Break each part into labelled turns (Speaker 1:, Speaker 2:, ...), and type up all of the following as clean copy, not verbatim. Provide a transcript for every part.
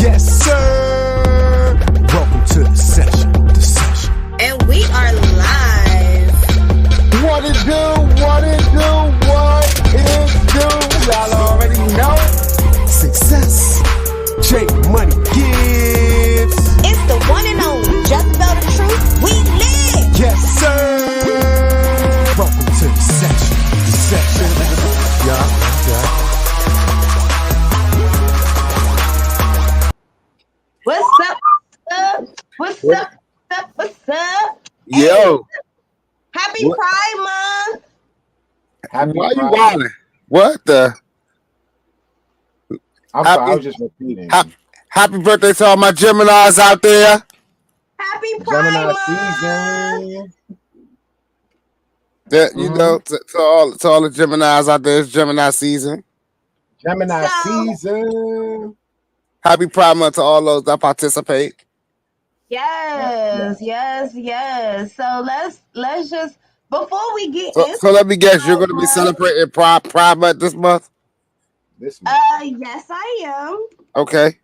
Speaker 1: Yes, sir. Welcome to the session.
Speaker 2: And we are live.
Speaker 3: What it do? Y'all already know.
Speaker 1: Sixxcess. Jmoneygibbs.
Speaker 2: It's the one and only Jzabel DaTruth. We live.
Speaker 1: Yes, sir. Welcome to the session. Yeah.
Speaker 2: What's up?
Speaker 4: Yo.
Speaker 2: Happy Pride Month.
Speaker 4: Why you wilding? What the?
Speaker 3: I'm sorry, I was just repeating.
Speaker 4: Happy birthday to all my Geminis out there.
Speaker 2: Happy Pride
Speaker 3: Gemini
Speaker 2: Month.
Speaker 3: season.
Speaker 4: That, you know, to all the Geminis out there, it's Gemini season.
Speaker 3: Gemini season.
Speaker 4: Happy Pride Month to all those that participate.
Speaker 2: Yes. So let's just before we get into
Speaker 4: So let me guess, you're gonna be celebrating Pride Month this month?
Speaker 3: This month.
Speaker 2: Yes I am.
Speaker 4: Okay.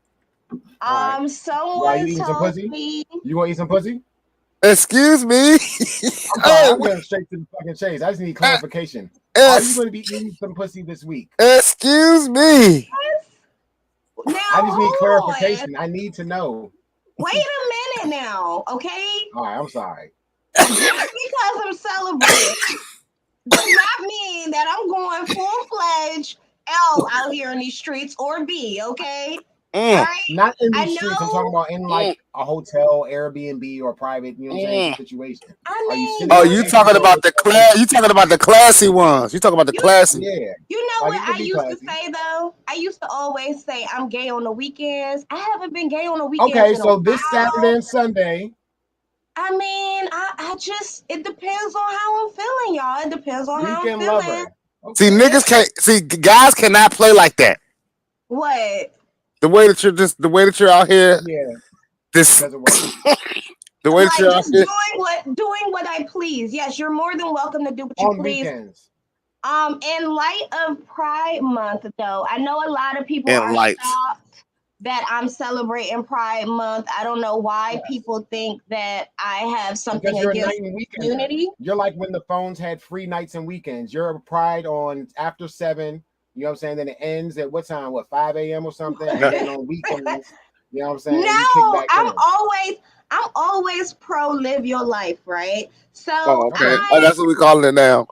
Speaker 2: Someone
Speaker 3: you eating some
Speaker 2: told
Speaker 3: pussy?
Speaker 2: me.
Speaker 3: You want to eat some pussy?
Speaker 4: Excuse me.
Speaker 3: I'm going straight to the fucking chase. I just need clarification. Are you going to be eating some pussy this week?
Speaker 4: Excuse me.
Speaker 2: Now,
Speaker 3: I just need
Speaker 2: hold
Speaker 3: clarification.
Speaker 2: on.
Speaker 3: I need to know.
Speaker 2: Wait a minute now, okay?
Speaker 3: All right, I'm sorry.
Speaker 2: Just because I'm celebrating does not mean that I'm going full-fledged L out here in these streets or B, okay? All right?
Speaker 3: Not in
Speaker 2: I
Speaker 3: these streets. I'm
Speaker 2: know.
Speaker 3: talking about in like a hotel, Airbnb, or private, you know what I'm saying, situation.
Speaker 2: I mean,
Speaker 4: You talking about the classy ones. You talking about the classy.
Speaker 3: Yeah.
Speaker 2: You know
Speaker 3: Like,
Speaker 2: what I used to say though? I used to always say I'm gay on the weekends. I haven't been gay on the weekends.
Speaker 3: Okay,
Speaker 2: in
Speaker 3: so
Speaker 2: a
Speaker 3: this
Speaker 2: while.
Speaker 3: Saturday and Sunday.
Speaker 2: I mean, I just it depends on how I'm feeling, y'all. It depends on how I'm
Speaker 3: Weekend
Speaker 2: feeling.
Speaker 3: lover. Okay.
Speaker 4: See, niggas can't guys cannot play like that.
Speaker 2: What?
Speaker 4: The way that you're out here.
Speaker 3: Yeah.
Speaker 4: This
Speaker 3: Doesn't work.
Speaker 4: the way that
Speaker 2: Like
Speaker 4: you're out
Speaker 2: just
Speaker 4: here.
Speaker 2: doing what I please. Yes, you're more than welcome to do what you
Speaker 3: On
Speaker 2: please.
Speaker 3: weekends.
Speaker 2: In light of Pride Month, though, I know a lot of people are shocked that I'm celebrating Pride Month. I don't know why people think that I have something against community.
Speaker 3: You're like when the phones had free nights and weekends. You're a Pride on after 7. You know what I'm saying? Then it ends at what time? What, 5 a.m. or something? And then on weekends, you know what I'm saying?
Speaker 2: No, I'm always pro live your life, right? So
Speaker 4: okay. That's what we call it now.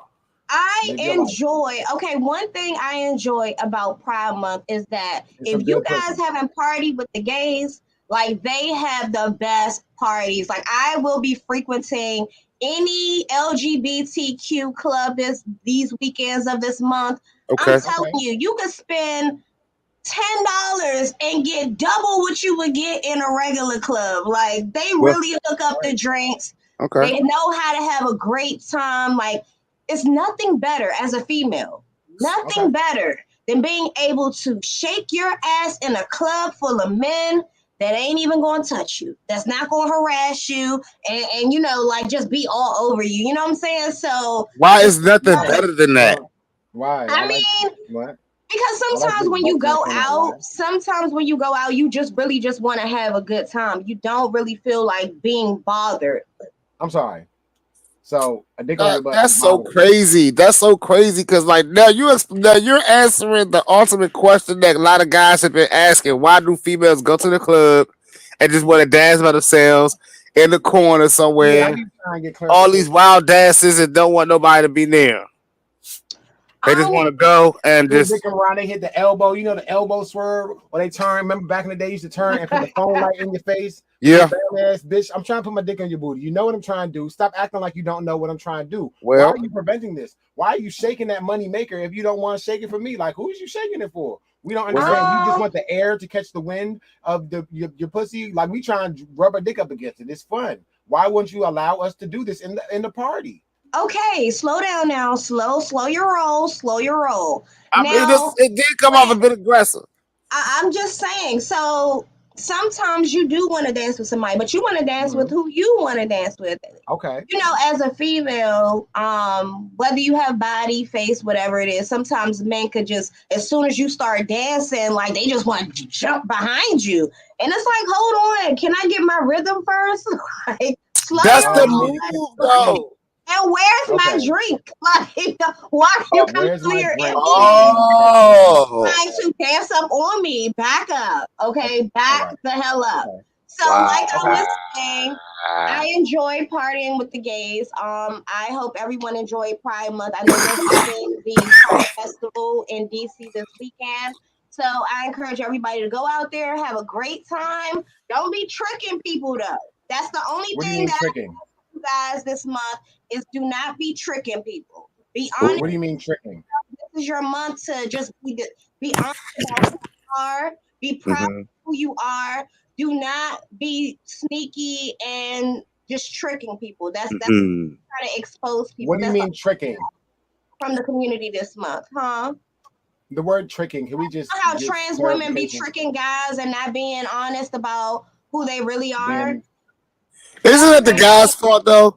Speaker 2: I enjoy, one thing I enjoy about Pride Month is that if you guys haven't partied with the gays, like they have the best parties. Like I will be frequenting any LGBTQ club these weekends of this month. Okay. I'm telling you, you could spend $10 and get double what you would get in a regular club. Like they really hook up the drinks. Okay. They know how to have a great time. Like it's nothing better as a female, nothing better than being able to shake your ass in a club full of men that ain't even going to touch you, that's not going to harass you, and you know, like just be all over you. You know what I'm saying? So
Speaker 4: why is nothing better than that?
Speaker 3: Why?
Speaker 2: I mean, because sometimes when you go out, you just really just want to have a good time. You don't really feel like being bothered.
Speaker 3: I'm sorry. So
Speaker 4: that's so crazy. That's so crazy because like now you're answering the ultimate question that a lot of guys have been asking. Why do females go to the club and just want to dance by themselves in the corner somewhere? All these wild dances and don't want nobody to be near. They just want to go and just
Speaker 3: around. They hit the elbow. You know the elbow swerve or they turn. Remember back in the day, you used to turn and put the phone light in your face.
Speaker 4: Yeah.
Speaker 3: Ass bitch, I'm trying to put my dick on your booty. You know what I'm trying to do. Stop acting like you don't know what I'm trying to do.
Speaker 4: Well,
Speaker 3: why are you preventing this? Why are you shaking that money maker if you don't want to shake it for me? Like, who's you shaking it for? We don't understand. You just want the air to catch the wind of your pussy. Like we trying to rub our dick up against it. It's fun. Why wouldn't you allow us to do this in the party?
Speaker 2: Okay, slow down now. Slow your roll. Slow your roll.
Speaker 4: I mean, it did come off a bit aggressive.
Speaker 2: I'm just saying. So sometimes you do want to dance with somebody, but you want to dance with who you want to dance with.
Speaker 3: Okay.
Speaker 2: You know, as a female, whether you have body, face, whatever it is, sometimes men could just, as soon as you start dancing, like they just want to jump behind you. And it's like, hold on, can I get my rhythm first? Like, slow
Speaker 4: That's
Speaker 2: your
Speaker 4: the
Speaker 2: roll.
Speaker 4: move, though.
Speaker 2: And where's my drink? Like, why are you coming
Speaker 3: Where's
Speaker 2: through
Speaker 3: my
Speaker 2: here
Speaker 3: drink?
Speaker 4: Oh.
Speaker 2: trying to dance up on me? Back up, okay? Back the hell up.
Speaker 3: Okay.
Speaker 2: So,
Speaker 4: Wow.
Speaker 2: like I was saying, I enjoy partying with the gays. I hope everyone enjoyed Pride Month. I know we're having the Pride Festival in DC this weekend. So I encourage everybody to go out there, have a great time. Don't be tricking people though. That's the only
Speaker 3: What do you
Speaker 2: thing
Speaker 3: mean
Speaker 2: that
Speaker 3: tricking?
Speaker 2: I want you guys this month is do not be tricking people. Be
Speaker 3: What
Speaker 2: honest.
Speaker 3: do you mean tricking?
Speaker 2: This is your month to just be honest about who you are. Be proud of who you are. Do not be sneaky and just tricking people. That's trying to expose people.
Speaker 3: What do you mean tricking?
Speaker 2: From the community this month, huh?
Speaker 3: The word tricking, can we just
Speaker 2: How trans women be tricking guys and not being honest about who they really are?
Speaker 4: Isn't it the guy's fault though?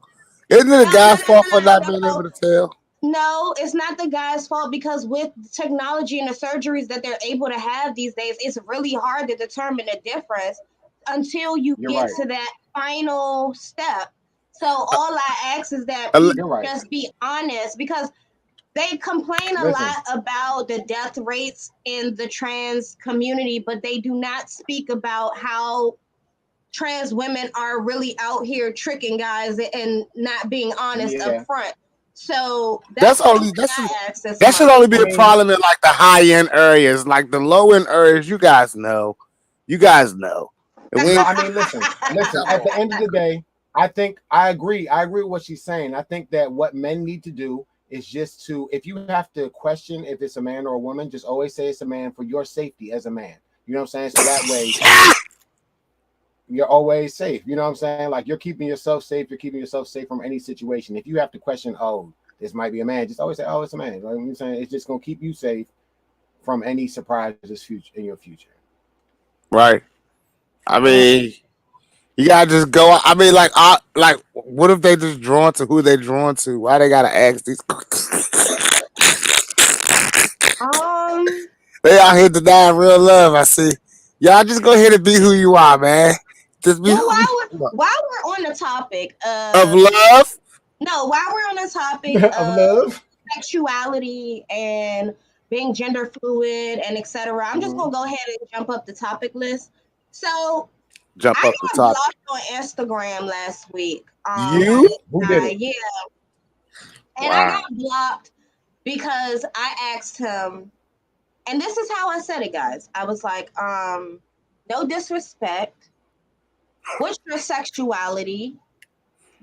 Speaker 4: Isn't it the guy's fault for not being able to tell?
Speaker 2: No, it's not the guy's fault because with technology and the surgeries that they're able to have these days, it's really hard to determine the difference until you get to that final step. So all I ask is that people just be honest because they complain a lot about the death rates in the trans community, but they do not speak about how trans women are really out here tricking guys and not being honest up front. So that should
Speaker 4: only be a problem in like the high end areas, like the low end areas. You guys know.
Speaker 3: I mean, listen. At the end of the day, I agree with what she's saying. I think that what men need to do is just to, if you have to question if it's a man or a woman, just always say it's a man for your safety as a man. You know what I'm saying? So that way you're always safe. You know what I'm saying? Like you're keeping yourself safe. You're keeping yourself safe from any situation. If you have to question, oh, this might be a man, just always say, oh, it's a man. Like I'm saying, it's just gonna keep you safe from any surprises in your future.
Speaker 4: Right. I mean, you gotta just go. I mean, like, what if they just drawn to who they drawn to? Why they gotta ask these? They out here denying real love. I see. Y'all just go ahead and be who you are, man. Just be.
Speaker 2: Well, while we're on the topic
Speaker 4: of love.
Speaker 2: No, while we're on the topic
Speaker 3: of love,
Speaker 2: sexuality, and being gender fluid and etc., I'm just gonna go ahead and jump up the topic list. So I got blocked on Instagram last week.
Speaker 4: Who did it?
Speaker 2: Yeah. And I got blocked because I asked him, and this is how I said it, guys. I was like, no disrespect. What's your sexuality?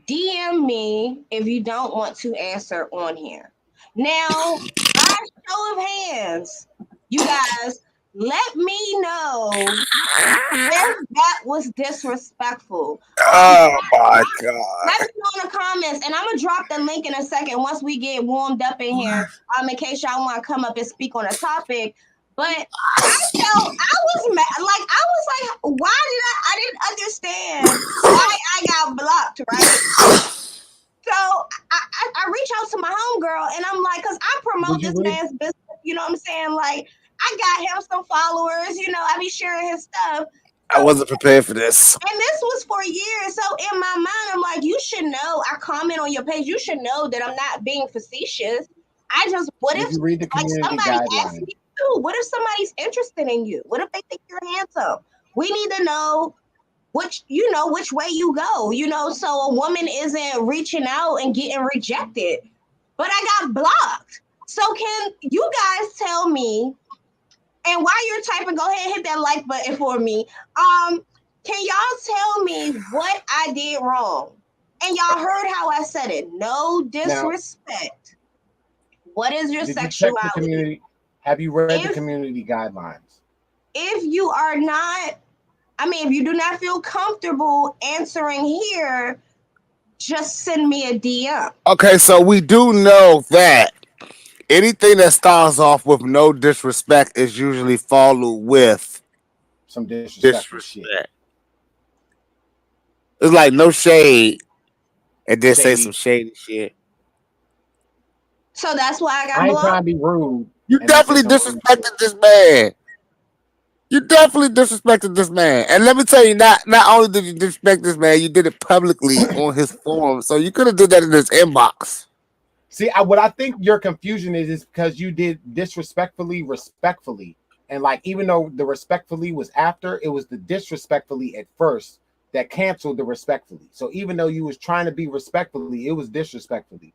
Speaker 2: DM me if you don't want to answer on here. Now, by show of hands, you guys, let me know if that was disrespectful.
Speaker 4: Oh my God.
Speaker 2: Let me know in the comments, and I'm going to drop the link in a second once we get warmed up in here, in case y'all want to come up and speak on a topic. But I was mad. Like, I was like, why I didn't understand why I got blocked, right? So I reach out to my homegirl, and I'm like, because I promote this man's business, you know what I'm saying? Like, I got him some followers, you know, I be sharing his stuff.
Speaker 4: I wasn't prepared for this.
Speaker 2: And this was for years. So in my mind, I'm like, you should know. I comment on your page. You should know that I'm not being facetious. I just, what if
Speaker 3: you read the community
Speaker 2: somebody asks me too? What if somebody's interested in you? What if they think you're handsome? We need to know which way you go, so a woman isn't reaching out and getting rejected. But I got blocked. So can you guys tell me, and while you're typing, go ahead and hit that like button for me. Can y'all tell me what I did wrong? And y'all heard how I said it. No disrespect. Now, what is your sexuality?
Speaker 3: Have you read the community guidelines?
Speaker 2: If you are not, if you do not feel comfortable answering here, just send me a DM.
Speaker 4: Okay, so we do know that anything that starts off with no disrespect is usually followed with
Speaker 3: some disrespectful shit.
Speaker 4: It's like no shade, and then say
Speaker 3: Shady.
Speaker 4: some shady shit.
Speaker 2: So that's why I got
Speaker 3: I ain't
Speaker 2: blocked.
Speaker 3: trying to be rude.
Speaker 4: You definitely disrespected this man. You definitely disrespected this man. And let me tell you, not only did you disrespect this man, you did it publicly on his forum. So you could have did that in his inbox.
Speaker 3: See, what I think your confusion is because you did disrespectfully, respectfully. And like, even though the respectfully was after, it was the disrespectfully at first that canceled the respectfully. So even though you was trying to be respectfully, it was disrespectfully.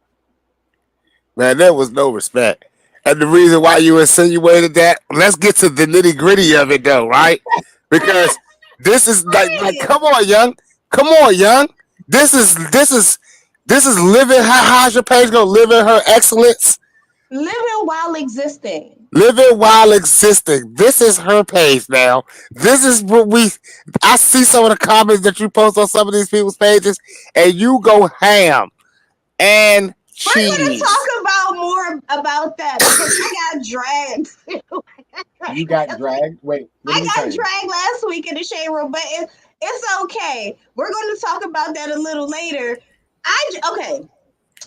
Speaker 4: Man, there was no respect. And the reason why you insinuated that, let's get to the nitty gritty of it though, right? Because this is like come on, young. Come on, young. This is living. How's your page gonna live in her excellence?
Speaker 2: Living while existing.
Speaker 4: Living while existing. This is her page now. This is what I see some of the comments that you post on some of these people's pages, and you go ham. And
Speaker 2: we're going to talk about more about that because I got dragged.
Speaker 3: You got dragged? Wait.
Speaker 2: I got dragged last week in the shade room, but it's okay. We're going to talk about that a little later. Okay.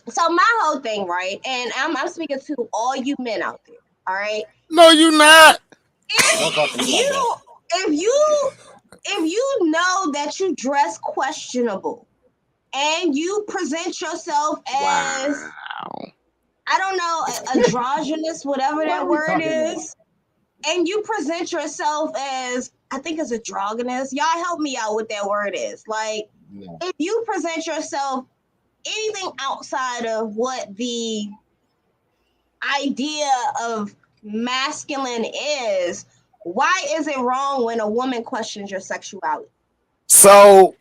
Speaker 2: So my whole thing, right? And I'm speaking to all you men out there. All right.
Speaker 4: No, you not.
Speaker 2: If you know that you dress questionable and you present yourself as I don't know, androgynous, whatever that word is, and you present yourself as I think it's androgynous. Y'all help me out what that word is. Like if you present yourself anything outside of what the idea of masculine is, why is it wrong when a woman questions your sexuality?
Speaker 4: So,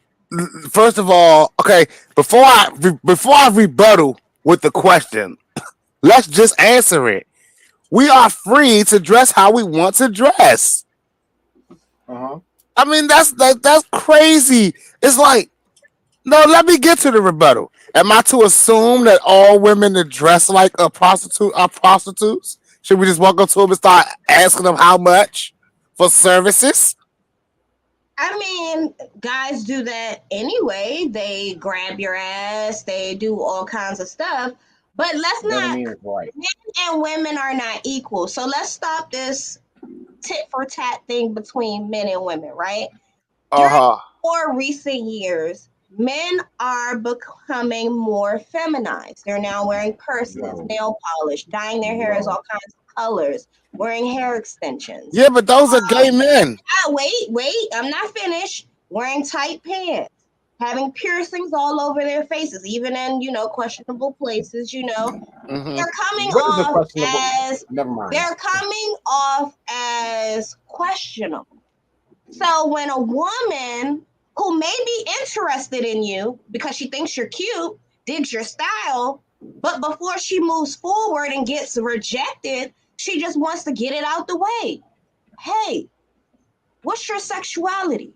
Speaker 4: first of all, okay, before I rebuttal with the question, let's just answer it. We are free to dress how we want to dress. I mean, that's crazy. It's like, no, let me get to the rebuttal. Am I to assume that all women that dress like a prostitute are prostitutes? Should we just walk up to them and start asking them how much for services?
Speaker 2: I mean, guys do that anyway. They grab your ass. They do all kinds of stuff. But let's not. Men and women are not equal. So let's stop this tit for tat thing between men and women, right? During more recent years, men are becoming more feminized. They're now wearing purses, nail polish, dyeing their hair as all kinds of colors, wearing hair extensions.
Speaker 4: Yeah, but those are gay men.
Speaker 2: Wait, I'm not finished. Wearing tight pants, having piercings all over their faces, even in, questionable places, They're coming off as questionable. So when a woman who may be interested in you because she thinks you're cute, digs your style, but before she moves forward and gets rejected, she just wants to get it out the way. Hey, what's your sexuality?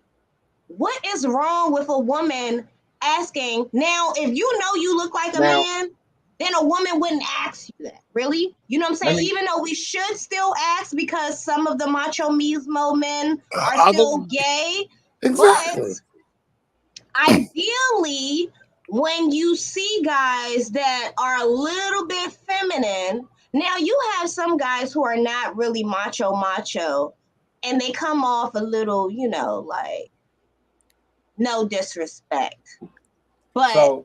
Speaker 2: What is wrong with a woman asking? Now, if you know you look like a man, then a woman wouldn't ask you that. Really? You know what I'm saying? Even though we should still ask because some of the macho mismo men are still gay. Exactly. But ideally, when you see guys that are a little bit feminine, now you have some guys who are not really macho, and they come off a little, like, no disrespect. But, they're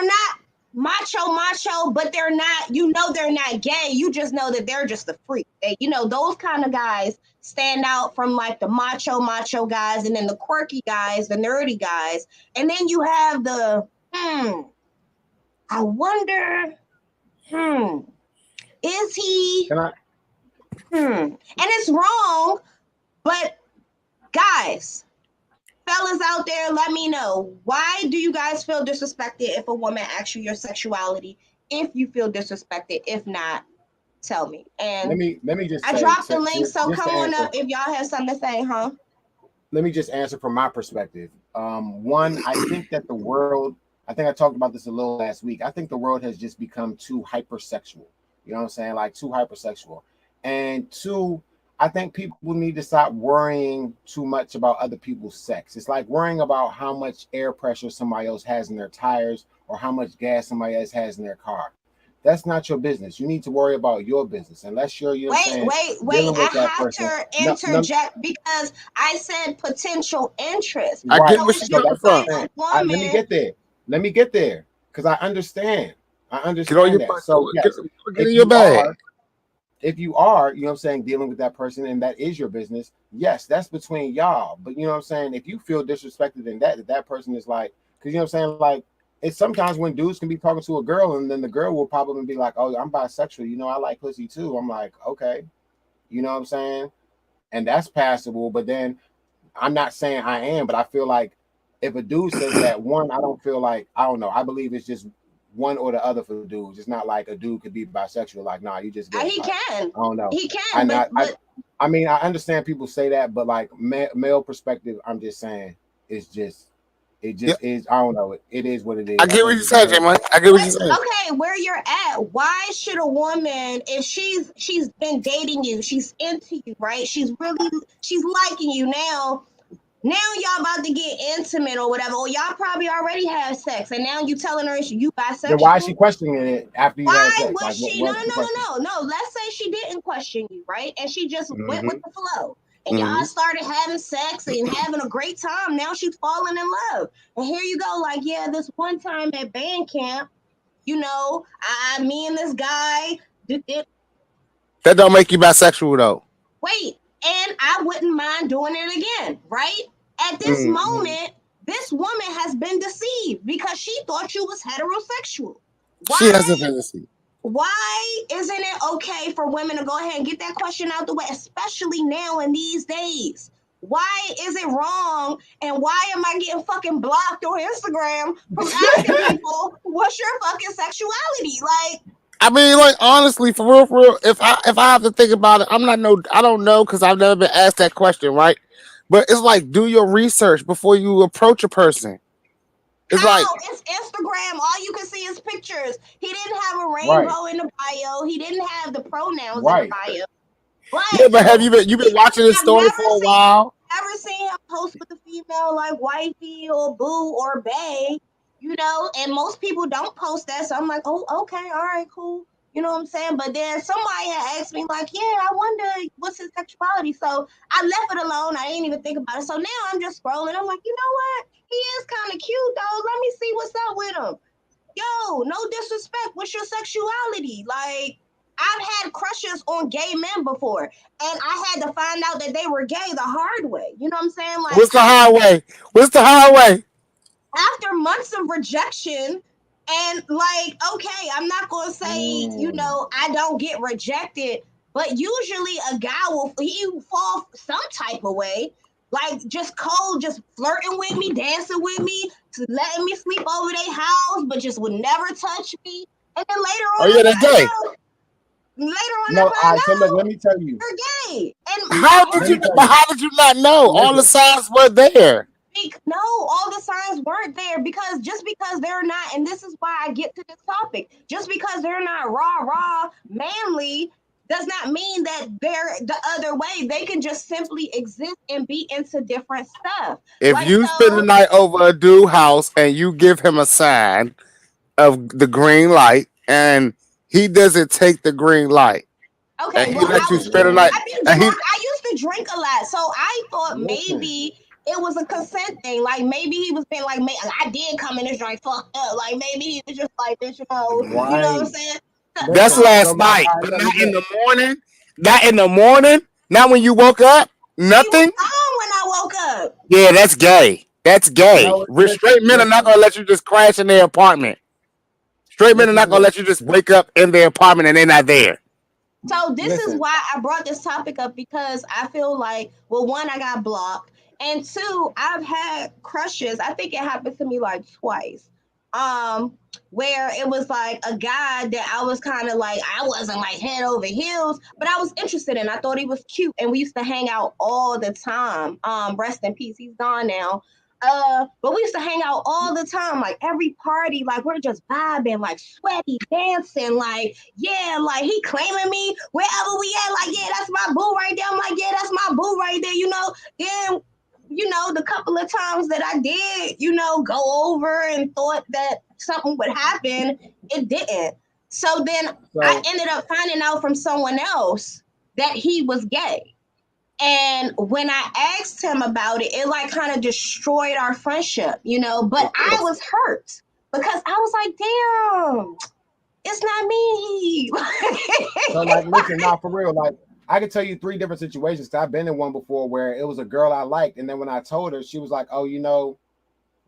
Speaker 2: not macho, but they're not, they're not gay. You just know that they're just a freak. Those kind of guys stand out from like the macho guys, and then the quirky guys, the nerdy guys. And then you have the, I wonder, is he, and it's wrong, but guys, fellas out there, let me know, why do you guys feel disrespected if a woman asks you your sexuality? If you feel disrespected, if not, tell me. And
Speaker 3: let me just
Speaker 2: I dropped the link, so come on up if y'all have something to say, huh?
Speaker 3: Let me just answer from my perspective. One, I think that the world, I think I talked about this a little last week. I think the world has just become too hypersexual. You know what I'm saying? Like too hypersexual. And two, I think people need to stop worrying too much about other people's sex. It's like worrying about how much air pressure somebody else has in their tires or how much gas somebody else has in their car. That's not your business. You need to worry about your business. Unless you're, you know what I'm saying,
Speaker 2: wait.
Speaker 3: dealing with
Speaker 2: I
Speaker 3: that
Speaker 2: have
Speaker 3: person.
Speaker 2: to interject because I said potential interest.
Speaker 4: I
Speaker 3: Right.
Speaker 4: get where she's
Speaker 3: So
Speaker 4: coming
Speaker 3: that's what I'm
Speaker 4: from.
Speaker 3: saying.
Speaker 2: Woman,
Speaker 3: let me get there. Let me get there. Because I understand.
Speaker 4: Get on
Speaker 3: understand
Speaker 4: your
Speaker 3: that. So yes,
Speaker 4: get in
Speaker 3: if
Speaker 4: your
Speaker 3: you
Speaker 4: bag.
Speaker 3: are, if you are, you know what I'm saying, dealing with that person and that is your business, yes, that's between y'all. But you know what I'm saying, if you feel disrespected in that person is like, because you know what I'm saying, like it's sometimes when dudes can be talking to a girl and then the girl will pop up and be like, oh, I'm bisexual, you know, I like pussy too. I'm like, okay, you know what I'm saying? And that's passable. But then I'm not saying I am, but I feel like if a dude says that, one, I don't feel like, I don't know, I believe it's just one or the other for dudes. It's not like a dude could be bisexual. Like, nah, you just get
Speaker 2: he
Speaker 3: like,
Speaker 2: can.
Speaker 3: I don't know.
Speaker 2: He can,
Speaker 3: I mean, I understand people say that, but like male perspective, I'm just saying, it's just, it just is. I don't know. It is what it is.
Speaker 4: I get what you're saying, Jmoney. I get what you're saying.
Speaker 2: Okay, where you're at, why should a woman, if she's been dating you, she's into you, right? She's liking you now y'all about to get intimate or whatever, or y'all probably already had sex, and now you telling her you bisexual.
Speaker 3: Then why is she questioning it after you had sex?
Speaker 2: Was
Speaker 3: Like,
Speaker 2: she? No. Let's say she didn't question you, right? And she just went with the flow. And y'all started having sex and having a great time. Now she's falling in love. And here you go, like, yeah, this one time at band camp, you know, me and this guy did it.
Speaker 4: That don't make you bisexual though.
Speaker 2: Wait, and I wouldn't mind doing it again, right? At this moment, this woman has been deceived because she thought you was heterosexual. Why?
Speaker 4: She has a fantasy.
Speaker 2: Why isn't it okay for women to go ahead and get that question out the way, especially now in these days? Why is it wrong? And why am I getting fucking blocked on Instagram from asking people what's your fucking sexuality? Like,
Speaker 4: I mean, like honestly, for real, if I have to think about it, I don't know because I've never been asked that question, right? But it's like do your research before you approach a person. It's like
Speaker 2: it's Instagram. All you can see is pictures. He didn't have a
Speaker 3: right,
Speaker 2: rainbow in the bio. He didn't have the pronouns in
Speaker 3: right.
Speaker 2: the bio.
Speaker 4: yeah, but have you been watching this story for a while?
Speaker 2: Never seen him post with a female like wifey or boo or bae, you know, and most people don't post that. So I'm like, oh, okay, all right, cool. You know what I'm saying? But then somebody had asked me, like, yeah, I wonder what's his sexuality. So I left it alone. I didn't even think about it. So now I'm just scrolling. I'm like, you know what? He is kind of cute, though. Let me see what's up with him. Yo, no disrespect. What's your sexuality? Like, I've had crushes on gay men before, and I had to find out that they were gay the hard way. You know what I'm saying? Like,
Speaker 4: What's the highway? What's the highway?
Speaker 2: After months of rejection, and like, okay, I'm not gonna say, you know, I don't get rejected, but usually a guy will fall some type of way. Like just cold, just flirting with me, dancing with me, letting me sleep over their house, but just would never touch me. And then later on,
Speaker 4: Oh yeah, that's gay.
Speaker 3: No, so look, let me tell you.
Speaker 2: You're gay. And
Speaker 4: how did you not know? All the signs were there.
Speaker 2: No, all the signs weren't there because just because they're not, and this is why I get to this topic, just because they're not raw, manly, does not mean that they're the other way. They can just simply exist and be into different stuff.
Speaker 4: If
Speaker 2: like,
Speaker 4: you spend the night over a dude house and you give him a sign of the green light and he doesn't take the green light,
Speaker 2: okay,
Speaker 4: and he
Speaker 2: well,
Speaker 4: lets you spend the night.
Speaker 2: I used to drink a lot, so I thought maybe it was a consent thing. Like maybe he was being like, I did come in this joint fucked up. Like maybe he was just like this, you know.
Speaker 3: Right.
Speaker 2: You know what I'm saying?
Speaker 4: That's last night, but not in the morning. Not in the morning. Not when you woke up. Nothing.
Speaker 2: He was on when I woke up.
Speaker 4: Yeah, that's gay. That's gay.
Speaker 3: No,
Speaker 4: Straight men are not gonna let you just crash in their apartment. Straight men are not gonna let you just wake up in their apartment and they're not there.
Speaker 2: So this is why I brought this topic up, because I feel like, well, one, I got blocked, and two, I've had crushes. I think it happened to me like twice. Where it was like a guy that I was kind of like, I wasn't like head over heels, but I was interested in. I thought he was cute, and we used to hang out all the time. Rest in peace, he's gone now. But we used to hang out all the time, like every party, like we're just vibing, like sweaty, dancing, like, yeah, like he claiming me wherever we at, like, yeah, that's my boo right there. I'm like, boo right there, then, the couple of times that I did, go over and thought that something would happen, it didn't. So then I ended up finding out from someone else that he was gay. And when I asked him about it, it like kind of destroyed our friendship, but I was hurt because I was like, damn, it's not me.
Speaker 3: So like, listen, nah, for real, like I can tell you 3 different situations. I've been in one before where it was a girl I liked, and then when I told her, she was like, oh,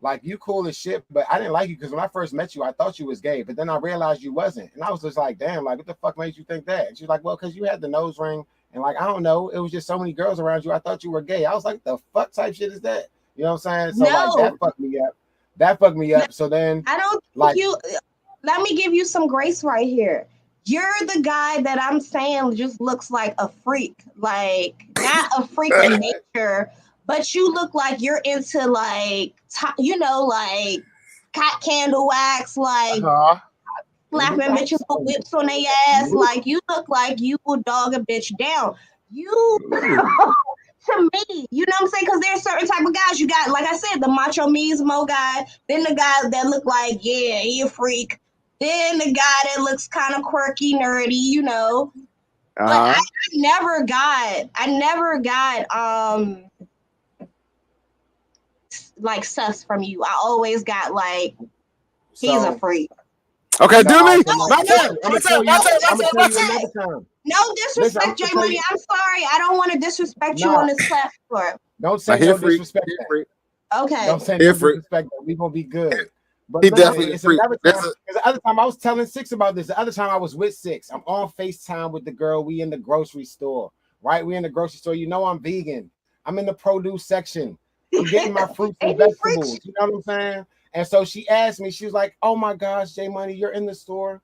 Speaker 3: like you cool as shit, but I didn't like you because when I first met you, I thought you was gay, but then I realized you wasn't. And I was just like, damn, like what the fuck made you think that? And she's like, well, because you had the nose ring. And like, I don't know, it was just so many girls around you. I thought you were gay. I was like, the fuck type shit is that? You know what I'm saying? So like that fucked me up. That fucked me up. So then
Speaker 2: I don't
Speaker 3: like
Speaker 2: let me give you some grace right here. You're the guy that I'm saying just looks like a freak. Like not a freak of nature, but you look like you're into like like cotton candle wax, like slapping bitches with whips on their ass. Like you look like you will dog a bitch down. You to me, you know what I'm saying? Because there's certain type of guys you got, like I said, the macho mismo guy, then the guy that look like, yeah, he a freak. Then the guy that looks kind of quirky, nerdy, But I never got like sus from you. I always got like he's a freak.
Speaker 4: Okay, do me.
Speaker 3: My turn. I'm gonna tell you another time.
Speaker 2: No disrespect, J Money. I'm sorry. I don't want to disrespect you on this platform.
Speaker 3: Don't say no disrespect.
Speaker 2: Okay.
Speaker 3: Don't say no disrespect. We gonna be good. But
Speaker 4: he definitely
Speaker 3: it's another time. Because the other time I was telling Six about this. The other time I was with Six. I'm on FaceTime with the girl. We in the grocery store, right? We in the grocery store. I'm vegan. I'm in the produce section. I'm getting my fruits and vegetables. You know what I'm saying? And so she asked me, she was like, oh my gosh, J Money, you're in the store.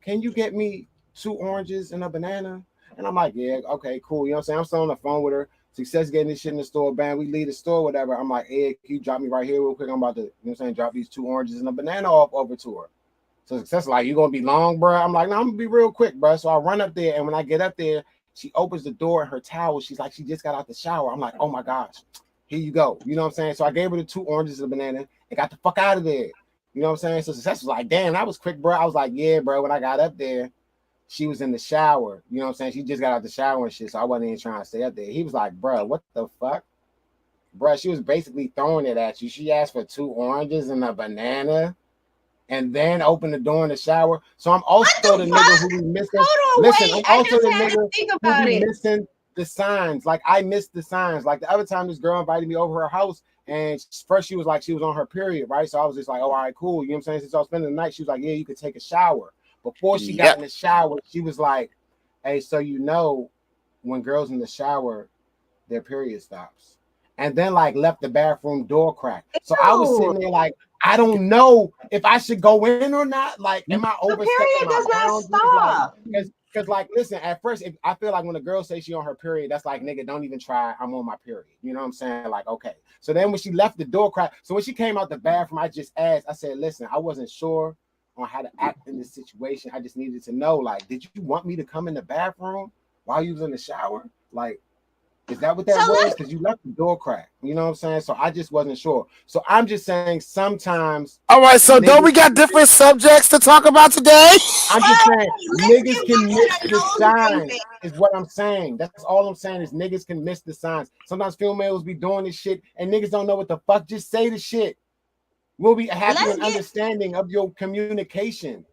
Speaker 3: Can you get me 2 oranges and a banana? And I'm like, yeah, okay, cool. You know what I'm saying? I'm still on the phone with her. Sixxcess getting this shit in the store, bam. We leave the store, whatever. I'm like, hey, can you drop me right here real quick? I'm about to, you know what I'm saying, drop these 2 oranges and a banana off over to her. So Sixxcess like, you gonna be long, bro? I'm like, no, I'm gonna be real quick, bro. So I run up there, and when I get up there, she opens the door in her towel. She's like, she just got out the shower. I'm like, oh my gosh, here you go. You know what I'm saying? So I gave her the 2 oranges and a banana and got the fuck out of there. You know what I'm saying? So Sixxcess was like, damn, that was quick, bro. I was like, yeah, bro. When I got up there, she was in the shower. You know what I'm saying? She just got out the shower and shit, so I wasn't even trying to stay up there. He was like, bro, what the fuck? Bro, she was basically throwing it at you. She asked for 2 oranges and a banana and then opened the door in the shower. So I'm also the nigga who be missing. Listen, I'm also the nigga who be missing the signs. Like, I missed the signs. Like, the other time this girl invited me over her house, and first she was like, she was on her period, right? So I was just like, oh, all right, cool. You know what I'm saying? Since I was spending the night, she was like, yeah, you could take a shower. Before she got in the shower, she was like, hey, so when girls in the shower, their period stops. And then like left the bathroom door cracked. So I was sitting there like, I don't know if I should go in or not. Like, am I overstepping my boundaries? The period does not stop. Because like, listen, at first, I feel like when a girl says she on her period, that's like, nigga, don't even try. I'm on my period. You know what I'm saying? Like, okay. So then when she left the door cracked, so when she came out the bathroom, I just asked, I said, listen, I wasn't sure on how to act in this situation. I just needed to know, like, did you want me to come in the bathroom while you was in the shower? Like, is that what that was? Because you left the door cracked. You know what I'm saying? So I just wasn't sure. So I'm just saying sometimes.
Speaker 4: All right, so don't we got different subjects to talk about today?
Speaker 3: I'm just saying niggas can miss the signs is what I'm saying. That's all I'm saying is niggas can miss the signs. Sometimes females be doing this shit and niggas don't know what the fuck. Just say the shit. We'll be happy and understanding of your communication.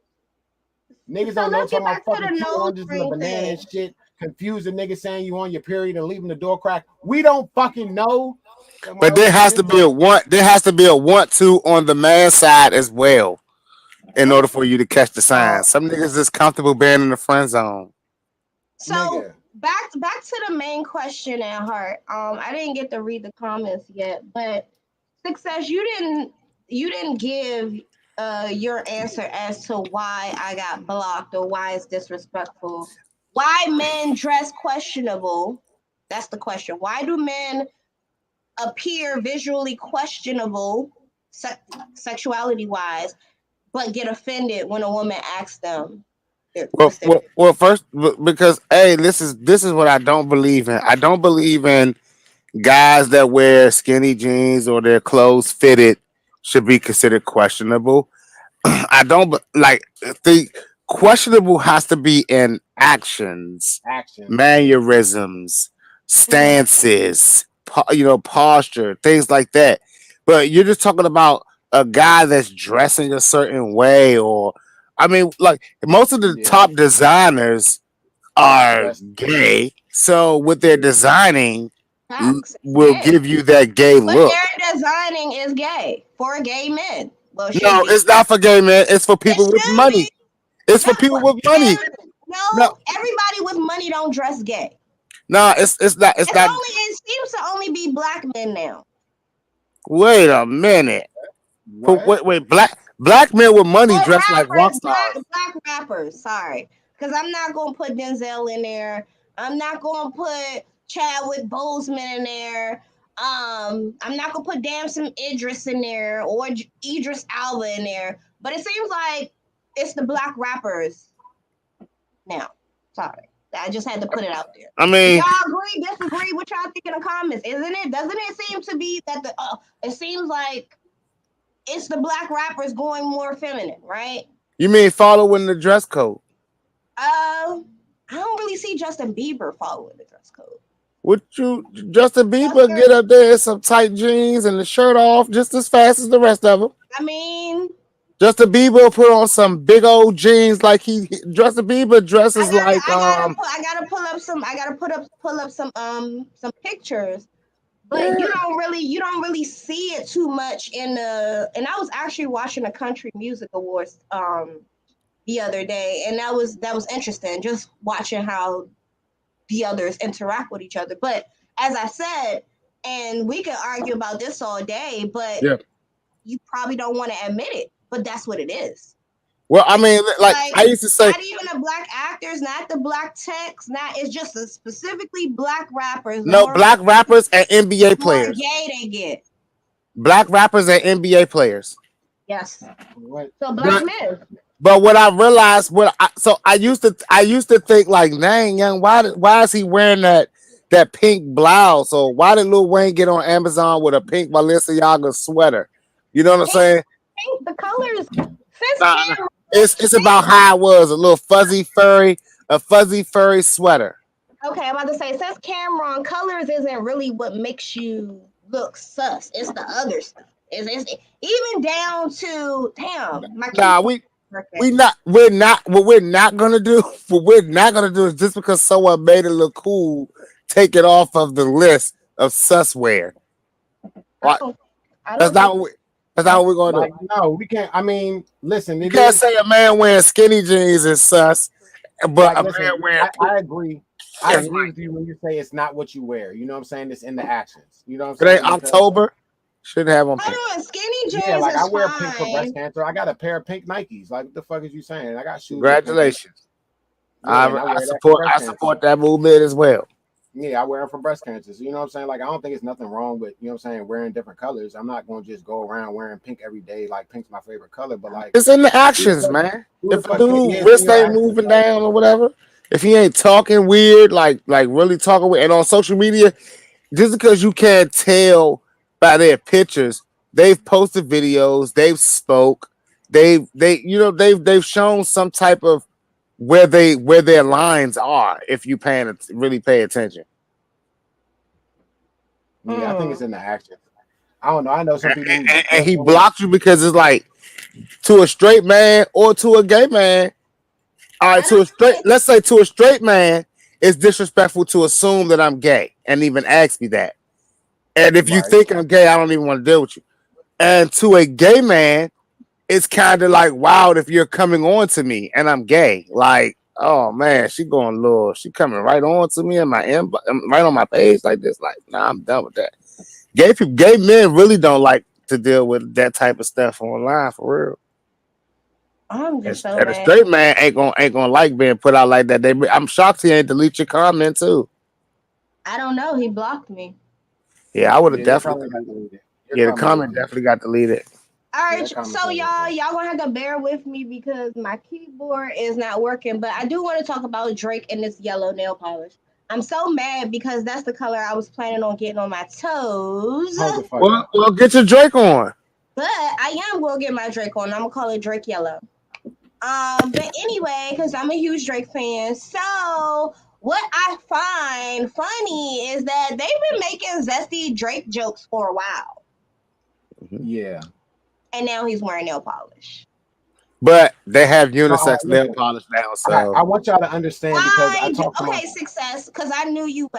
Speaker 3: Niggas don't know talking about fucking 2 oranges and a banana and shit. Confuse a nigga saying you on your period and leaving the door cracked. We don't fucking know.
Speaker 4: But there has to be a want. There has to be a want to on the man side as well, in order for you to catch the signs. Some niggas is comfortable being in the friend zone.
Speaker 2: So back to the main question at heart. I didn't get to read the comments yet, but Sixxcess, you didn't give your answer as to why I got blocked or why it's disrespectful. Why men dress questionable? That's the question. Why do men appear visually questionable, sexuality-wise, but get offended when a woman asks them?
Speaker 4: Well, first, because hey, this is what I don't believe in. I don't believe in guys that wear skinny jeans or their clothes fitted should be considered questionable. I don't like the questionable has to be in actions,
Speaker 3: Action.
Speaker 4: mannerisms, stances, posture, things like that. But you're just talking about a guy that's dressing a certain way, or I mean, like most of the top designers are gay, so what they're designing will give you that gay
Speaker 2: What
Speaker 4: look.
Speaker 2: they're designing is gay for gay men. Well, it
Speaker 4: No,
Speaker 2: should be.
Speaker 4: it's not for gay men. It's for people with
Speaker 2: should
Speaker 4: money.
Speaker 2: be.
Speaker 4: It's for people with money.
Speaker 2: No, everybody with money don't dress gay.
Speaker 4: No, it's not. It's not.
Speaker 2: It seems to only be black men now.
Speaker 4: Wait a minute. Wait. Black men with money dress like rock stars.
Speaker 2: Black rappers. Sorry, because I'm not gonna put Denzel in there. I'm not gonna put Chadwick Boseman in there. I'm not gonna put Damson Idris in there or Idris Alba in there. But it seems like it's the black rappers now. Sorry. I just had to put it out there.
Speaker 4: I mean,
Speaker 2: y'all agree, disagree? What y'all think in the comments? Isn't it? Doesn't it seem to be that it seems like it's the black rappers going more feminine, right?
Speaker 4: You mean following the dress code?
Speaker 2: I don't really see Justin Bieber following the dress code.
Speaker 4: Justin Bieber get up there in some tight jeans and the shirt off just as fast as the rest of them.
Speaker 2: I mean,
Speaker 4: Justin Bieber put on some big old jeans like Justin Bieber dresses I
Speaker 2: gotta pull up some pictures, but you don't really see it too much in the. And I was actually watching the Country Music Awards the other day, and that was interesting. Just watching how the others interact with each other. But as I said, and we could argue about this all day, but you probably don't want to admit it. But that's what it is.
Speaker 4: Well, I mean, like I used to say,
Speaker 2: not even the black actors, not the black techs, it's just specifically black rappers.
Speaker 4: No, black rappers and NBA players.
Speaker 2: Gay they get.
Speaker 4: Black rappers and NBA players.
Speaker 2: Yes. So black men.
Speaker 4: But what I realized, I used to think like, dang, young, why is he wearing that pink blouse? Or why did Lil Wayne get on Amazon with a pink Balenciaga sweater? You know what I'm saying?
Speaker 2: The colors.
Speaker 4: It's about how it was a little fuzzy furry sweater.
Speaker 2: Okay, I'm about to say, since Cameron, colors isn't really what makes you look sus. It's the other stuff. It's even down to what we're not gonna do is just because someone made it look cool, take it off of the list of sus wear. That's not what we're gonna do.
Speaker 3: No, we can't. I mean, listen,
Speaker 4: you can't say a man wearing skinny jeans is sus, but a man wearing.
Speaker 3: I agree. I agree with you when you say it's not what you wear. You know what I'm saying? It's in the actions. You know what I'm saying?
Speaker 4: Today, October, shouldn't have on pink.
Speaker 2: Skinny jeans.
Speaker 3: Yeah, like
Speaker 2: is
Speaker 3: I wear
Speaker 2: fine.
Speaker 3: pink for breast cancer. I got a pair of pink Nikes. Like, what the fuck is you saying? I got shoes.
Speaker 4: Congratulations. I support that movement as well.
Speaker 3: Yeah, I wear them for breast cancer. So, you know what I'm saying? Like, I don't think it's nothing wrong with, you know what I'm saying, wearing different colors. I'm not going to just go around wearing pink every day. Like, pink's my favorite color, but like,
Speaker 4: it's in the actions, man. If a dude wrist ain't moving down or whatever, if he ain't talking weird, like really talking weird, and on social media, just because you can't tell by their pictures, they've posted videos, they've spoke, they've shown some type of where their lines are, if you really pay attention.
Speaker 3: Yeah, I think it's in the action. I don't know. I know some people
Speaker 4: and he blocked you because it's like, to a straight man or to a gay man. All right, let's say to a straight man, it's disrespectful to assume that I'm gay and even ask me that. And if you think I'm gay, I don't even want to deal with you. And to a gay man, it's kind of like, wow, if you're coming on to me and I'm gay, like, oh man, she coming right on to me in my right on my page like this. Like, nah, I'm done with that. Gay men really don't like to deal with that type of stuff online for real.
Speaker 2: I'm just so
Speaker 4: mad. A straight man ain't gonna like being put out like that. I'm shocked he ain't delete your comment too.
Speaker 2: I don't know. He blocked me.
Speaker 4: Yeah, I would have definitely got deleted. Yeah, the comment definitely got deleted.
Speaker 2: All right, so y'all gonna have to bear with me because my keyboard is not working. But I do want to talk about Drake and this yellow nail polish. I'm so mad because that's the color I was planning on getting on my toes.
Speaker 4: Well, get your Drake on.
Speaker 2: But I am gonna get my Drake on. I'm gonna call it Drake Yellow. But anyway, because I'm a huge Drake fan. So what I find funny is that they've been making zesty Drake jokes for a while.
Speaker 3: Yeah.
Speaker 2: And now he's wearing nail polish.
Speaker 4: But they have unisex nail polish now, so
Speaker 3: I want y'all to understand because I talk to
Speaker 2: Sixxcess, because I knew you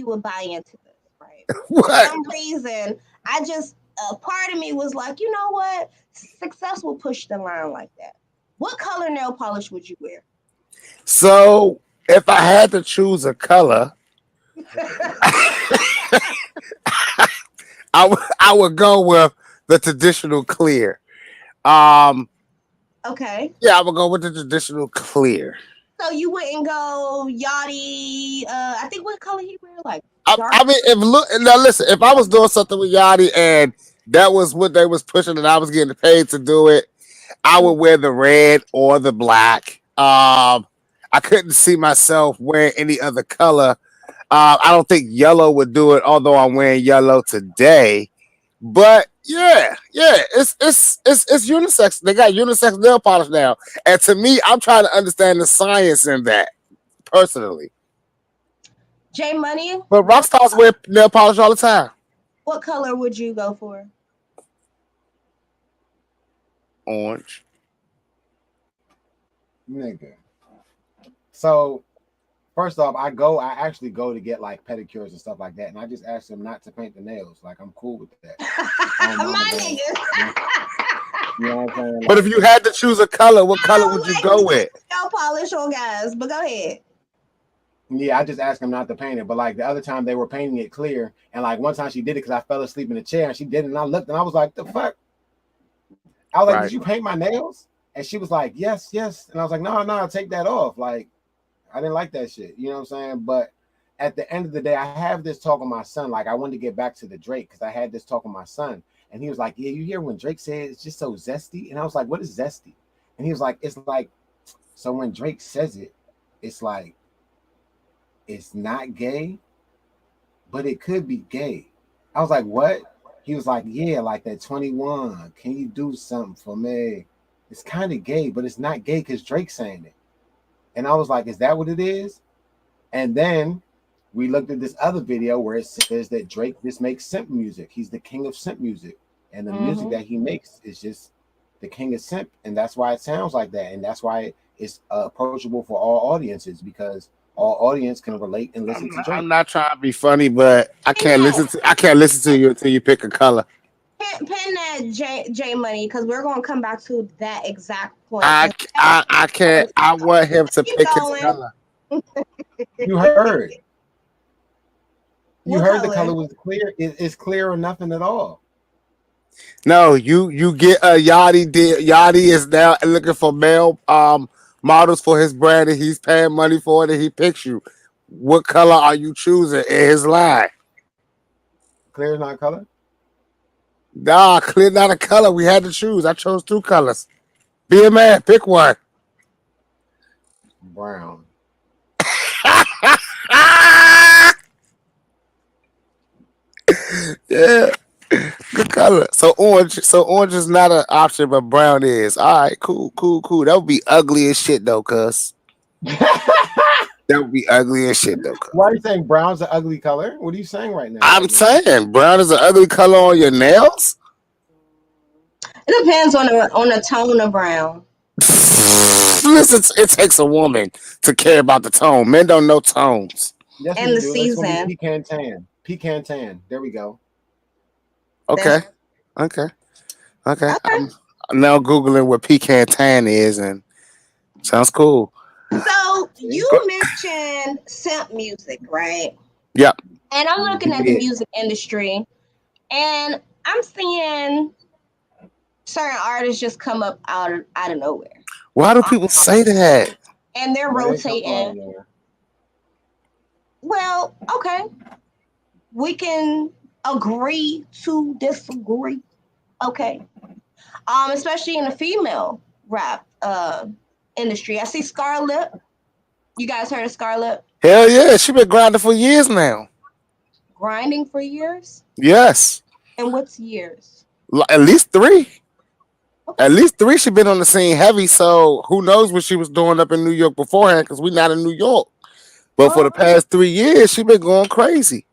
Speaker 2: would buy into this, right?
Speaker 4: What?
Speaker 2: For some reason, I just part of me was like, you know what? Sixxcess will push the line like that. What color nail polish would you wear?
Speaker 4: So if I had to choose a color, I would go with the traditional clear.
Speaker 2: Okay.
Speaker 4: Yeah, I would go with the traditional clear.
Speaker 2: So you wouldn't go Yachty. I think what color he wear? Like
Speaker 4: I mean, listen, if I was doing something with Yachty and that was what they was pushing and I was getting paid to do it, I would wear the red or the black. I couldn't see myself wearing any other color. I don't think yellow would do it, although I'm wearing yellow today. But yeah, it's unisex. They got unisex nail polish now, and to me, I'm trying to understand the science in that personally.
Speaker 2: Jmoney,
Speaker 4: but rock stars wear nail polish all the time.
Speaker 2: What color would you go for?
Speaker 4: Orange.
Speaker 3: Nigga. So first off, I actually go to get like pedicures and stuff like that, and I just ask them not to paint the nails. Like I'm cool with that.
Speaker 2: My nigga.
Speaker 3: You know what I'm saying?
Speaker 4: But if you had to choose a color, what color would you go with?
Speaker 2: Nail polish on, guys. But go ahead.
Speaker 3: Yeah, I just asked them not to paint it. But like the other time, they were painting it clear, and like one time she did it because I fell asleep in the chair, and she did it, and I looked, and I was like, "The fuck." I was like, "Did you paint my nails?" And she was like, "Yes, yes." And I was like, "No, take that off." Like, I didn't like that shit. You know what I'm saying? But at the end of the day, I have this talk with my son. Like, I wanted to get back to the Drake because I had this talk with my son. And he was like, "Yeah, you hear when Drake said it's just so zesty?" And I was like, "What is zesty?" And he was like, "It's like, so when Drake says it, it's like, it's not gay, but it could be gay." I was like, "What?" He was like, "Yeah, like that 21. Can you do something for me? It's kind of gay, but it's not gay because Drake's saying it." And I was like, "Is that what it is?" And then we looked at this other video where it says that Drake just makes simp music. He's the king of simp music. And the music that he makes is just the king of simp. And that's why it sounds like that. And that's why it's approachable for all audiences, because all audience can relate and listen to Drake.
Speaker 4: I'm not trying to be funny, but I can't listen to you until you pick a color.
Speaker 2: Pin that Jmoney, because we're gonna come back to that exact point.
Speaker 4: I can't. I want him to pick his color.
Speaker 3: You heard. You heard the color was clear. It's clear or nothing at all.
Speaker 4: No, you get a Yachty. Yachty is now looking for male models for his brand, and he's paying money for it, and he picks you. What color are you choosing in his line?
Speaker 3: Clear is not a color?
Speaker 4: Nah, clear not a color. We had to choose. I chose 2 colors. Be a man, pick one.
Speaker 3: Brown.
Speaker 4: Yeah. Good color. So orange is not an option, but brown is. All right, cool. That would be ugly as shit though, cuz. That would be ugly as shit though.
Speaker 3: Why are you saying brown's an ugly color? What are you saying right now?
Speaker 4: I'm saying brown is an ugly color on your nails.
Speaker 2: It depends on the tone of brown.
Speaker 4: Listen, it takes a woman to care about the tone. Men don't know tones.
Speaker 3: Yes,
Speaker 2: and the season.
Speaker 3: Pecan tan. There we go.
Speaker 4: Okay. I'm now Googling what pecan tan is, and sounds cool.
Speaker 2: So you mentioned simp music, right?
Speaker 4: Yep.
Speaker 2: And I'm looking at the music industry, and I'm seeing certain artists just come up out of nowhere.
Speaker 4: Why do people say that?
Speaker 2: And they're rotating. Well, okay. We can agree to disagree. Okay. especially in the female rap industry. I see Scarlett. You guys heard of Scarlett?
Speaker 4: Hell yeah, she been grinding for years now.
Speaker 2: Grinding for years?
Speaker 4: Yes.
Speaker 2: And what's years?
Speaker 4: At least 3.
Speaker 2: Okay.
Speaker 4: At least 3 she been on the scene heavy, so who knows what she was doing up in New York beforehand, because we not in New York. But for the past 3 years, she been going crazy.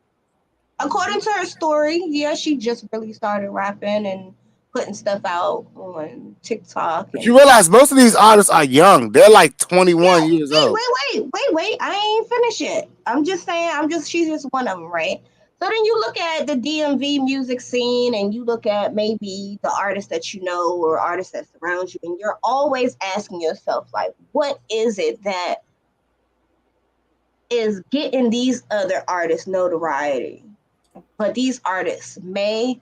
Speaker 2: According to her story, yeah, she just really started rapping and putting stuff out on TikTok.
Speaker 4: But you realize most of these artists are young. They're like 21 years old.
Speaker 2: Wait. I ain't finished yet. I'm just saying, she's just one of them, right? So then you look at the DMV music scene and you look at maybe the artists that you know or artists that surround you, and you're always asking yourself, like, what is it that is getting these other artists notoriety? But these artists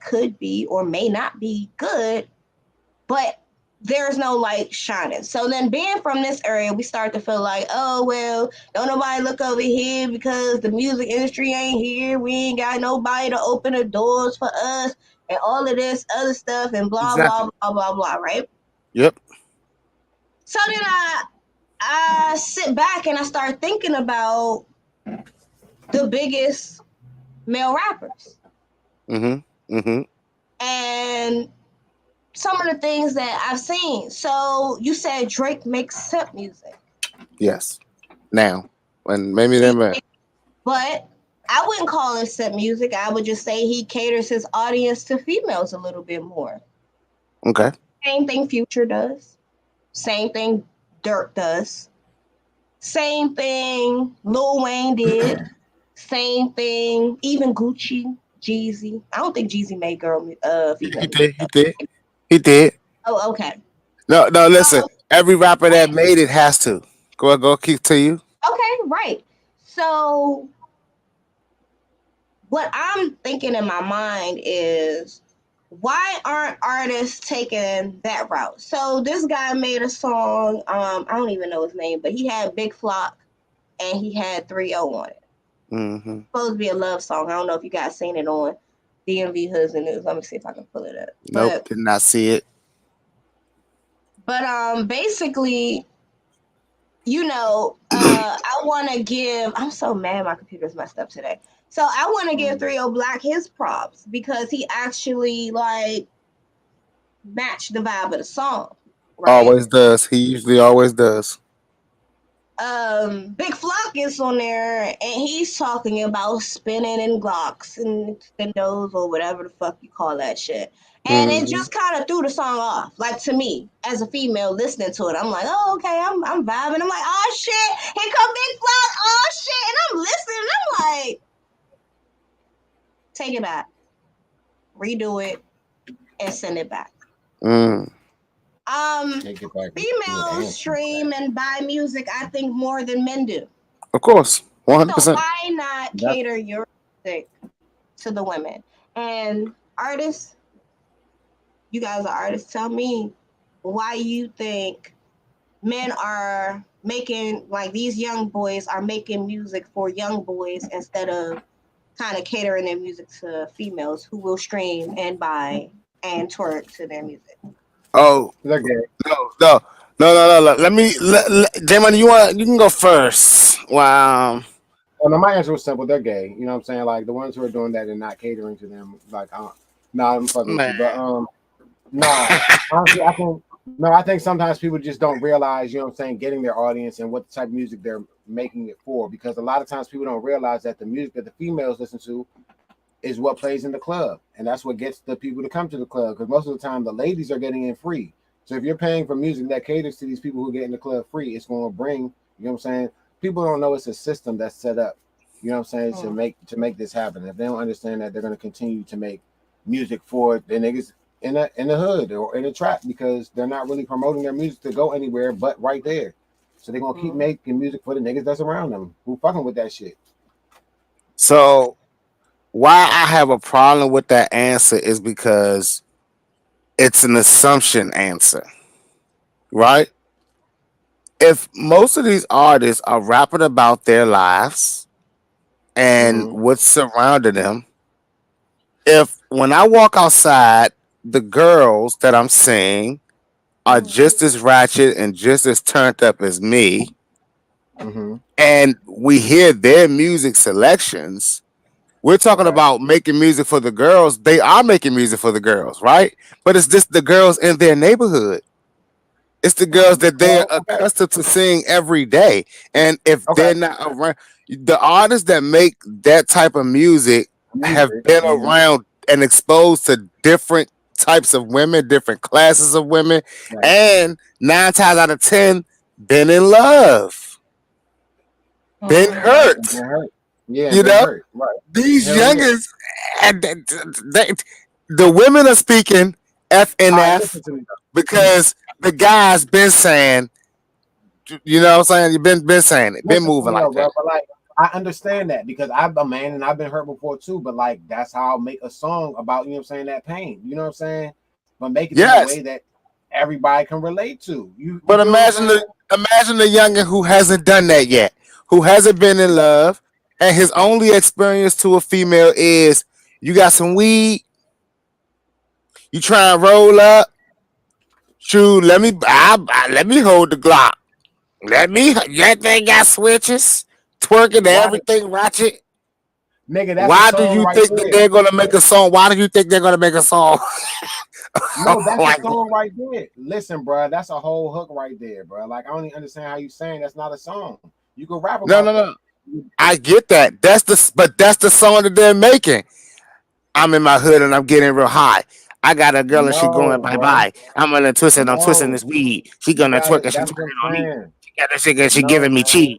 Speaker 2: could be, or may not be good, but there's no light shining. So then being from this area, we start to feel like, oh, well, don't nobody look over here because the music industry ain't here. We ain't got nobody to open the doors for us and all of this other stuff and blah, blah, blah, blah, blah, right?
Speaker 4: Yep.
Speaker 2: So then I sit back and I start thinking about the biggest male rappers. And some of the things that I've seen. So you said Drake makes simp music.
Speaker 4: Yes. Now. And maybe they're mad.
Speaker 2: But I wouldn't call it simp music. I would just say he caters his audience to females a little bit more.
Speaker 4: Okay.
Speaker 2: Same thing Future does. Same thing Dirk does. Same thing Lil Wayne did. Same thing even Gucci, Jeezy. I don't think Jeezy made female.
Speaker 4: He did.
Speaker 2: Oh, okay.
Speaker 4: No, listen. Every rapper that made it has to. Go keep to you.
Speaker 2: Okay, right. So what I'm thinking in my mind is, why aren't artists taking that route? So this guy made a song, I don't even know his name, but he had Big Flock and he had 3-0 on it. Supposed to be a love song. I don't know if you guys seen it on DMV Hoods and News. Let me see if I can pull it up.
Speaker 4: Nope, did not see it.
Speaker 2: But basically, I want to give. I'm so mad my computer's messed up today. So I want to give 3-0 Black his props because he actually matched the vibe of the song.
Speaker 4: Right? Always does. He usually always does.
Speaker 2: Big Flock is on there and he's talking about spinning in Glocks and Nintendos or whatever the fuck you call that shit. And it just kind of threw the song off. Like, to me, as a female listening to it, I'm like, oh, okay, I'm vibing. I'm like, oh shit, here come Big Flock, oh shit. And I'm listening and I'm like, take it back, redo it, and send it back. Females stream and buy music, I think, more than men do.
Speaker 4: Of course, 100%.
Speaker 2: So why not cater your music to the women? And artists, you guys are artists, tell me why you think men are making, these young boys are making music for young boys instead of kind of catering their music to females who will stream and buy and twerk to their music.
Speaker 4: Oh, no. Let me, J-Money, you can go first. Wow.
Speaker 3: Well, no, my answer was simple. They're gay. You know what I'm saying? Like, the ones who are doing that and not catering to them, I'm fucking with you. But honestly, I think sometimes people just don't realize, you know what I'm saying, getting their audience and what type of music they're making it for. Because a lot of times people don't realize that the music that the females listen to is what plays in the club, and that's what gets the people to come to the club, because most of the time the ladies are getting in free. So if you're paying for music that caters to these people who get in the club free, it's going to bring, you know what I'm saying, people don't know it's a system that's set up, you know what I'm saying, to make this happen. If they don't understand that, they're going to continue to make music for the niggas in the hood or in the trap, because they're not really promoting their music to go anywhere but right there. So they're going to keep making music for the niggas that's around them who fucking with that shit.
Speaker 4: So why I have a problem with that answer is because it's an assumption answer, right? If most of these artists are rapping about their lives and what's surrounding them, if when I walk outside, the girls that I'm seeing are just as ratchet and just as turned up as me, and we hear their music selections. We're talking about making music for the girls. They are making music for the girls, right? But it's just the girls in their neighborhood. It's the girls that they're accustomed to seeing every day. And if they're not around, the artists that make that type of music have been around and exposed to different types of women, different classes of women, and 9 times out of 10, been in love, been hurt.
Speaker 3: Yeah,
Speaker 4: you know,
Speaker 3: hurt. Right.
Speaker 4: These youngins, and the women are speaking F and F because the guys been saying, you know what I'm saying? You've been saying it, been moving like that.
Speaker 3: But like, I understand that because I'm a man and I've been hurt before too. But like, that's how I'll make a song about, you know what I'm saying, that pain. You know what I'm saying? But make it in a way that everybody can relate to.
Speaker 4: But imagine the youngin who hasn't done that yet, who hasn't been in love, and his only experience to a female is you got some weed, you try and roll up. Shoot, let me hold the Glock. That thing got switches, twerking everything ratchet.
Speaker 3: Nigga, that's
Speaker 4: why do you think that they're gonna make a song? Why do you think they're gonna make a song?
Speaker 3: No, that's a song right there. Listen, bro, that's a whole hook right there, bro. Like, I don't even understand how you saying that's not a song. You can rap about
Speaker 4: No. I get that. That's the song that they're making. I'm in my hood and I'm getting real high. I got a girl and she going bye. I'm gonna twist it. I'm twisting this weed. She gonna twerk and she twerking on me. She got this shit and she giving me cheese.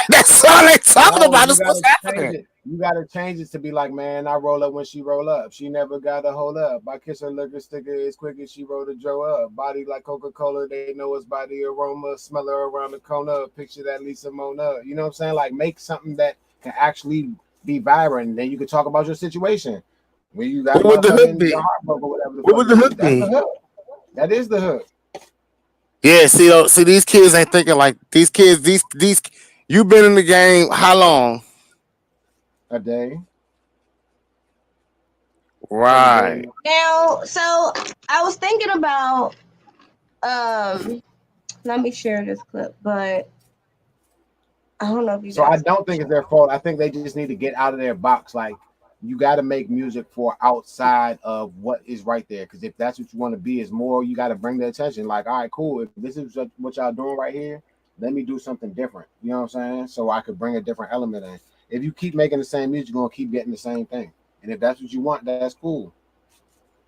Speaker 4: That's all they talking about. Is what's happening.
Speaker 3: You gotta change it to be like, man, I roll up when she roll up. She never got to hold up. I kiss her liquor sticker as quick as she roll the Joe up. Body like Coca-Cola, they know it's body aroma. Smell her around the corner. Picture that Lisa Mona. You know what I'm saying? Like, make something that can actually be vibrant. And then you can talk about your situation. When you got
Speaker 4: what would the hook be? What would the hook be?
Speaker 3: That is the hook.
Speaker 4: Yeah, see these kids ain't thinking like these kids. These you've been in the game how long?
Speaker 3: A day.
Speaker 4: Right.
Speaker 2: Now, so I was thinking about let me share this clip, but I don't know if you
Speaker 3: So I don't think it's their fault. I think they just need to get out of their box. Like, you got to make music for outside of what is right there. Because if that's what you want to be, is more, you got to bring the attention. Like, all right, cool. If this is what y'all doing right here, let me do something different. You know what I'm saying? So I could bring a different element in. If you keep making the same music, you're gonna keep getting the same thing. And if that's what you want, that's cool.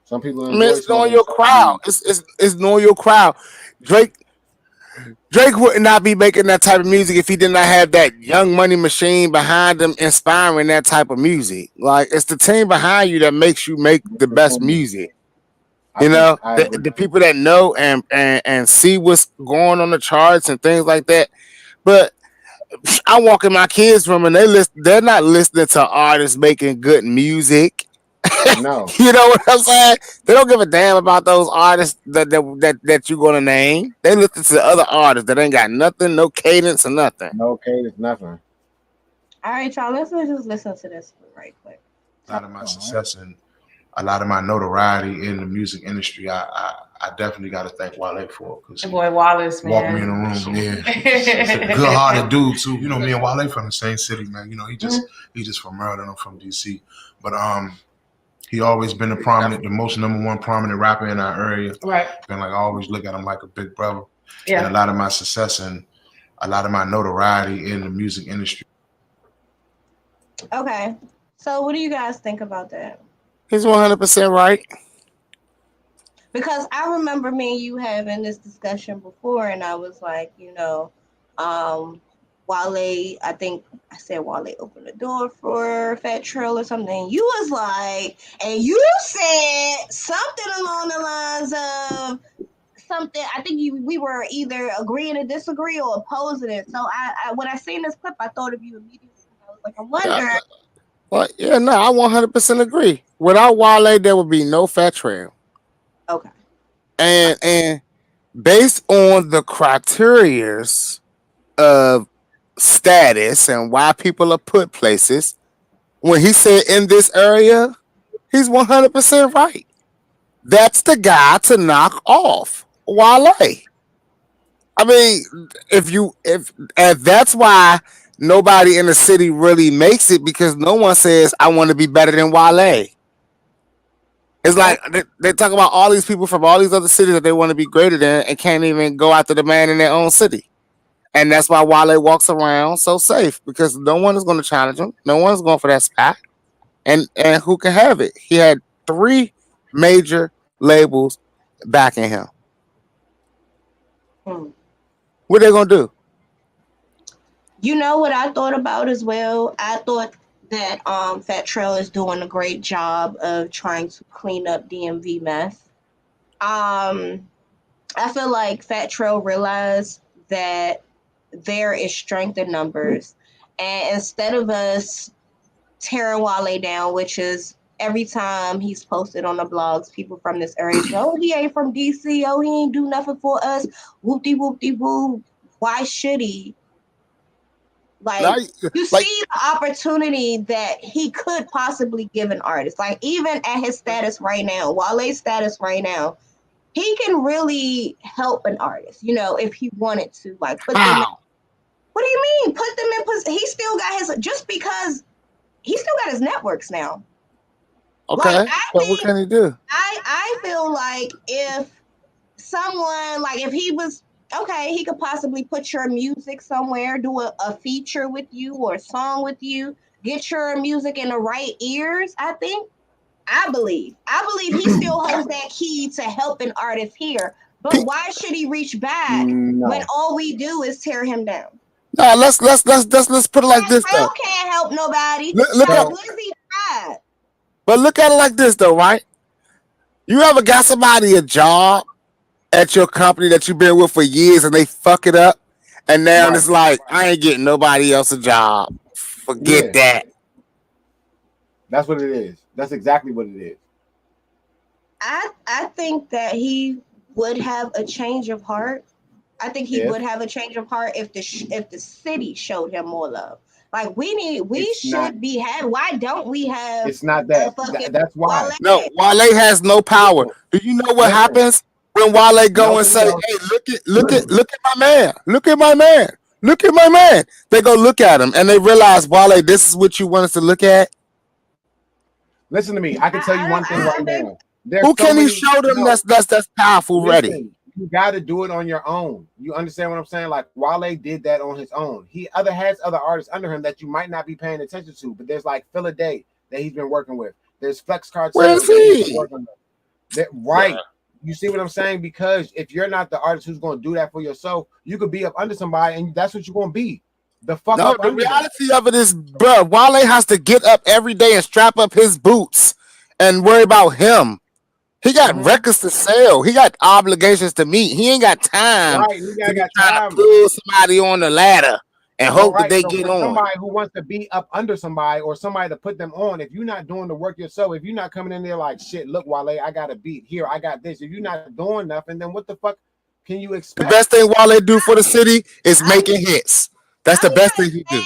Speaker 3: Some people
Speaker 4: it's knowing your crowd. It's knowing your crowd. Drake would not be making that type of music if he did not have that Young Money machine behind him, inspiring that type of music. Like, it's the team behind you that makes you make the best music. You know, the people that know and see what's going on the charts and things like that. But I walk in my kids' room and they're not listening to artists making good music.
Speaker 3: No.
Speaker 4: You know what I'm saying? They don't give a damn about those artists that you're gonna name. They listen to other artists that ain't got nothing, no cadence or nothing.
Speaker 3: No cadence, nothing.
Speaker 2: All right, y'all. Let's just listen to this right quick.
Speaker 5: A lot of my success and a lot of my notoriety in the music industry, I definitely got to thank Wale for, because
Speaker 6: boy Wallace, man,
Speaker 5: walked me in the room. Yeah, it's a good-hearted dude too. You know, me and Wale from the same city, man. You know, he just from Maryland. I'm from DC, but he always been the most number one prominent rapper in our area.
Speaker 6: Right.
Speaker 5: And like, I always look at him like a big brother.
Speaker 6: Yeah.
Speaker 5: And a lot of my success and a lot of my notoriety in the music industry.
Speaker 2: Okay, so what do you guys think about that?
Speaker 4: He's 100% right.
Speaker 2: Because I remember me and you having this discussion before, and I was like, you know, Wale, I think I said Wale opened the door for Fattrel or something. You was like, and you said something along the lines of something. I think we were either agreeing to disagree or opposing it. So I when I seen this clip, I thought of you immediately. I was like, I wonder.
Speaker 4: Well, yeah, no, I 100% agree. Without Wale, there would be no Fattrel.
Speaker 2: Okay.
Speaker 4: And based on the criterias of status and why people are put places, when he said in this area, he's 100% right. that's the guy to knock off Wale. I mean, if and that's why nobody in the city really makes it, because no one says I want to be better than Wale. It's like they talk about all these people from all these other cities that they want to be greater than and can't even go after the man in their own city. And that's why Wale walks around so safe, because no one is going to challenge him. No one's going for that spot. And who can have it? He had 3 major labels backing him. What are they going to do?
Speaker 2: You know what I thought about as well? I thought that Fattrel is doing a great job of trying to clean up DMV mess. I feel like Fattrel realized that there is strength in numbers, and instead of us tearing Wale down, which is every time he's posted on the blogs, people from this area say, oh, he ain't from DC, oh, he ain't do nothing for us, whoop-de-whoop-de-whoop. Why should he? Like, you see the opportunity that he could possibly give an artist. Like, even at his status right now, Wale's status right now, he can really help an artist, you know, if he wanted to. Like, put them in, what do you mean? Put them in, he still got his, just because he still got his networks now.
Speaker 4: Okay, like, but what can he do?
Speaker 2: I feel like if someone, like if he was, okay, he could possibly put your music somewhere, do a feature with you or a song with you, get your music in the right ears, I believe he still holds that key to help an artist here. But why should he reach back when all we do is tear him down?
Speaker 4: No, let's put it like this though.
Speaker 2: Can't help nobody.
Speaker 4: Look at,
Speaker 2: what is he tried?
Speaker 4: But look at it like this though, right? You ever got somebody a job at your company that you've been with for years and they fuck it up, and now it's like, I ain't getting nobody else a job. Forget that.
Speaker 3: That's what it is. That's exactly what it is.
Speaker 2: I think that he would have a change of heart. I think he would have a change of heart if the city showed him more love. Like we should be having. Why don't we have?
Speaker 3: It's not that. That's why.
Speaker 2: Wale?
Speaker 4: No, Wale has no power. Do you know what happens when Wale go and say, "Hey, look at my man. Look at my man. Look at my man." They go look at him and they realize, Wale, this is what you want us to look at.
Speaker 3: Listen to me. I can tell you one thing right now.
Speaker 4: Who can he show them that's powerful already?
Speaker 3: You got to do it on your own. You understand what I'm saying? Like Wale did that on his own. He has other artists under him that you might not be paying attention to, but there's like Phila Day that he's been working with. There's Flex Cartel.
Speaker 4: Where is he?
Speaker 3: Right. You see what I'm saying? Because if you're not the artist who's going to do that for yourself, you could be up under somebody, and that's what you're going to be. The
Speaker 4: reality of it is, bro, Wale has to get up every day and strap up his boots and worry about him. He got records to sell. He got obligations to meet. He ain't got time to try to pull somebody on the ladder and hope that they get on.
Speaker 3: Somebody who wants to be up under somebody or somebody to put them on. If you're not doing the work yourself, if you're not coming in there like, shit, look, Wale, I got a beat here, I got this. If you're not doing nothing, then what the fuck can you expect?
Speaker 4: The best thing Wale do for the city is making hits. That's the best thing he do.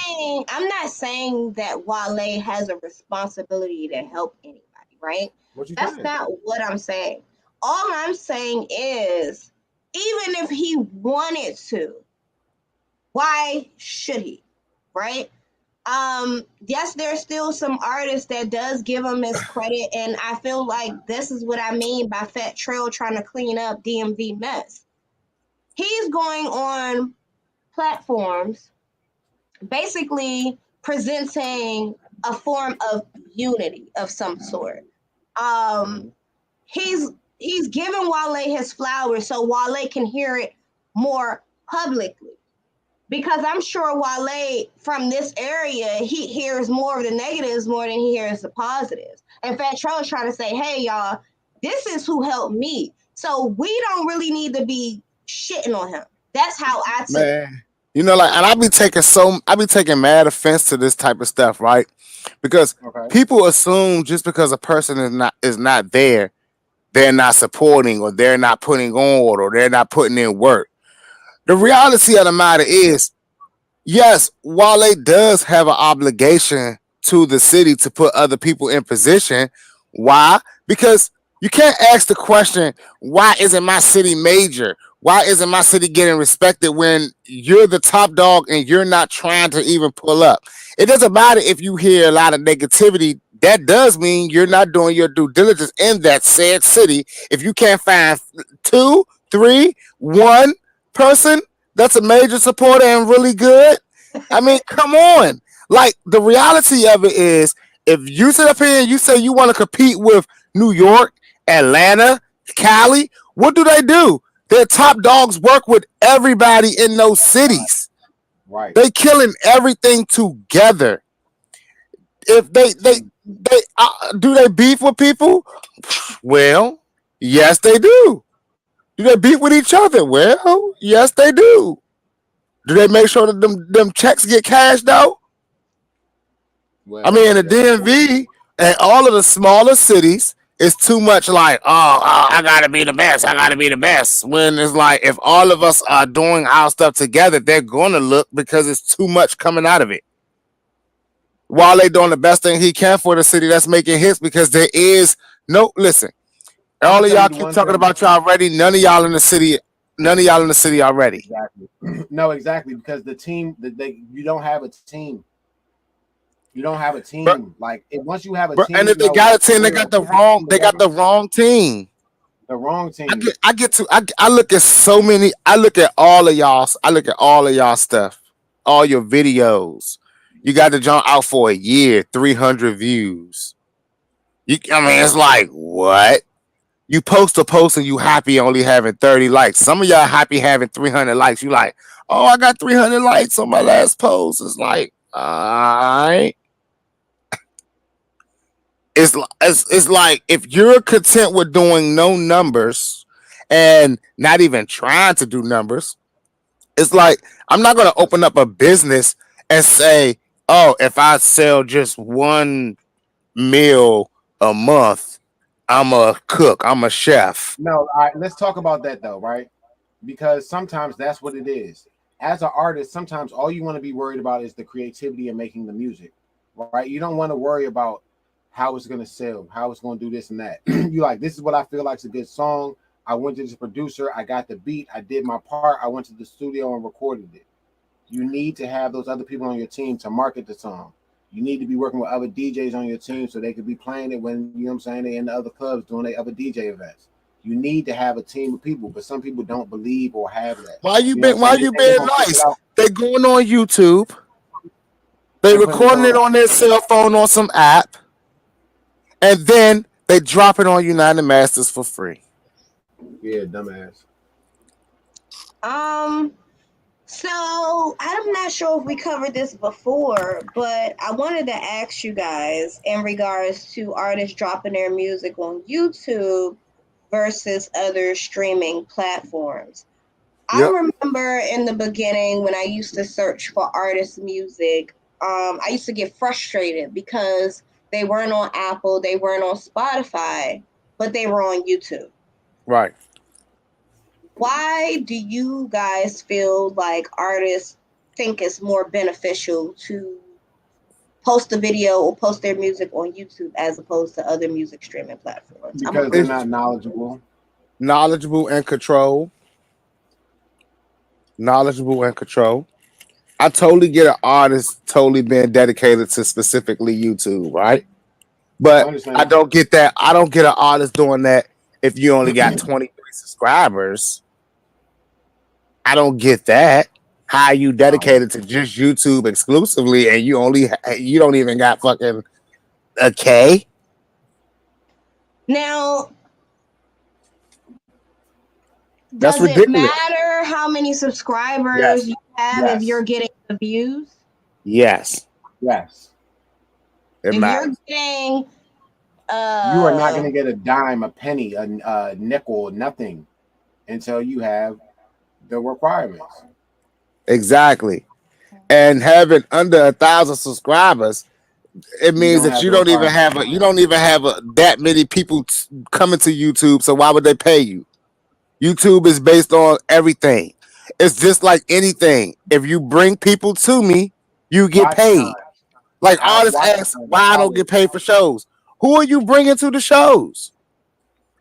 Speaker 2: I'm not saying that Wale has a responsibility to help anybody, right? That's not what I'm saying. All I'm saying is, even if he wanted to, why should he? Right? Yes, there's still some artists that does give him his credit, and I feel like this is what I mean by Fattrel trying to clean up DMV mess. He's going on platforms basically presenting a form of unity of some sort. He's giving Wale his flowers so Wale can hear it more publicly, because I'm sure Wale from this area, he hears more of the negatives more than he hears the positives. And Fattrel is trying to say, hey y'all, this is who helped me, so we don't really need to be shitting on him. That's how I take it.
Speaker 4: You know, like, and I be taking mad offense to this type of stuff, right? Because people assume just because a person is not there, they're not supporting, or they're not putting on, or they're not putting in work. The reality of the matter is, yes, Wale does have an obligation to the city to put other people in position. Why? Because You can't ask the question, why isn't my city major? Why isn't my city getting respected when you're the top dog and you're not trying to even pull up? It doesn't matter if you hear a lot of negativity. That does mean you're not doing your due diligence in that said city. If you can't find 2, 3, 1 person that's a major supporter and really good, I mean, come on. Like, the reality of it is, if you sit up here and you say you want to compete with New York, Atlanta, Cali, what do? Their top dogs work with everybody in those cities.
Speaker 3: Right.
Speaker 4: They killing everything together. If they do they beef with people? Well, yes, they do. Do they beef with each other? Well, yes, they do. Do they make sure that them checks get cashed out?
Speaker 3: Well,
Speaker 4: I mean, in the DMV and all of the smaller cities, it's too much like, I gotta be the best. I gotta be the best. When it's like, if all of us are doing our stuff together, they're gonna look, because it's too much coming out of it. While they doing the best thing he can for the city that's making hits, because there is no, listen, all of y'all keep talking about y'all already. None of y'all in the city already.
Speaker 3: Exactly. No, exactly, because the team you don't have a team. You don't have a team.
Speaker 4: Bro,
Speaker 3: like, once you have a team,
Speaker 4: and if they got a team, they got the wrong team.
Speaker 3: The wrong team.
Speaker 4: I look at all of y'all stuff, all your videos. You got the jump out for a year, 300 views. It's like, what? You post a post and you happy only having 30 likes. Some of y'all happy having 300 likes. You like, oh, I got 300 likes on my last post. It's like, all right. It's like, if you're content with doing no numbers and not even trying to do numbers, it's like, I'm not going to open up a business and say, oh, if I sell just 1 meal a month, I'm a cook, I'm a chef.
Speaker 3: No, all right, let's talk about that though, right? Because sometimes that's what it is. As an artist, sometimes all you want to be worried about is the creativity of making the music, right? You don't want to worry about how it's going to sell, how it's going to do this and that. You like, this is what I feel like is a good song. I went to this producer, I got the beat, I did my part, I went to the studio and recorded it. You need to have those other people on your team to market the song. You need to be working with other DJs on your team so they could be playing it when, you know what I'm saying, they're in the other clubs doing their other DJ events. You need to have a team of people, but some people don't believe or have that.
Speaker 4: Why you being nice? They going on YouTube. They recording it on their cell phone on some app. And then they drop it on United Masters for free.
Speaker 3: Yeah, dumbass.
Speaker 2: So I'm not sure if we covered this before, but I wanted to ask you guys in regards to artists dropping their music on YouTube versus other streaming platforms. Yep. I remember in the beginning when I used to search for artist music, I used to get frustrated because they weren't on Apple, they weren't on Spotify, but they were on YouTube.
Speaker 4: Right.
Speaker 2: Why do you guys feel like artists think it's more beneficial to post a video or post their music on YouTube as opposed to other music streaming platforms?
Speaker 3: Because they're not knowledgeable.
Speaker 4: Knowledgeable and control. I totally get an artist totally being dedicated to specifically YouTube, right? But I don't get that. I don't get an artist doing that if you only got 23 subscribers. I don't get that. How you dedicated to just YouTube exclusively and you don't even got fucking a K?
Speaker 2: Now,
Speaker 4: that's
Speaker 2: does
Speaker 4: ridiculous.
Speaker 2: It matter how many subscribers you have if you're getting the views?
Speaker 4: Yes.
Speaker 2: If you're getting
Speaker 3: you are not going to get a dime, a penny, a nickel, nothing until you have the requirements.
Speaker 4: Exactly. And having under 1,000 subscribers, it means that you don't even have that many people coming to YouTube. So why would they pay you? YouTube is based on everything. It's just like anything. If you bring people to me, you get paid. Like artists ask why I don't get paid for shows. Who are you bringing to the shows?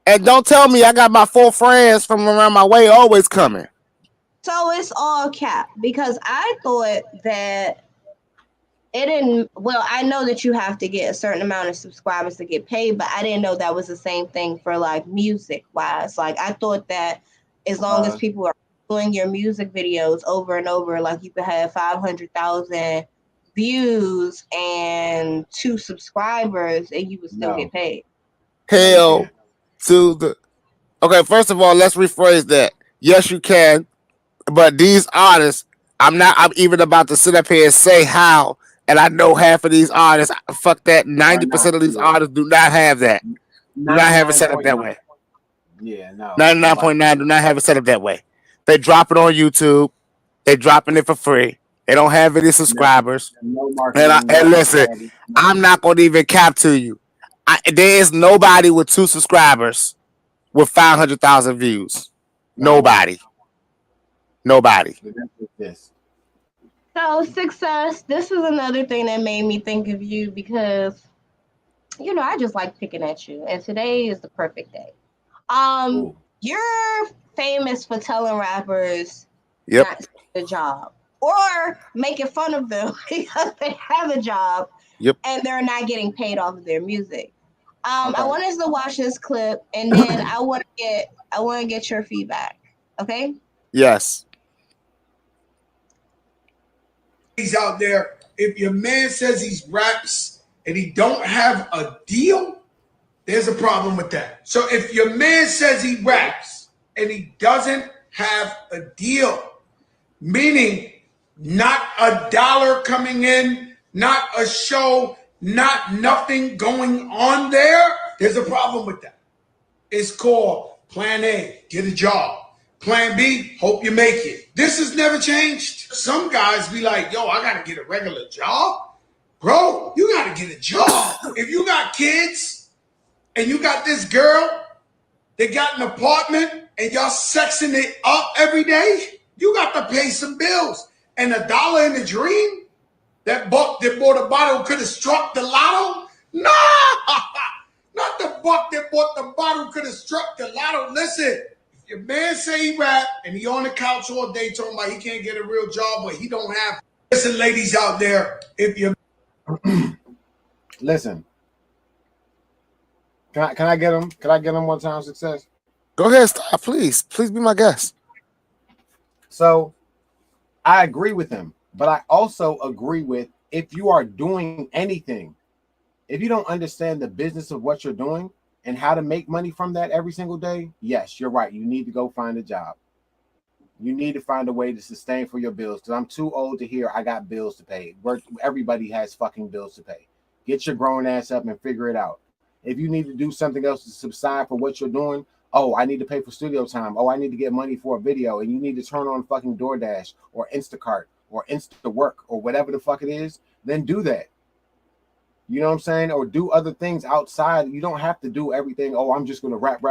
Speaker 4: And don't tell me I got my 4 friends from around my way always coming.
Speaker 2: So it's all cap because I thought that it didn't. Well, I know that you have to get a certain amount of subscribers to get paid, but I didn't know that was the same thing for like music wise. Like I thought that as long as people are doing your music videos over and over, like you could have 500,000 views and 2 subscribers, and you would still get paid.
Speaker 4: Hell to the. Okay, first of all, let's rephrase that. Yes, you can, but these artists, I'm even about to sit up here and say how. And I know half of these artists, fuck that, 90% of these artists do not have that. Do not have it set up that way.
Speaker 3: Yeah, no.
Speaker 4: 99.9 do not have it set up that way. They drop it on YouTube. They dropping it for free. They don't have any subscribers.
Speaker 3: No marketing.
Speaker 4: And listen, I'm not going to even cap to you. There is nobody with 2 subscribers with 500,000 views. Nobody.
Speaker 2: So Sixxcess, this is another thing that made me think of you because, you know, I just like picking at you, and today is the perfect day. You're famous for telling rappers not to get a job or making fun of them because they have a job and they're not getting paid off of their music. I want us to watch this clip, and then I want to get your feedback. Okay?
Speaker 4: Yes.
Speaker 6: He's out there. If your man says he's raps and he don't have a deal, there's a problem with that. So if your man says he raps and he doesn't have a deal, meaning not a dollar coming in, not a show, not nothing going on there, there's a problem with that. It's called Plan A, get a job. Plan B, hope you make it. This has never changed. Some guys be like, yo, I gotta get a regular job. Bro, you gotta get a job. If you got kids and you got this girl that got an apartment and y'all sexing it up every day, you got to pay some bills. And $1 in a dream, that buck that bought a bottle could have struck the lotto? No! Not the buck that bought the bottle could have struck the lotto. Listen. Your man say he rap and he on the couch all day talking about he can't get a real job, but he don't have. Listen, ladies out there, if you
Speaker 3: listen, can I get him? Can I get him one time? Sixxcess?
Speaker 4: Go ahead, stop, please be my guest.
Speaker 3: So, I agree with him, but I also agree with if you are doing anything, if you don't understand the business of what you're doing and how to make money from that every single day, yes, you're right. You need to go find a job. You need to find a way to sustain for your bills. Because I'm too old to hear I got bills to pay. Everybody has fucking bills to pay. Get your grown ass up and figure it out. If you need to do something else to subside for what you're doing, oh, I need to pay for studio time. Oh, I need to get money for a video. And you need to turn on fucking DoorDash or Instacart or Instawork or whatever the fuck it is, then do that. You know what I'm saying? Or do other things outside. You don't have to do everything. Oh, I'm just going to rap.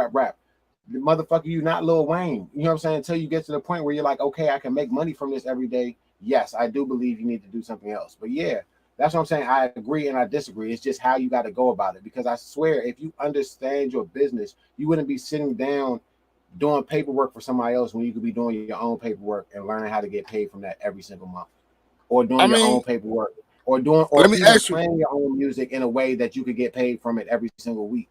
Speaker 3: The motherfucker, you not Lil Wayne. You know what I'm saying? Until you get to the point where you're like, okay, I can make money from this every day. Yes, I do believe you need to do something else. But yeah, that's what I'm saying. I agree and I disagree. It's just how you got to go about it. Because I swear, if you understand your business, you wouldn't be sitting down doing paperwork for somebody else when you could be doing your own paperwork and learning how to get paid from that every single month. Or doing your own paperwork. Or playing your own music in a way that you could get paid from it every single week.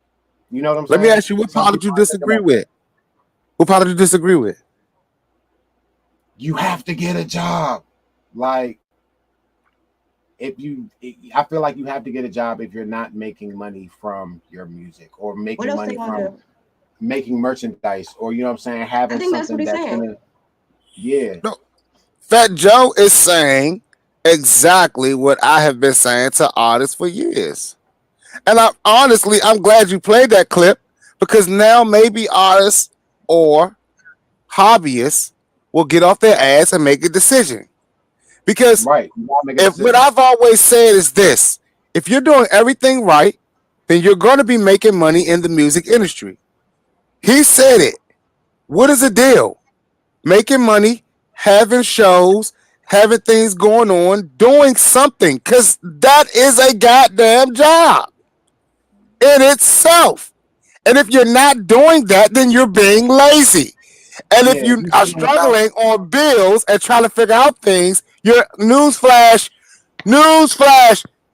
Speaker 3: You know what I'm saying?
Speaker 4: Let me ask you, what part did you disagree with? What part did you disagree with?
Speaker 3: You have to get a job. Like, I feel like you have to get a job if you're not making money from your music or making money from making merchandise or, you know what I'm saying, having something that's gonna,
Speaker 4: No, Fat Joe is saying exactly what I have been saying to artists for years. And I'm glad you played that clip because now maybe artists or hobbyists will get off their ass and make a decision. Because what I've always said is this: if you're doing everything right, then you're going to be making money in the music industry. He said it. What is the deal? Making money, having shows, having things going on, doing something, because that is a goddamn job in itself. And if you're not doing that, then you're being lazy. And if
Speaker 3: Yeah,
Speaker 4: you
Speaker 3: you
Speaker 4: are
Speaker 3: sitting without.
Speaker 4: struggling on bills and trying to figure out things, you're newsflash.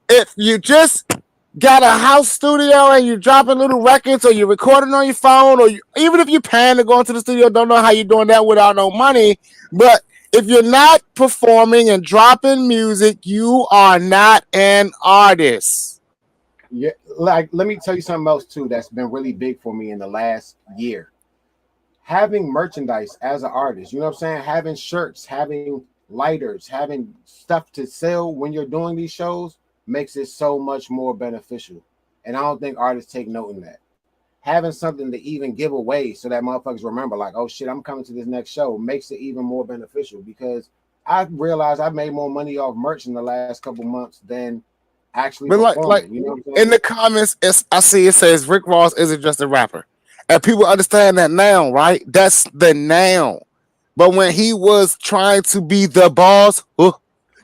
Speaker 4: If you just got a house studio and you're dropping little records or you're recording on your phone, or even if you're paying to go into the studio, don't know how you're doing that without no money. But if you're not performing and dropping music, you are not an artist.
Speaker 3: Yeah, like let me tell you something else too that's been really big for me in the last year. Having merchandise as an artist, you know what I'm saying? Having shirts, having lighters, having stuff to sell when you're doing these shows makes it so much more beneficial. And I don't think artists take note in that. Having something to even give away so that motherfuckers remember, like, oh shit, I'm coming to this next show, makes it even more beneficial because I realized I made more money off merch in the last couple months than actually
Speaker 4: But like
Speaker 3: performing. You know what I'm
Speaker 4: in
Speaker 3: saying?
Speaker 4: the comments, I see it says Rick Ross isn't just a rapper, and people understand that now, right? That's the now. But when he was trying to be the boss,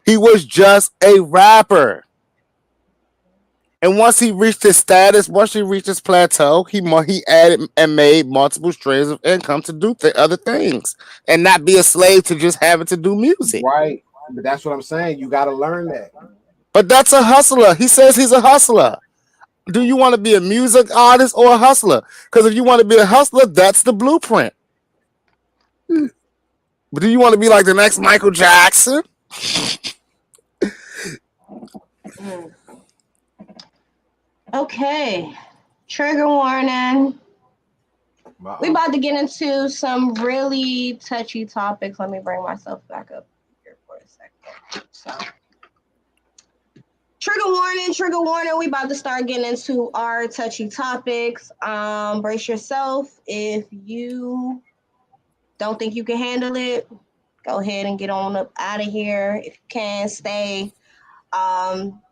Speaker 4: he was just a rapper. And once he reached his status, once he reached his plateau, he added and made multiple streams of income to do other things and not be a slave to just having to do music.
Speaker 3: Right. But that's what I'm saying. You got to learn that.
Speaker 4: But that's a hustler. He says he's a hustler. Do you want to be a music artist or a hustler? Because if you want to be a hustler, that's the blueprint. But do you want to be like the next Michael Jackson?
Speaker 2: Okay. Trigger warning. We about to get into some really touchy topics. Let me bring myself back up here for a second. So, trigger warning. We about to start getting into our touchy topics. Brace yourself. If you don't think you can handle it, go ahead and get on up out of here. If you can, stay.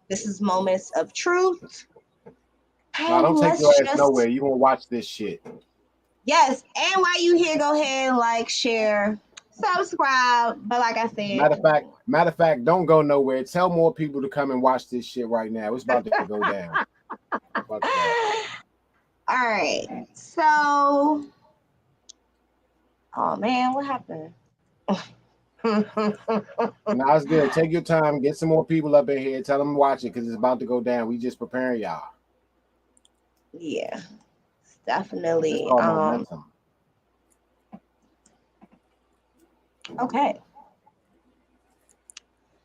Speaker 2: This is moments of truth.
Speaker 3: No, don't take your ass nowhere. You gonna watch this shit.
Speaker 2: Yes, and while you here, go ahead and like, share, subscribe. But like I said,
Speaker 3: matter of fact, don't go nowhere. Tell more people to come and watch this shit right now. It's about to go down. All
Speaker 2: right. So, oh man, what happened?
Speaker 3: Now it's good. Take your time. Get some more people up in here. Tell them to watch it because it's about to go down. We just preparing y'all.
Speaker 2: Yeah, definitely. Okay.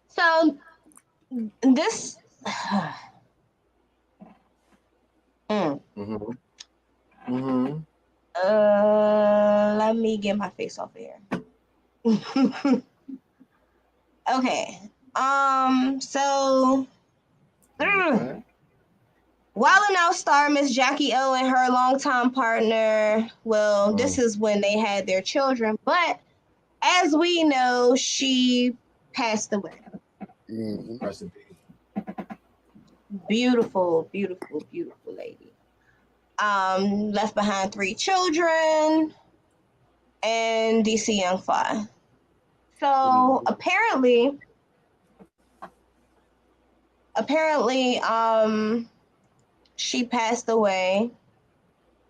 Speaker 2: So this. Let me get my face off here. Okay. So. Wale and Out star Miss Jacky O and her longtime partner, well, this is when they had their children, but as we know, she passed away. Beautiful, beautiful, beautiful lady. Left behind 3 children and DC Young Fly. So apparently, she passed away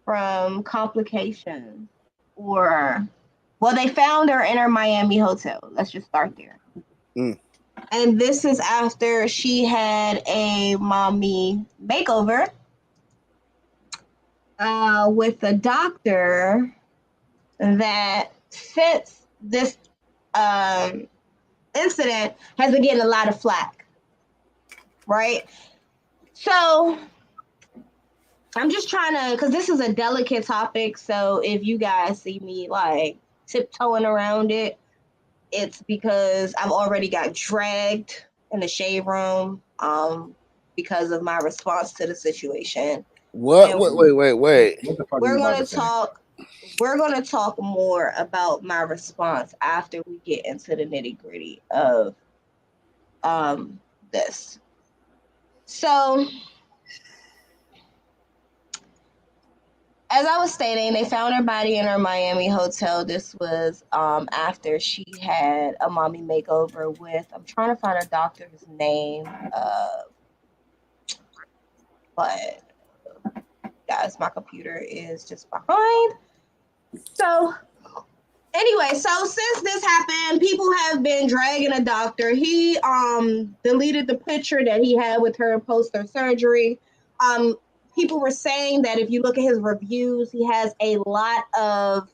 Speaker 2: from complications, or, well, they found her in her Miami hotel. Let's just start there. And this is after she had a mommy makeover with a doctor that, since this incident, has been getting a lot of flack, right? So I'm just trying to, because this is a delicate topic, so if you guys see me like tiptoeing around it, it's because I've already got dragged in the shade room because of my response to the situation.
Speaker 4: What? Wait.
Speaker 2: We're gonna talk more about my response after we get into the nitty-gritty of this. So, as I was stating, they found her body in her Miami hotel. This was after she had a mommy makeover with, I'm trying to find a doctor's name, but Guys, my computer is just behind. So anyway, so since this happened, people have been dragging a doctor. He deleted the picture that he had with her post her surgery. People were saying that if you look at his reviews, he has a lot of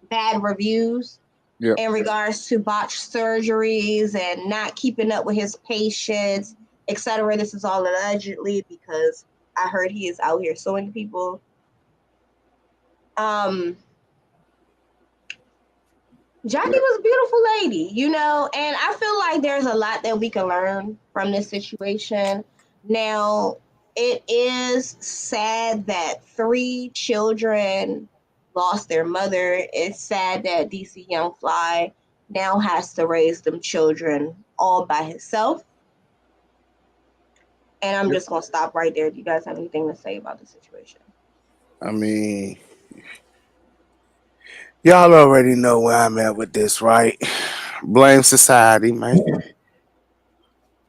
Speaker 2: bad reviews in regards to botched surgeries and not keeping up with his patients, etc. This is all allegedly because I heard he is out here suing people. Jacky was a beautiful lady, you know, and I feel like there's a lot that we can learn from this situation. Now, it is sad that 3 children lost their mother. It's sad that DC Young Fly now has to raise them children all by himself. And I'm just going to stop right there. Do you guys have anything to say about the situation?
Speaker 4: I mean, y'all already know where I'm at with this, right? Blame society, man.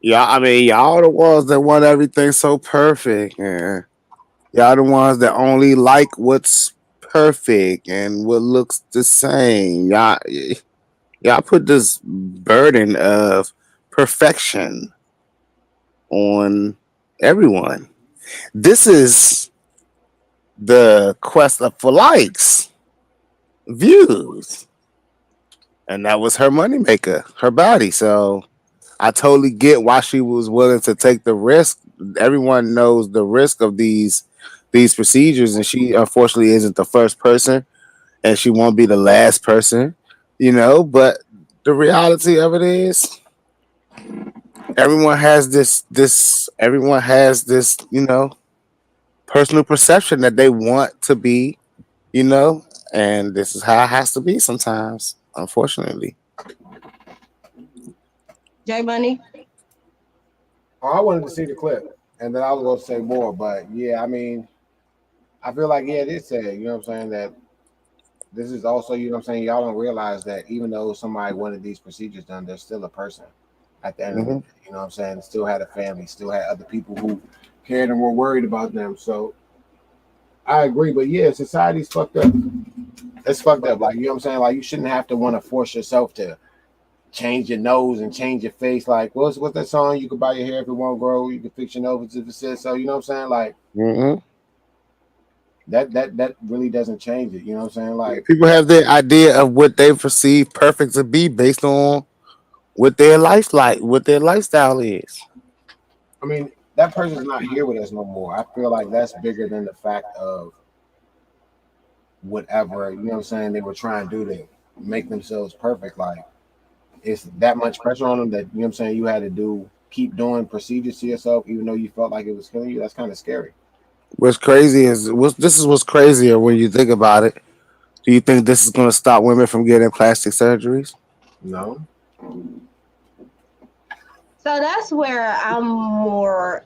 Speaker 4: Yeah, I mean, y'all the ones that want everything so perfect, and y'all the ones that only like what's perfect and what looks the same. Y'all put this burden of perfection on everyone. This is the quest for likes, views, and that was her moneymaker, her body. So I totally get why she was willing to take the risk. Everyone knows the risk of these procedures, and she unfortunately isn't the first person, and she won't be the last person, you know. But the reality of it is, everyone has this, you know, personal perception that they want to be, you know, and this is how it has to be sometimes, unfortunately.
Speaker 2: J Money?
Speaker 3: Oh, I wanted to see the clip, and then I was going to say more, but yeah, I mean, I feel like it is sad. You know what I'm saying? That this is also, you know what I'm saying. Y'all don't realize that even though somebody wanted these procedures done, they're still a person at the end of the day. You know what I'm saying? Still had a family, still had other people who cared and were worried about them. So I agree, but yeah, society's fucked up. It's fucked up. Like, you know what I'm saying? Like, you shouldn't have to want to force yourself to change your nose and change your face. Like, what's that song? You can buy your hair if it won't grow. You can fix your nose if it says so. You know what I'm saying? Like, that really doesn't change it. You know what I'm saying? Like,
Speaker 4: people have their idea of what they perceive perfect to be based on what their what their lifestyle is.
Speaker 3: I mean, that person's not here with us no more. I feel like that's bigger than the fact of whatever, you know what I'm saying, they were trying to do to make themselves perfect. Like, it's that much pressure on them that, you know what I'm saying, you had to keep doing procedures to yourself even though you felt like it was killing you. That's kind of scary.
Speaker 4: What's crazy is what's crazier when you think about it. Do you think this is going to stop women from getting plastic surgeries?
Speaker 3: No.
Speaker 2: So that's where I'm more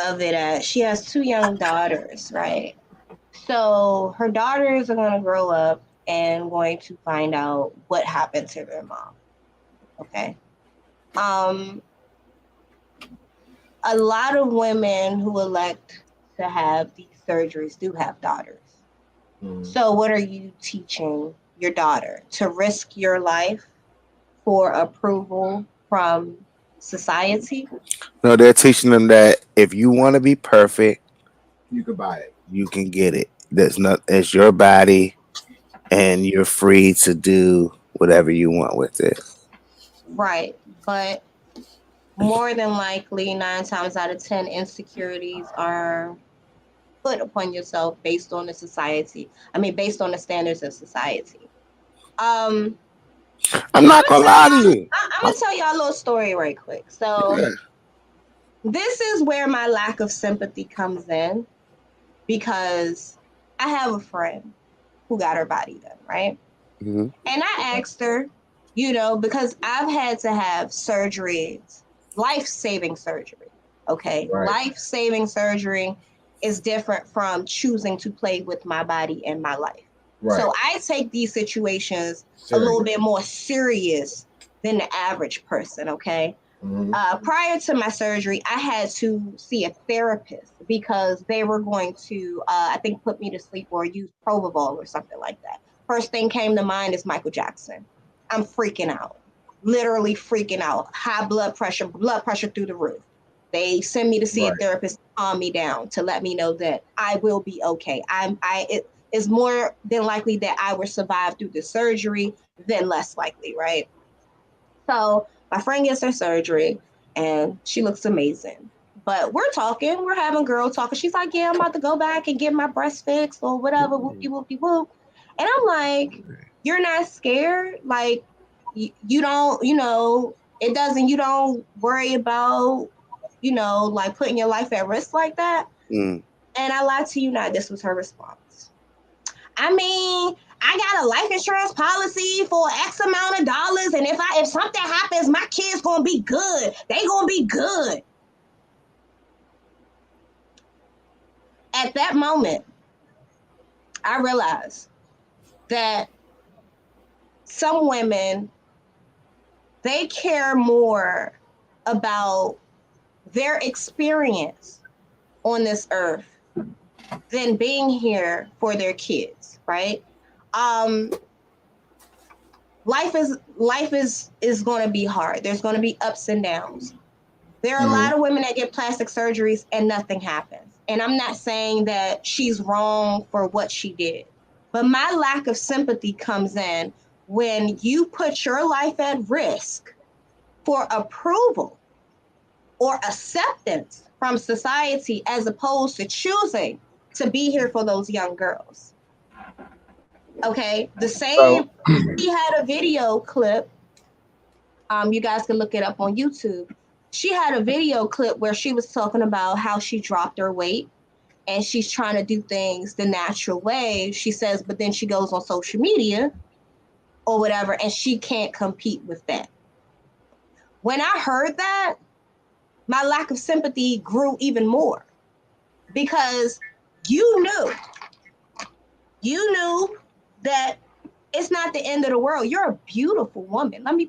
Speaker 2: of it at. She has 2 young daughters, right? So her daughters are going to grow up and going to find out what happened to their mom. Okay. A lot of women who elect to have these surgeries do have daughters. So what are you teaching your daughter? To risk your life for approval from society?
Speaker 4: No, they're teaching them that if you want to be perfect,
Speaker 3: you can buy it.
Speaker 4: You can get it. It's your body, and you're free to do whatever you want with it.
Speaker 2: Right, but more than likely, 9 times out of 10, insecurities are put upon yourself based on the society. I mean, based on the standards of society.
Speaker 4: I'm not gonna lie to you.
Speaker 2: I'm gonna tell y'all a little story right quick. So this is where my lack of sympathy comes in, because I have a friend who got her body done, right? And I asked her, you know, because I've had to have surgeries, life-saving surgery. Okay, life-saving surgery is different from choosing to play with my body and my life. So I take these situations a little bit more serious than the average person, okay? Prior to my surgery, I had to see a therapist because they were going to, I think, put me to sleep or use Propofol or something like that. First thing came to mind is Michael Jackson. I'm freaking out, literally freaking out. High blood pressure through the roof. They send me to see a therapist to calm me down, to let me know that I will be okay. It is more than likely that I will survive through the surgery than less likely, right? So my friend gets her surgery and she looks amazing. But we're having girl talking. She's like, yeah, I'm about to go back and get my breast fixed or whatever, whoopie, whoopie, whoop. And I'm like, you're not scared? Like, you don't, you don't worry about, like putting your life at risk like that? And I lied to you not. This was her response. I mean, I got a life insurance policy for X amount of dollars, and if something happens, my kids gonna be good. They gonna be good. At that moment, I realized that some women, they care more about their experience on this earth than being here for their kids, right? Life is going to be hard. There's going to be ups and downs. There are a lot of women that get plastic surgeries and nothing happens. And I'm not saying that she's wrong for what she did, but my lack of sympathy comes in when you put your life at risk for approval or acceptance from society as opposed to choosing to be here for those young girls. Okay, the same, she had a video clip. You guys can look it up on YouTube. She had a video clip where she was talking about how she dropped her weight and she's trying to do things the natural way. She says, but then she goes on social media or whatever, and she can't compete with that. When I heard that, my lack of sympathy grew even more because you knew that it's not the end of the world. You're a beautiful woman. Let me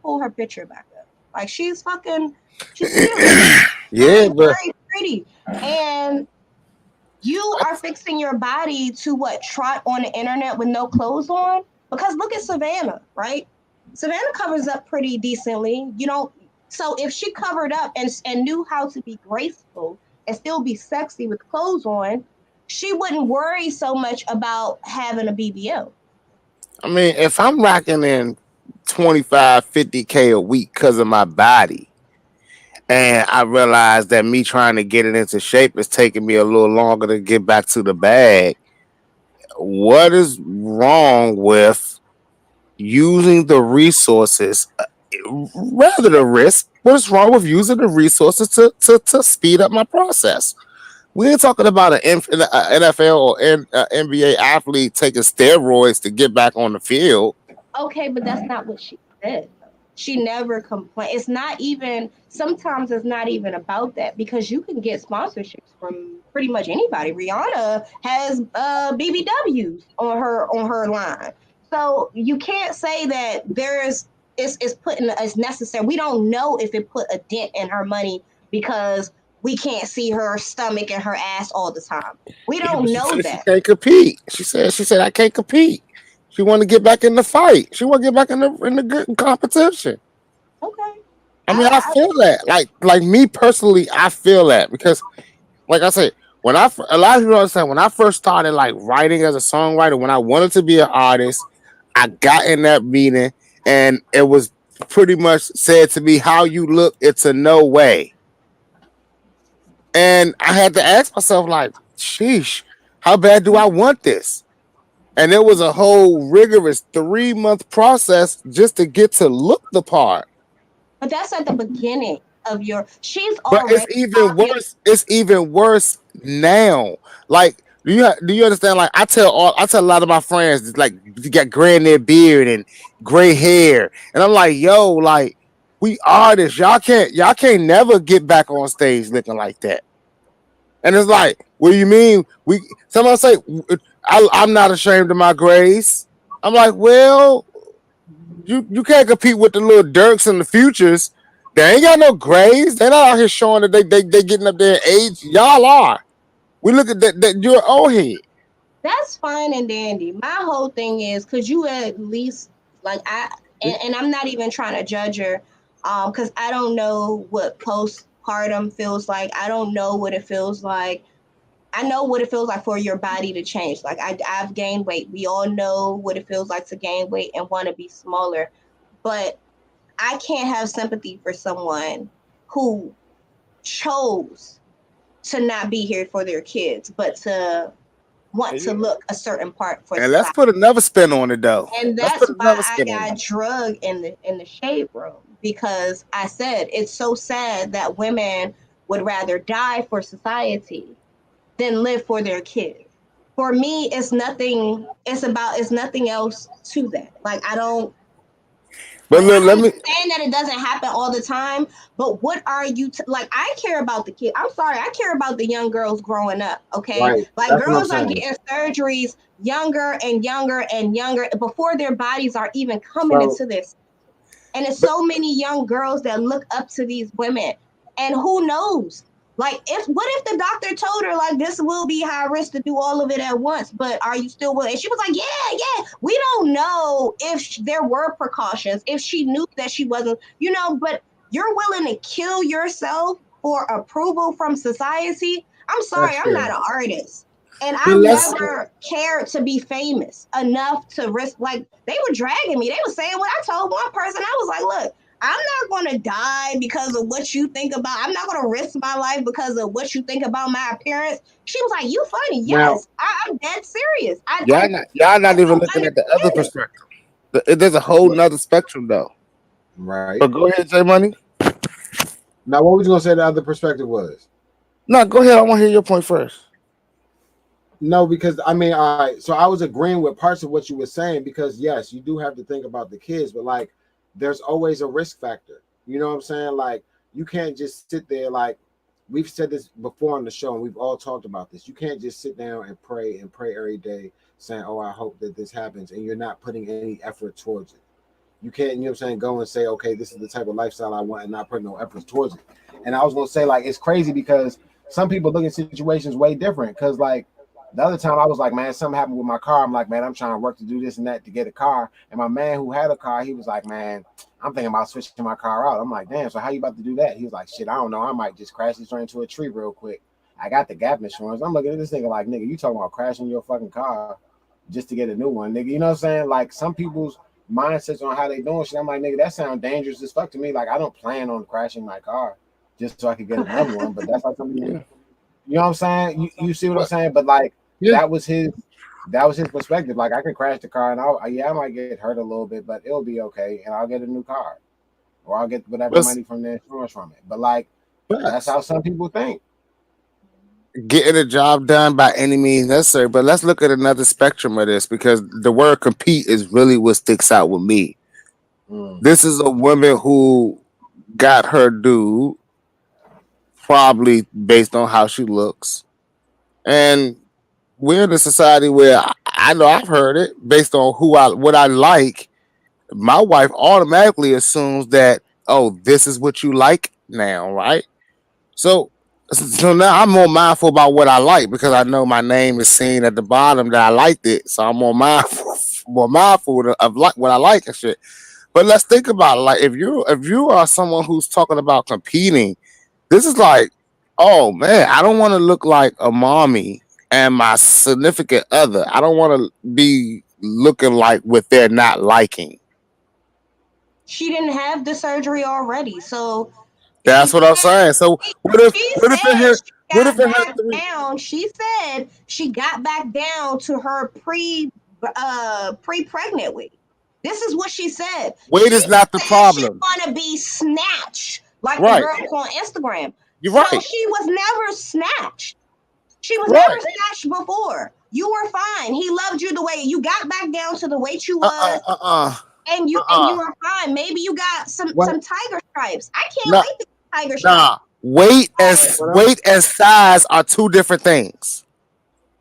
Speaker 2: pull her picture back up. Like she's beautiful.
Speaker 4: Yeah, but
Speaker 2: very pretty. And you are fixing your body to trot on the internet with no clothes on? Because look at Savannah, right? Savannah covers up pretty decently. So if she covered up and knew how to be graceful and still be sexy with clothes on, she wouldn't worry so much about having a BBL.
Speaker 4: I mean, if I'm rocking in 25, 50K a week because of my body, and I realize that me trying to get it into shape is taking me a little longer to get back to the bag, what is wrong with using the resources rather than risk? What's wrong with using the resources to speed up my process? We ain't talking about an NFL or NBA athlete taking steroids to get back on the field.
Speaker 2: Okay, but that's not what she said. She never complained. It's not even, sometimes it's not even about that because you can get sponsorships from pretty much anybody. Rihanna has BBWs on her line. So you can't say that it's necessary. We don't know if it put a dent in her money because we can't see her stomach and her ass all the time. We don't know that.
Speaker 4: She can't compete. She said I can't compete. She want to get back in the fight. She want to get back in the good competition.
Speaker 2: Okay.
Speaker 4: I mean, I feel that. Like me personally, I feel that because, like I said, a lot of people understand when I first started like writing as a songwriter, when I wanted to be an artist, I got in that meeting and it was pretty much said to me, "How you look, it's a no way." And I had to ask myself, like, sheesh, how bad do I want this? And it was a whole rigorous 3-month process just to get to look the part.
Speaker 2: But that's at the beginning of she's
Speaker 4: but
Speaker 2: already.
Speaker 4: It's even worse. It's even worse now. Like, do you understand? Like, I tell a lot of my friends, like, you got gray in their beard and gray hair, and I'm like, yo, like, we artists, y'all can't never get back on stage looking like that. And it's like, what do you mean? Someone say, I'm not ashamed of my grays. I'm like, well, you can't compete with the little Dirks and the Futures They ain't got no grades. They're not out here showing that they getting up there in age. Y'all are. We look at that you're old head.
Speaker 2: That's fine and dandy. My whole thing is, could you at least like and I'm not even trying to judge her, because I don't know what postpartum feels like. I don't know what it feels like. I know what it feels like for your body to change. Like I've gained weight. We all know what it feels like to gain weight and want to be smaller, but I can't have sympathy for someone who chose to not be here for their kids, but to want to look a certain part for
Speaker 4: And
Speaker 2: society.
Speaker 4: let's put another spin on it though.
Speaker 2: And that's why I got drugged in the shade room, because I said it's so sad that women would rather die for society than live for their kids. For me, it's nothing else to that. Like I don't.
Speaker 4: But look,
Speaker 2: I'm saying that it doesn't happen all the time, but what are you like? I care about the kid. I'm sorry, I care about the young girls growing up. Okay,
Speaker 3: Right.
Speaker 2: like
Speaker 3: That's
Speaker 2: girls are getting surgeries younger and younger and younger before their bodies are even coming into this. And it's so many young girls that look up to these women, and who knows? Like, what if the doctor told her, like, this will be high risk to do all of it at once, but are you still willing? And she was like, yeah. We don't know if there were precautions, if she knew that she wasn't, but you're willing to kill yourself for approval from society. I'm sorry, I'm not an artist. And I never cared to be famous enough to risk, like, they were dragging me. They were saying what I told one person. I was like, look, I'm not going to die because of what you think about. I'm not going to risk my life because of what you think about my appearance. She was like, you funny. Yes, I'm dead serious.
Speaker 4: Y'all not even looking at the other perspective. There's a whole nother spectrum though.
Speaker 3: Right.
Speaker 4: But go ahead, J Money.
Speaker 3: Now, what was you going to say the other perspective was?
Speaker 4: No, go ahead. I want to hear your point first.
Speaker 3: No, because I mean, all right. So I was agreeing with parts of what you were saying, because yes, you do have to think about the kids, but like, there's always a risk factor. You know what I'm saying? Like, you can't just sit there. Like, we've said this before on the show, and we've all talked about this. You can't just sit down and pray every day saying, oh, I hope that this happens, and you're not putting any effort towards it. You can't, you know what I'm saying, go and say, okay, this is the type of lifestyle I want, and not put no effort towards it. And I was going to say, like, it's crazy because some people look at situations way different, because, like, the other time I was like, man, something happened with my car. I'm like, man, I'm trying to work to do this and that to get a car. And my man who had a car, he was like, man, I'm thinking about switching my car out. I'm like, damn, so how you about to do that? He was like, shit, I don't know. I might just crash this into a tree real quick. I got the gap insurance. I'm looking at this nigga like, nigga, you talking about crashing your fucking car just to get a new one, nigga. You know what I'm saying? Like, some people's mindsets on how they doing shit. I'm like, nigga, that sounds dangerous as fuck to me. Like, I don't plan on crashing my car just so I could get another one. But that's like something, you know what I'm saying? You see what I'm saying? But like, that was his perspective. Like, I can crash the car and I might get hurt a little bit, but it'll be okay, and I'll get a new car, or I'll get whatever money from the insurance from it. But like, that's how some people think.
Speaker 4: Getting the job done by any means necessary. But let's look at another spectrum of this, because the word compete is really what sticks out with me. This is a woman who got her dude probably based on how she looks, and we're in a society where I know I've heard it based on what I like. My wife automatically assumes that, oh, this is what you like now, right? So now I'm more mindful about what I like, because I know my name is seen at the bottom that I liked it. So I'm more mindful of like what I like and shit. But let's think about it. Like, if you are someone who's talking about competing, this is like, oh man, I don't want to look like a mommy and my significant other. I don't want to be looking like what they're not liking.
Speaker 2: She didn't have the surgery already, so
Speaker 4: that's what I'm saying. So
Speaker 2: she said she got back down to her pre-pregnant weight. This is what she said.
Speaker 4: Weight is not the problem.
Speaker 2: She want to be snatched like the girls on Instagram.
Speaker 4: You're right.
Speaker 2: So she was never snatched. She was never snatched before. You were fine. He loved you the way you got back down to the weight you was. And you were fine. Maybe you got some tiger stripes. I can't wait to tiger stripes.
Speaker 4: Weight and size are two different things.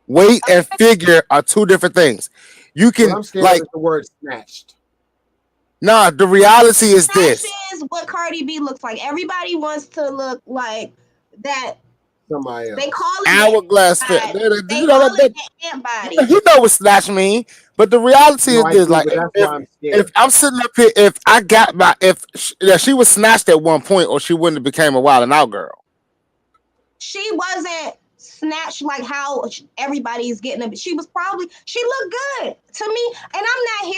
Speaker 4: Weight and figure are two different things. You can
Speaker 3: I'm scared of the word snatched.
Speaker 4: Nah, the reality is
Speaker 2: That
Speaker 4: this.
Speaker 2: is what Cardi B looks like. Everybody wants to look like that.
Speaker 3: Somebody else.
Speaker 2: They call it
Speaker 4: Hourglass fit.
Speaker 2: They
Speaker 4: You know
Speaker 2: call
Speaker 4: that,
Speaker 2: it ant body.
Speaker 4: you know what snatch mean, but the reality
Speaker 3: No,
Speaker 4: is
Speaker 3: I
Speaker 4: this:
Speaker 3: do,
Speaker 4: like,
Speaker 3: but that's why I'm
Speaker 4: if
Speaker 3: scared.
Speaker 4: I'm sitting up here, if I got my, if she was snatched at one point, or she wouldn't have became a wild and out girl.
Speaker 2: She wasn't snatched like how everybody's getting them. She looked good to me, and I'm not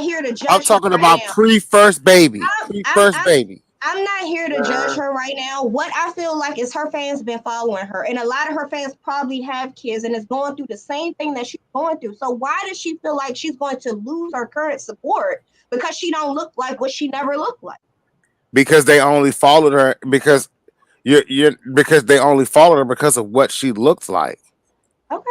Speaker 2: here to
Speaker 4: I'm
Speaker 2: judge her
Speaker 4: talking
Speaker 2: right
Speaker 4: about
Speaker 2: now.
Speaker 4: pre-first baby,
Speaker 2: I'm, I'm,
Speaker 4: pre-first
Speaker 2: I'm,
Speaker 4: baby.
Speaker 2: I'm not here to judge her right now. What I feel like is her fans been following her, and a lot of her fans probably have kids and is going through the same thing that she's going through. So why does she feel like she's going to lose her current support because she don't look like what she never looked like?
Speaker 4: Because they only followed her because because they only followed her because of what she looks like.
Speaker 2: Okay.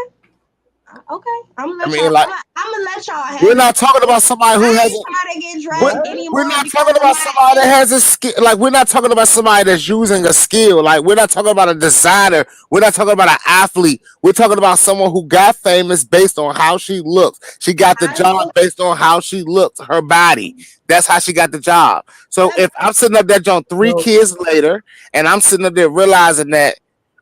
Speaker 2: Okay, I'm gonna
Speaker 4: I
Speaker 2: let
Speaker 4: mean,
Speaker 2: y'all.
Speaker 4: like,
Speaker 2: I'm gonna let y'all have
Speaker 4: we're
Speaker 2: it.
Speaker 4: not talking about somebody who
Speaker 2: I
Speaker 4: has.
Speaker 2: ain't trying to get
Speaker 4: We're,
Speaker 2: dragged anymore
Speaker 4: we're not
Speaker 2: because
Speaker 4: talking
Speaker 2: of
Speaker 4: about
Speaker 2: my
Speaker 4: somebody that has a skill. Like, we're not talking about somebody that's using a skill. Like, we're not talking about a designer. We're not talking about an athlete. We're talking about someone who got famous based on how she looks. She got the
Speaker 2: I
Speaker 4: job
Speaker 2: know
Speaker 4: based on how she looks, her body. That's how she got the job. So
Speaker 2: that
Speaker 4: if I'm sitting up there, John, 3 kids later, and I'm sitting up there realizing that,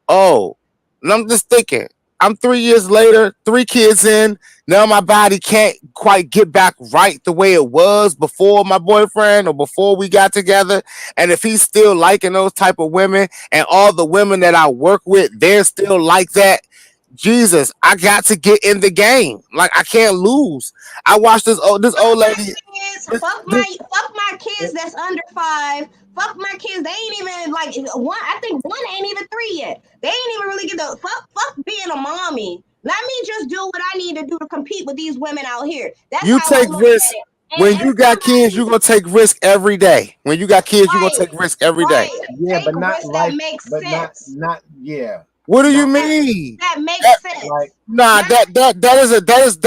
Speaker 4: oh, and I'm just thinking, I'm 3 years later, 3 kids in. Now my body can't quite get back right the way it was before my boyfriend or before we got together. And if he's still liking those type of women and all the women that I work with, they're still like that. Jesus, I got to get in the game. Like, I can't lose. I watched this old lady.
Speaker 2: kids.
Speaker 4: This,
Speaker 2: Fuck my kids that's under 5. Fuck my kids. They ain't even like one. I think one ain't even 3 yet. They ain't even really get the fuck being a mommy. Let me just do what I need to do to compete with these women out here. That's
Speaker 4: you
Speaker 2: how I
Speaker 4: take
Speaker 2: look at
Speaker 4: risks.
Speaker 2: it.
Speaker 4: When
Speaker 2: And
Speaker 4: you got kids, you're gonna take risk every day. When you got kids, you're gonna
Speaker 2: right,
Speaker 4: take risk every day.
Speaker 2: right.
Speaker 3: Yeah,
Speaker 2: Take
Speaker 3: but not
Speaker 2: risks that
Speaker 3: like,
Speaker 2: make
Speaker 3: but not
Speaker 2: sense.
Speaker 3: not yeah.
Speaker 4: What do you
Speaker 3: Not
Speaker 4: mean?
Speaker 2: That
Speaker 4: That,
Speaker 2: makes sense.
Speaker 3: like
Speaker 4: nah,
Speaker 2: Not
Speaker 4: that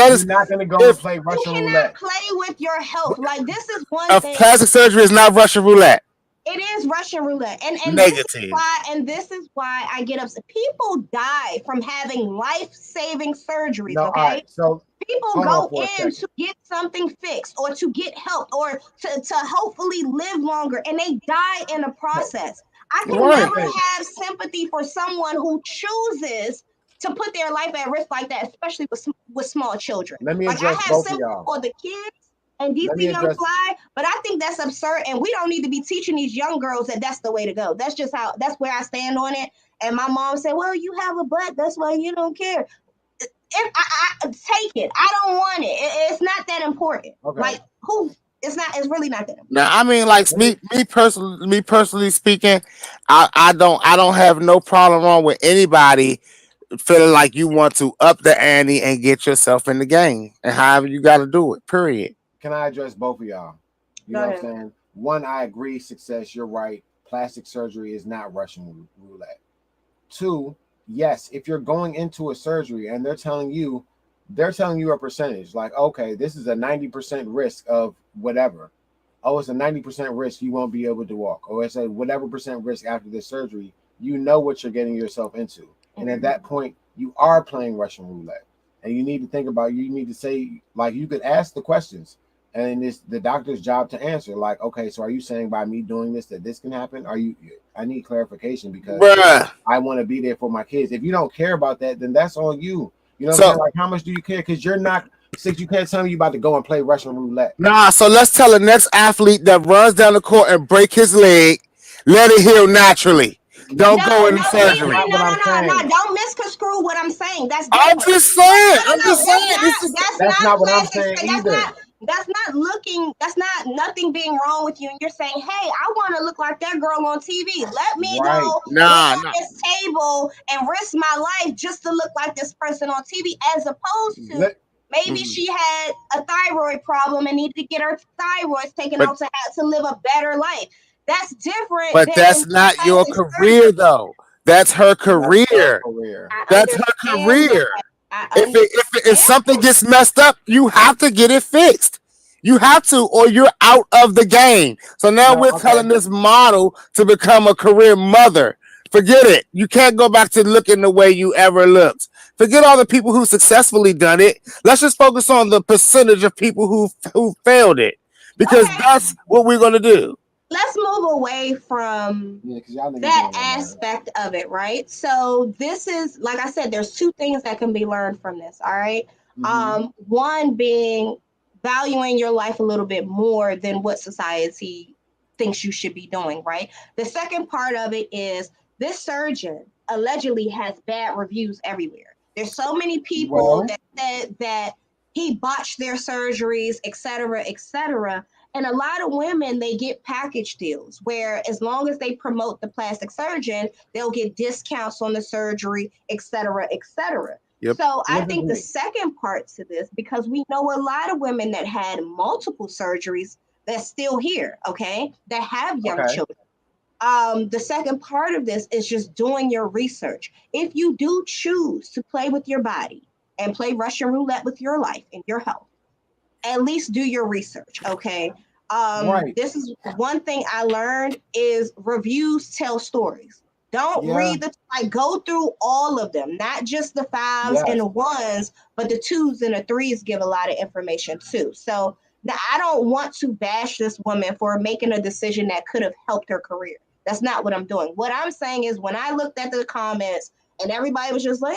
Speaker 3: you're
Speaker 4: is
Speaker 3: not gonna go and
Speaker 4: if
Speaker 3: play
Speaker 2: you
Speaker 3: Russian
Speaker 2: cannot
Speaker 3: roulette.
Speaker 2: play with your health. Like this is one
Speaker 4: of
Speaker 2: thing.
Speaker 4: plastic surgery is not Russian roulette.
Speaker 2: It is Russian roulette, and
Speaker 4: Negative.
Speaker 2: this is why I get upset. People die from having life saving surgeries.
Speaker 3: No, all
Speaker 2: Okay,
Speaker 3: right. So
Speaker 2: people
Speaker 3: hold on
Speaker 2: go
Speaker 3: for a
Speaker 2: in
Speaker 3: second.
Speaker 2: to get something fixed or to get help or to hopefully live longer, and they die in the
Speaker 3: So
Speaker 2: process. I can
Speaker 3: here's the
Speaker 4: Right.
Speaker 2: never
Speaker 3: thing.
Speaker 2: have sympathy for someone who chooses to put their life at risk like that, especially with small children.
Speaker 3: Let me
Speaker 2: Like I
Speaker 3: address
Speaker 2: have
Speaker 3: both of
Speaker 2: sympathy
Speaker 3: y'all.
Speaker 2: for the kids and DC
Speaker 3: Let me
Speaker 2: Young
Speaker 3: address.
Speaker 2: Fly, but I think that's absurd, and we don't need to be teaching these young girls that that's the way to go. That's where I stand on it. And my mom said, "Well, you have a butt, that's why you don't care." If I take it, I don't want it. It's not that important.
Speaker 3: Okay.
Speaker 2: Like who? It's not. It's really not that important.
Speaker 4: Now, I mean, like, me personally speaking, I don't have no problem wrong with anybody feeling like you want to up the ante and get yourself in the game, and however you got to do it. Period.
Speaker 3: Can I address both of y'all? You
Speaker 2: Go
Speaker 3: know what
Speaker 2: ahead.
Speaker 3: I'm saying? One, I agree. Success. You're right. Plastic surgery is not Russian roulette. Two, yes, if you're going into a surgery and they're telling you a percentage, like, okay, this is a 90% risk of whatever. Oh, it's a 90% risk you won't be able to walk. Or it's a whatever percent risk after this surgery. You know what you're getting yourself into. And at that point, you are playing Russian roulette. And you need to think about, you need to say, like, you could ask the questions. And it's the doctor's job to answer. Like, okay, so are you saying by me doing this that this can happen? I need clarification because
Speaker 4: Bruh.
Speaker 3: I want to be there for my kids. If you don't care about that, then that's on you. You know what I'm
Speaker 4: So,
Speaker 3: saying? Like, how much do you care? Because you're not six. You can't tell me you about to go and play Russian roulette.
Speaker 4: nah, so let's tell the next athlete that runs down the court and break his leg, let it heal naturally. Don't go
Speaker 2: No,
Speaker 4: into
Speaker 3: That's
Speaker 4: surgery.
Speaker 3: not what I'm saying.
Speaker 2: Don't misconstrue what I'm saying. That's
Speaker 4: I'm
Speaker 2: different.
Speaker 4: just saying.
Speaker 2: No,
Speaker 4: I'm just saying. This is
Speaker 2: that's
Speaker 3: That's
Speaker 2: not
Speaker 3: not what I'm
Speaker 2: plastic.
Speaker 3: saying either.
Speaker 2: That's not nothing being wrong with you. And you're saying, hey, I want to look like that girl on TV. Let me
Speaker 3: Right.
Speaker 2: go lay
Speaker 4: nah.
Speaker 2: on this table and risk my life just to look like this person on TV, as opposed to
Speaker 3: Let-
Speaker 2: maybe she had a thyroid problem and needed to get her thyroids taken
Speaker 4: But
Speaker 2: out to live a better life. That's different
Speaker 4: but
Speaker 2: than
Speaker 4: that's not your
Speaker 2: plastic
Speaker 4: career
Speaker 2: surgery.
Speaker 4: though. That's her
Speaker 3: That's her
Speaker 4: career.
Speaker 3: career.
Speaker 2: I
Speaker 4: That's her
Speaker 2: understand that.
Speaker 4: career.
Speaker 2: I
Speaker 4: If
Speaker 2: understand.
Speaker 4: something gets messed up, you have to get it fixed. You have to, or you're out of the game. So now
Speaker 3: No,
Speaker 4: we're
Speaker 3: okay.
Speaker 4: telling this model to become a career mother. Forget it. You can't go back to looking the way you ever looked. Forget all the people who successfully done it. Let's just focus on the percentage of people who failed it. because that's what we're gonna do.
Speaker 2: Let's move away from that aspect of it, right? So this is, like I said, there's two things that can be learned from this. All right. One being valuing your life a little bit more than what society thinks you should be doing, right? The second part of it is this surgeon allegedly has bad reviews everywhere. There's so many people that said that he botched their surgeries, et cetera, et cetera. And a lot of women, they get package deals where as long as they promote the plastic surgeon, they'll get discounts on the surgery, et cetera, et cetera. Yep. So I think the second part to this, because we know a lot of women that had multiple surgeries that's still here, okay, that have young children. The second part of this is just doing your research. If you do choose to play with your body and play Russian roulette with your life and your health, at least do your research, okay? This is one thing I learned is reviews tell stories. Don't read go through all of them, not just the 5s and the 1s, but the 2s and the 3s give a lot of information too. So I don't want to bash this woman for making a decision that could have helped her career. That's not what I'm doing. What I'm saying is when I looked at the comments and everybody was just like,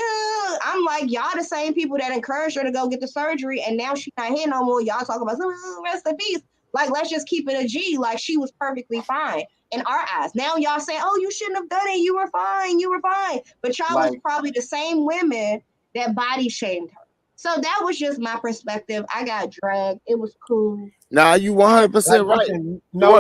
Speaker 2: I'm like, y'all the same people that encouraged her to go get the surgery, and now she's not here no more. Y'all talk about rest in peace. Like, let's just keep it a G. Like, she was perfectly fine in our eyes. Now y'all say, oh, you shouldn't have done it. You were fine. You were fine. But y'all was probably the same women that body shamed her. So that was just my perspective. I got dragged. It was cool.
Speaker 4: Nah, you 100% right.
Speaker 3: No.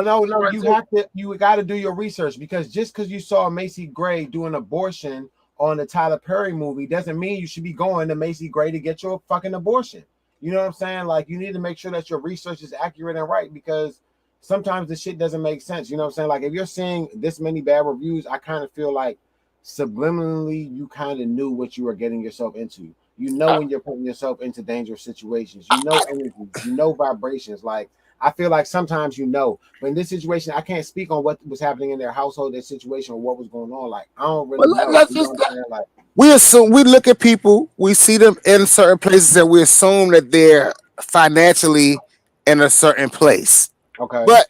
Speaker 3: You got to do your research, because just because you saw Macy Gray do an abortion on the Tyler Perry movie doesn't mean you should be going to Macy Gray to get your fucking abortion. You know what I'm saying? Like, you need to make sure that your research is accurate and right, because sometimes the shit doesn't make sense. You know what I'm saying? Like, if you're seeing this many bad reviews, I kind of feel like subliminally you kind of knew what you were getting yourself into. You know when you're putting yourself into dangerous situations. You know energy. You know vibrations. Like, I feel like sometimes you know. But in this situation, I can't speak on what was happening in their household, their situation, or what was going on. Like, I don't really know.
Speaker 4: We assume, we look at people, we see them in certain places, and we assume that they're financially in a certain place.
Speaker 3: Okay.
Speaker 4: But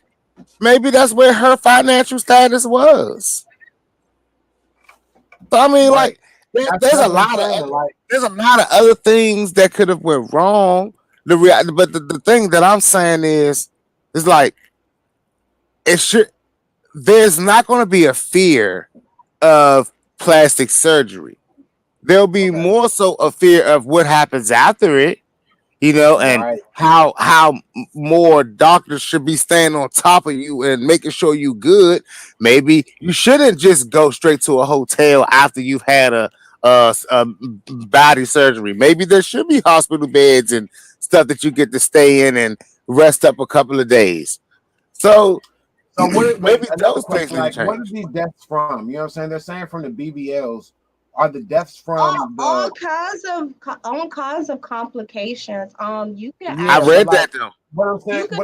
Speaker 4: maybe that's where her financial status was. So I mean, like, there's a lot of other things that could have went wrong. But the thing that I'm saying is like, there's not going to be a fear of plastic surgery. There'll be more so a fear of what happens after it, you know, and how more doctors should be staying on top of you and making sure you good. Maybe you shouldn't just go straight to a hotel after you've had a body surgery. Maybe there should be hospital beds and stuff that you get to stay in and rest up a couple of days. So maybe those things need to change.
Speaker 3: What are these deaths from? You know what I'm saying? They're saying from the BBLs. Are the deaths from
Speaker 2: all kinds of complications? You can.
Speaker 4: I read that though.
Speaker 3: What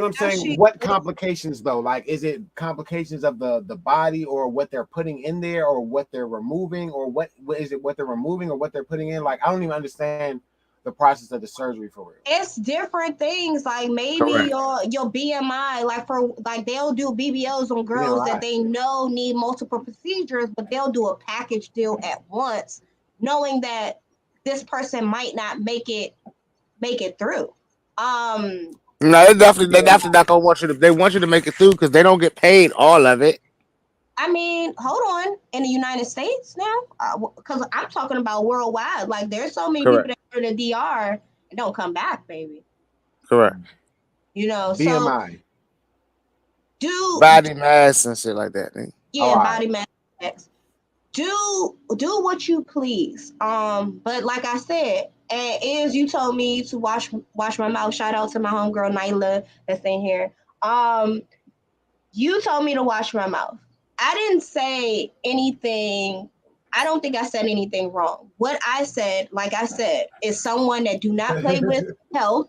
Speaker 3: I'm saying, what complications though? Like, is it complications of the body, or what they're putting in there, or what they're removing, or what is it? What they're removing, or what they're putting in? Like, I don't even understand the process of the surgery for real.
Speaker 2: It's different things. Like, maybe your BMI, like they'll do BBLs on girls that they know need multiple procedures, but they'll do a package deal at once, knowing that this person might not make it through.
Speaker 4: No, they're definitely not gonna want you to. They want you to make it through because they don't get paid all of it.
Speaker 2: I mean, hold on. In the United States now, because I'm talking about worldwide. Like, there's so many people that are in the DR and don't come back, baby.
Speaker 4: Correct.
Speaker 2: You know,
Speaker 3: BMI.
Speaker 2: So
Speaker 4: body mass and shit like that. Man.
Speaker 2: Yeah, body mass. Do what you please. But like I said, and you told me to wash my mouth. Shout out to my homegirl Nyla that's in here. You told me to wash my mouth. I didn't say anything. I don't think I said anything wrong. What I said, like I said, is someone that do not play with health,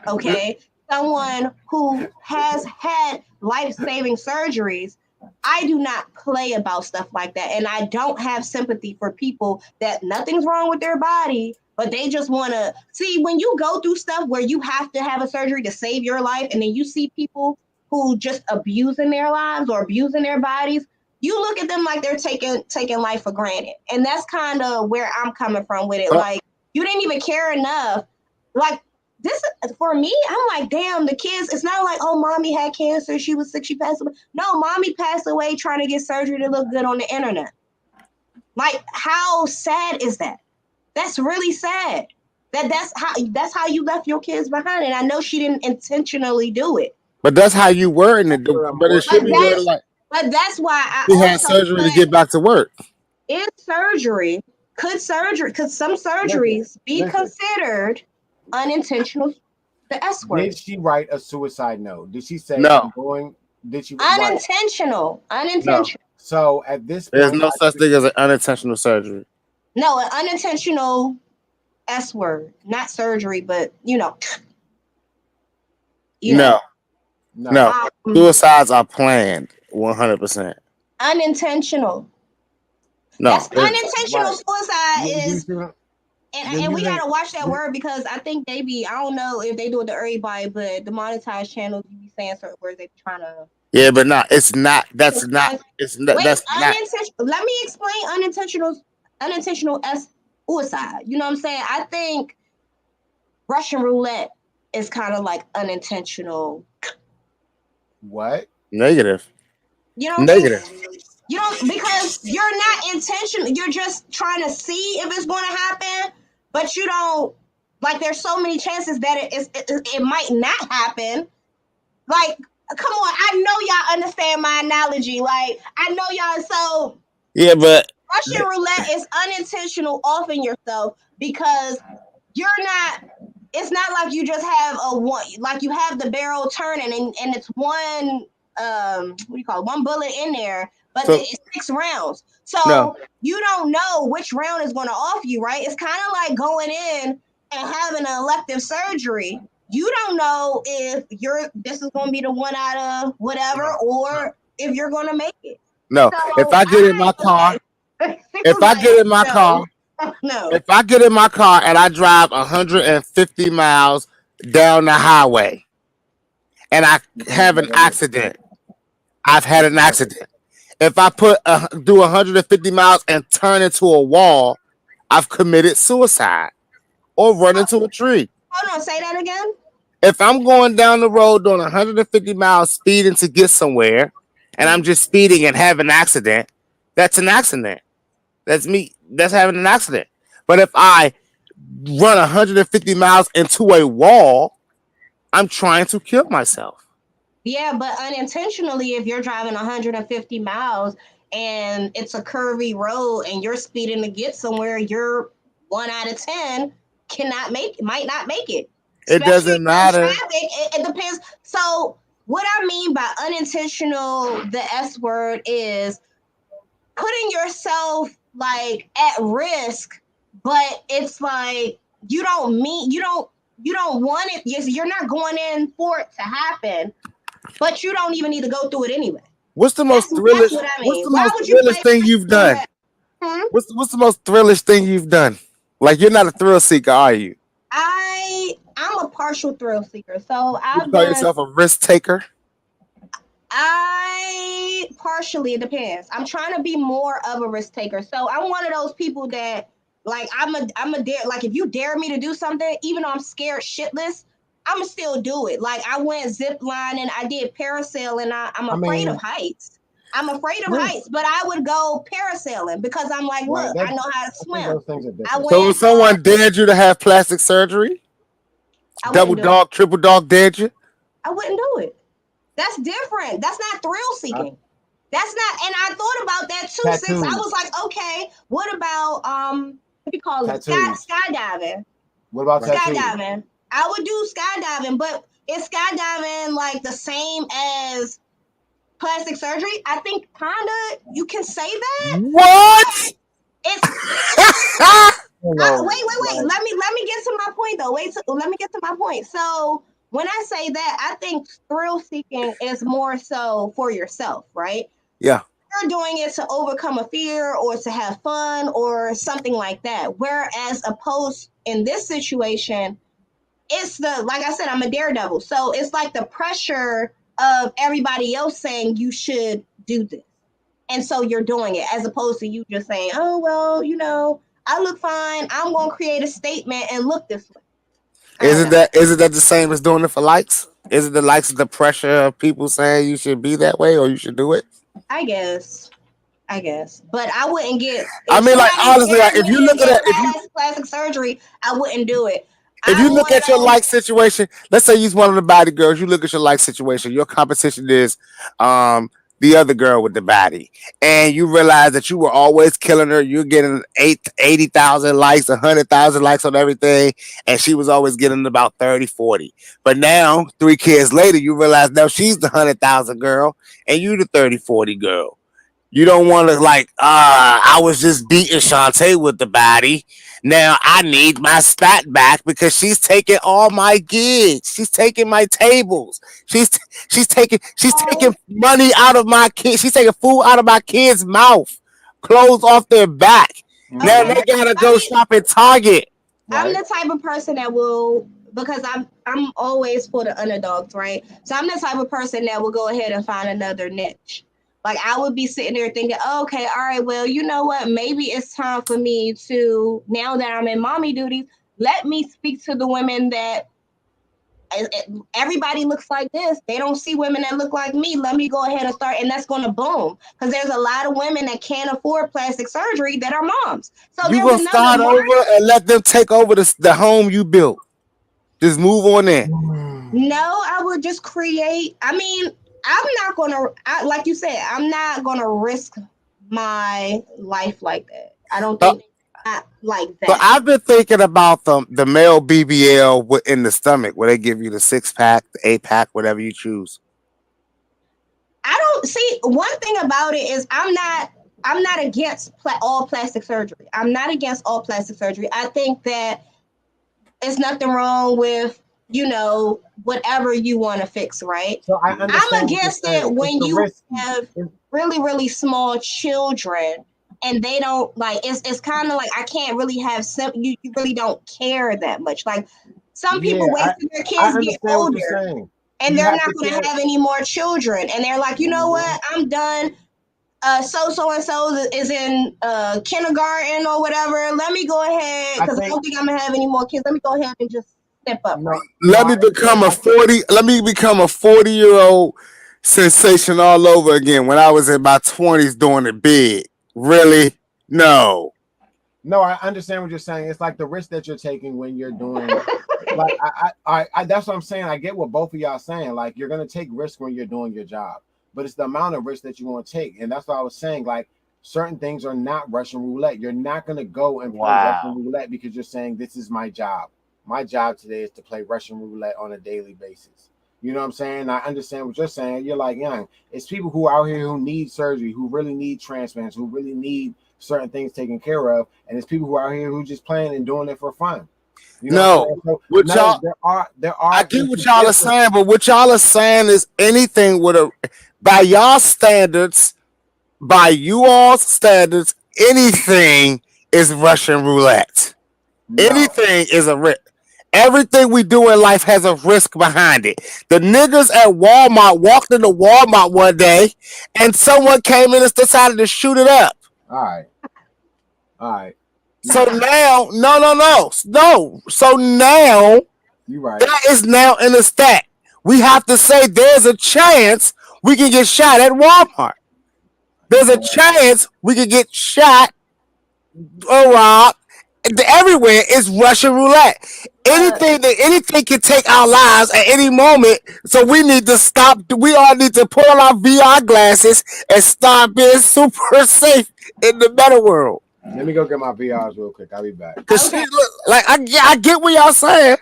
Speaker 2: okay? Someone who has had life-saving surgeries I do not play about stuff like that. And I don't have sympathy for people that nothing's wrong with their body, but they just want to see when you go through stuff where you have to have a surgery to save your life. And then you see people who just abusing their lives or abusing their bodies. You look at them like they're taking life for granted. And that's kind of where I'm coming from with it. Like, you didn't even care enough. Like, this for me, I'm like, damn, the kids, it's not like, oh, mommy had cancer, she was sick, she passed away. No, mommy passed away trying to get surgery to look good on the internet. Like, how sad is that? That's really sad. That's how you left your kids behind. And I know she didn't intentionally do it.
Speaker 4: But that's how you were in it. But it should be like.
Speaker 2: But that's why
Speaker 4: she had surgery to get back to work.
Speaker 2: Could some surgeries be considered unintentional? The S word.
Speaker 3: Did she write a suicide note? Did she say
Speaker 4: no?
Speaker 3: Did she
Speaker 2: unintentional? Unintentional.
Speaker 3: No. So at this point,
Speaker 4: there's no such thing as an unintentional surgery.
Speaker 2: No, an unintentional S word, not surgery, but no.
Speaker 4: Suicides are planned 100%.
Speaker 2: Unintentional.
Speaker 4: No,
Speaker 2: that's unintentional suicide is. And we gotta watch that word because I think I don't know if they do it to everybody, but the monetized channels, you be saying certain words they be trying to.
Speaker 4: Yeah, but it's not. That's not. It's not.
Speaker 2: Wait,
Speaker 4: that's not.
Speaker 2: Let me explain unintentional suicide. You know what I'm saying? I think Russian roulette is kind of like unintentional.
Speaker 3: What?
Speaker 4: Negative.
Speaker 2: You know.
Speaker 4: Negative.
Speaker 2: You don't, because you're not intentional. You're just trying to see if it's going to happen, but you don't. Like, there's so many chances that it might not happen. Like, come on, I know y'all understand my analogy. Like, I know y'all. So
Speaker 4: yeah, but
Speaker 2: Russian roulette is unintentional offing yourself because you're not. It's not like you just have like you have the barrel turning and it's one one bullet in there. But it's 6 rounds. So you don't know which round is going to off you, right? It's kind of like going in and having an elective surgery. You don't know if this is going to be the one out of whatever or if you're going to make it.
Speaker 4: No. So if I get in my car, if I get in my car and I drive 150 miles down the highway and I have an accident, I've had an accident. If I do 150 miles and turn into a wall, I've committed suicide or run into a tree.
Speaker 2: Hold on, say that again.
Speaker 4: If I'm going down the road doing 150 miles speeding to get somewhere, and I'm just speeding and have an accident, that's an accident. That's me. That's having an accident. But if I run 150 miles into a wall, I'm trying to kill myself.
Speaker 2: Yeah, but unintentionally, if you're driving 150 miles and it's a curvy road and you're speeding to get somewhere, you're 1 out of 10 might not make it.
Speaker 4: It doesn't matter.
Speaker 2: Traffic, it depends. So what I mean by unintentional, the S word, is putting yourself like at risk, but it's like you don't want it. Yes, you're not going in for it to happen. But you don't even need to go through it anyway.
Speaker 4: What's the most thrillish? What's the most thrillish thing you've done? What's the most thrillish thing you've done? Like, you're not a thrill seeker, are you?
Speaker 2: I'm a partial thrill seeker. So
Speaker 4: you call yourself a risk taker?
Speaker 2: It depends. I'm trying to be more of a risk taker. So I'm one of those people that, like, I'm a dare. Like, if you dare me to do something, even though I'm scared shitless, I'ma still do it. Like, I went zip lining, I did parasailing. I'm afraid of heights. I'm afraid of heights, but I would go parasailing because I'm like, look, I know how to swim.
Speaker 4: So if someone dared you to have plastic surgery, double dog, triple dog dared you?
Speaker 2: I wouldn't do it. That's different. That's not thrill seeking. That's not. And I thought about that too. Since I was like, okay, what about what do you call it? Skydiving.
Speaker 3: What about
Speaker 2: skydiving? I would do skydiving, but is skydiving like the same as plastic surgery? I think kinda. You can say that.
Speaker 4: What?
Speaker 2: It's wait. Let me get to my point though. Let me get to my point. So when I say that, I think thrill seeking is more so for yourself, right?
Speaker 4: Yeah.
Speaker 2: You're doing it to overcome a fear or to have fun or something like that. Whereas opposed in this situation, it's the, like I said, I'm a daredevil. So it's like the pressure of everybody else saying you should do this. And so you're doing it as opposed to you just saying, oh, well, I look fine. I'm going to create a statement and look this way.
Speaker 4: Isn't that the same as doing it for likes? Isn't the likes the pressure of people saying you should be that way or you should do it?
Speaker 2: I guess. But I wouldn't get,
Speaker 4: I
Speaker 2: if
Speaker 4: mean, like,
Speaker 2: somebody
Speaker 4: honestly, like,
Speaker 2: dared
Speaker 4: if
Speaker 2: me
Speaker 4: you
Speaker 2: to
Speaker 4: look at
Speaker 2: get
Speaker 4: it, if you
Speaker 2: plastic surgery, I wouldn't do it.
Speaker 4: if you
Speaker 2: I'm
Speaker 4: look
Speaker 2: one
Speaker 4: at
Speaker 2: of
Speaker 4: your
Speaker 2: those.
Speaker 4: like situation, let's say you're one of the body girls, you look at your like situation, your competition is the other girl with the body, and you realize that you were always killing her, you're getting 80,000 likes, 100,000 likes on everything, and she was always getting about 30, 40. But now, 3 kids later, you realize now she's the 100,000 girl, and you the 30, 40 girl. You don't want to like, I was just beating Shantae with the body. Now I need my spot back because she's taking all my gigs. She's taking my tables. She's taking money out of my kids. She's taking food out of my kids' mouth, clothes off their back. Now
Speaker 2: Okay.
Speaker 4: they gotta go shop at Target.
Speaker 2: I'm the type of person that will, because I'm always for the underdogs, right? So I'm the type of person that will go ahead and find another niche. Like I would be sitting there thinking, oh, okay, all right, well, you know what? Maybe it's time for me to, now that I'm in mommy duties, let me speak to the women that everybody looks like this. They don't see women that look like me. Let me go ahead and start, and that's going to boom. Because there's a lot of women that can't afford plastic surgery that are moms. So
Speaker 4: You
Speaker 2: there's
Speaker 4: gonna
Speaker 2: another
Speaker 4: start
Speaker 2: market.
Speaker 4: over and let them take over the home you built. Just move on in.
Speaker 2: No, I would just create. I mean, I'm not gonna, like you said, I'm not gonna risk my life like that. I don't think like
Speaker 4: So
Speaker 2: that.
Speaker 4: I've been thinking about the male BBL in the stomach, where they give you the 6-pack, the 8-pack, whatever you choose.
Speaker 2: I don't see, one thing about it is I'm not against all plastic surgery. I'm not against all plastic surgery. I think that there's nothing wrong with, whatever you want to fix, right?
Speaker 3: So I understand.
Speaker 2: I'm against it when you
Speaker 3: risk.
Speaker 2: have really, really small children and they don't like, it's kind of like, I can't really have you really don't care that much. Like some people wait till their kids get older and they're not going to have any more children. And they're like, you know what? I'm done. So-and-so is in kindergarten or whatever. Let me go ahead, because I don't think I'm going to have any more kids. Let me go ahead and just step up.
Speaker 4: Let me become a 40-year-old sensation all over again when I was in my 20s doing it big. Really? No.
Speaker 3: No, I understand what you're saying. It's like the risk that you're taking when you're doing like I that's what I'm saying. I get what both of y'all saying. Like you're gonna take risk when you're doing your job, but it's the amount of risk that you want to take. And that's what I was saying. Like certain things are not Russian roulette. You're not gonna go and play Russian roulette because you're saying this is my job. My job today is to play Russian roulette on a daily basis. You know what I'm saying? I understand what you're saying. You're like, young, it's people who are out here who need surgery, who really need transplants, who really need certain things taken care of, and it's people who are out here who just playing and doing it for fun. You know, there are.
Speaker 4: I get what y'all are saying, but what y'all are saying is anything with by y'all standards, by you all's standards, anything is Russian roulette. No. Anything is a risk. Everything we do in life has a risk behind it. The niggas at Walmart walked into Walmart one day, and someone came in and decided to shoot it up.
Speaker 3: All right.
Speaker 4: So now, no. So now,
Speaker 3: you're right.
Speaker 4: That is now in the stat. We have to say there's a chance we can get shot at Walmart. There's a chance we can get shot or robbed. Everywhere is Russian roulette. Anything can take our lives at any moment. So we need to stop. We all need to pull on our VR glasses and start being super safe in the meta world.
Speaker 3: Let me go get my VRs real quick. I'll be back.
Speaker 4: Cause I get what y'all saying.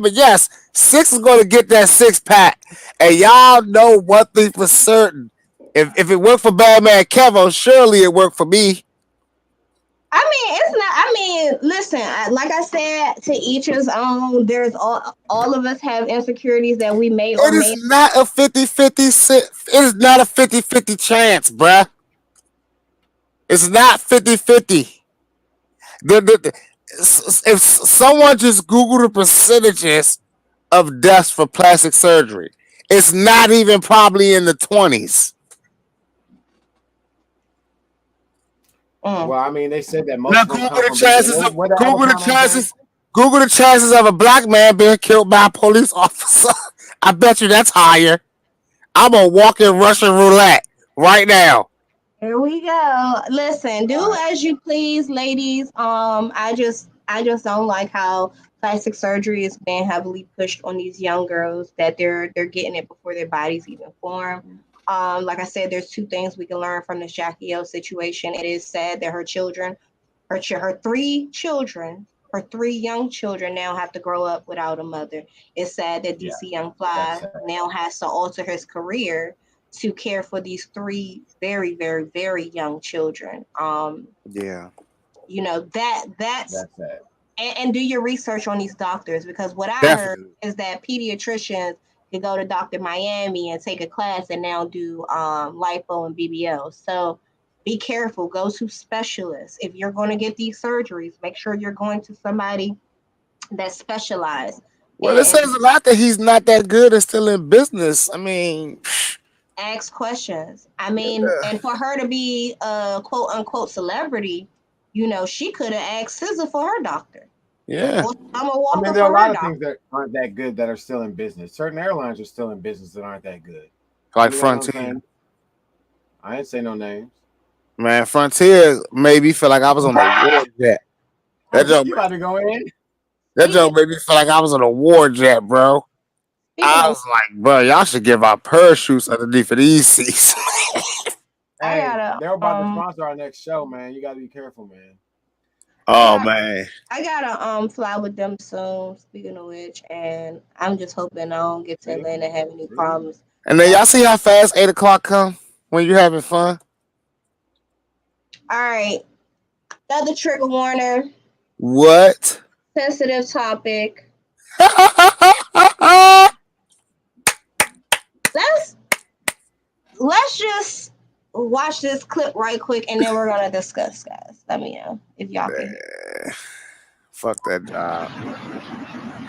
Speaker 4: But yes, Six is gonna get that 6-pack, and y'all know one thing for certain: if it worked for Batman Kevo, surely it worked for me.
Speaker 2: I mean, it's not. I mean, listen. Like I said, to each his own. There's all of us have insecurities that we may or
Speaker 4: It
Speaker 2: may.
Speaker 4: is not a 50-50. It is not a 50-50 chance, bruh. It's not 50-50. If someone just Google the percentages of deaths for plastic surgery, it's not even probably in the 20s.
Speaker 3: Well, I mean, they said that most
Speaker 4: Now
Speaker 3: of them come from
Speaker 4: Google the chances of a black man being killed by a police officer. I bet you that's higher. I'm a walking Russian roulette right now.
Speaker 2: Here we go. Listen, do as you please, ladies. I just don't like how plastic surgery is being heavily pushed on these young girls that they're getting it before their bodies even form. Like I said, there's two things we can learn from the Jacky situation. It is sad that her three young children now have to grow up without a mother. It's sad that DC Young Fly now has to alter his career to care for these three very, very, very young children. You know, that's sad. And do your research on these doctors, because what I heard is that pediatricians can go to Dr. Miami and take a class and now do lipo and BBL. So be careful. Go to specialists. If you're going to get these surgeries, make sure you're going to somebody that specializes.
Speaker 4: Well, it says a lot that he's not that good and still in business. I mean,
Speaker 2: ask questions. I mean, and for her to be a quote unquote celebrity, you know, she could have asked SZA for her doctor.
Speaker 4: Yeah.
Speaker 3: I mean, there are a lot of things that aren't that good that are still in business. Certain airlines are still in business that aren't that good.
Speaker 4: Like Frontier.
Speaker 3: I didn't say no names.
Speaker 4: Man, Frontier made me feel like I was on a war jet. That joke made me feel like I was on a war jet, bro. I was like, bro, y'all should give out parachutes underneath of these seats.
Speaker 3: Hey, they're about to sponsor our next show, man. You got to be careful, man.
Speaker 4: Oh, man.
Speaker 2: I gotta fly with them soon, speaking of which, and I'm just hoping I don't get to Atlanta and have any problems.
Speaker 4: And then y'all see how fast 8 o'clock come when you're having fun?
Speaker 2: All right. Another trigger warning.
Speaker 4: What?
Speaker 2: Sensitive topic. Let's just watch this clip right quick, and then we're gonna discuss, guys. Let me know if y'all can.
Speaker 4: Fuck that job.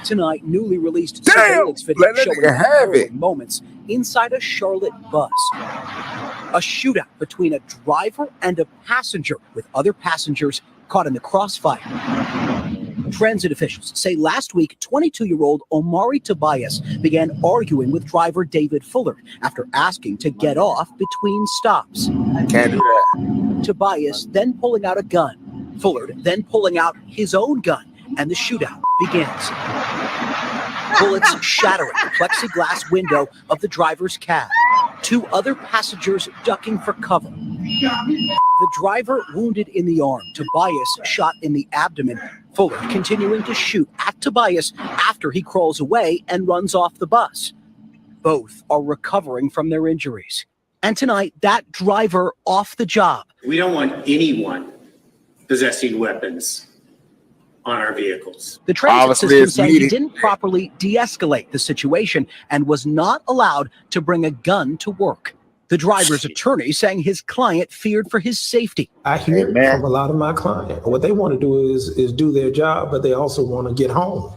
Speaker 7: Tonight, newly released surveillance video showing harrowing moments inside a Charlotte bus. A shootout between a driver and a passenger, with other passengers caught in the crossfire. Transit officials say last week, 22-year-old Omari Tobias began arguing with driver David Fuller after asking to get off between stops.
Speaker 4: Can't do that.
Speaker 7: Tobias then pulling out a gun. Fuller then pulling out his own gun, and the shootout begins. Bullets shattering the plexiglass window of the driver's cab. Two other passengers ducking for cover. The driver wounded in the arm. Tobias shot in the abdomen. Fuller continuing to shoot at Tobias after he crawls away and runs off the bus. Both are recovering from their injuries. And tonight, that driver off the job.
Speaker 8: We don't want anyone possessing weapons on our vehicles.
Speaker 7: The transit system said he didn't properly de-escalate the situation and was not allowed to bring a gun to work. The driver's attorney saying his client feared for his safety.
Speaker 9: I hear from a lot of my clients. What they want to do is do their job, but they also want to get home.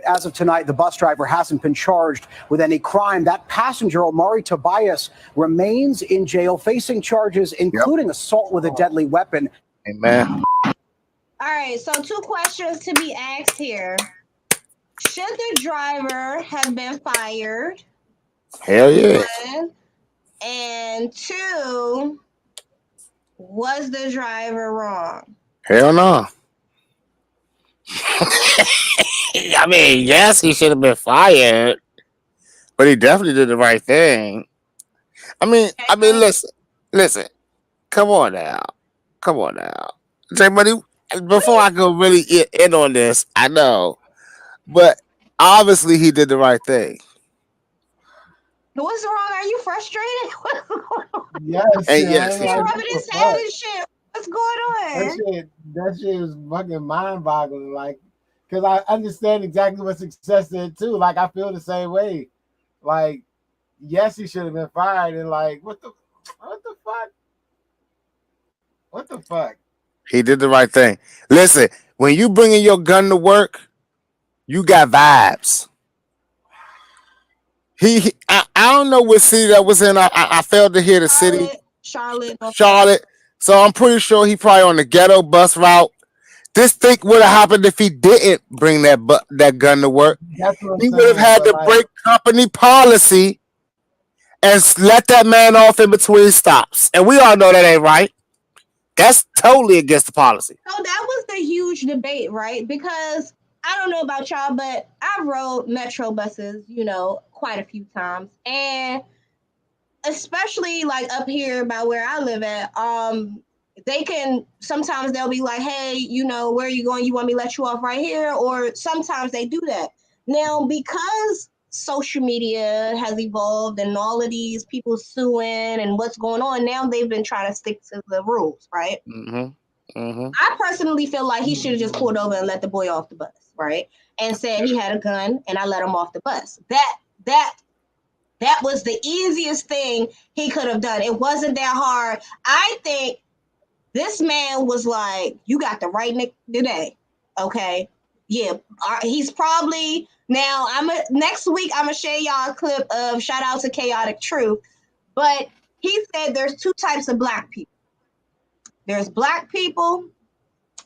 Speaker 10: As of tonight, the bus driver hasn't been charged with any crime. That passenger, Omari Tobias, remains in jail facing charges, including assault with a deadly weapon.
Speaker 4: Amen.
Speaker 2: All right, so two questions to be asked here. Should the driver have been fired?
Speaker 4: Hell yeah.
Speaker 2: One. And two, was the driver wrong?
Speaker 4: Hell no. I mean, yes, he should have been fired, but he definitely did the right thing. I mean, listen. Come on now. J-Money, before I go really in on this, I know, but obviously he did the right thing.
Speaker 2: What's wrong? Are you frustrated?
Speaker 3: Yes.
Speaker 4: And yes.
Speaker 2: He's rubbing his head and shit. What's going on?
Speaker 3: That shit is fucking mind-boggling. Like, because I understand exactly what Sixxcess said too. Like, I feel the same way. Like, yes, he should have been fired. And like, what the fuck? What the fuck?
Speaker 4: He did the right thing. Listen, when you bringing your gun to work, you got vibes. I don't know what city that was in. I failed to hear the city. Charlotte. So I'm pretty sure he probably on the ghetto bus route. This thing would have happened if he didn't bring that gun to work. He would have had to break company policy and let that man off in between stops. And we all know that ain't right. That's totally against the policy.
Speaker 2: So that was the huge debate, right? Because I don't know about y'all, but I rode metro buses, quite a few times. And especially like up here by where I live at, sometimes they'll be like, hey, where are you going? You want me to let you off right here? Or sometimes they do that. Now, because social media has evolved and all of these people suing and what's going on, now they've been trying to stick to the rules, right? I personally feel like he should have just pulled over and let the boy off the bus, right? And said he had a gun and I let him off the bus. That was the easiest thing he could have done. It wasn't that hard. I think this man was like, you got the right nick today. Okay. Yeah. He's probably now next week I'm gonna share y'all a clip of shout out to Chaotic Truth. But he said there's two types of black people. There's black people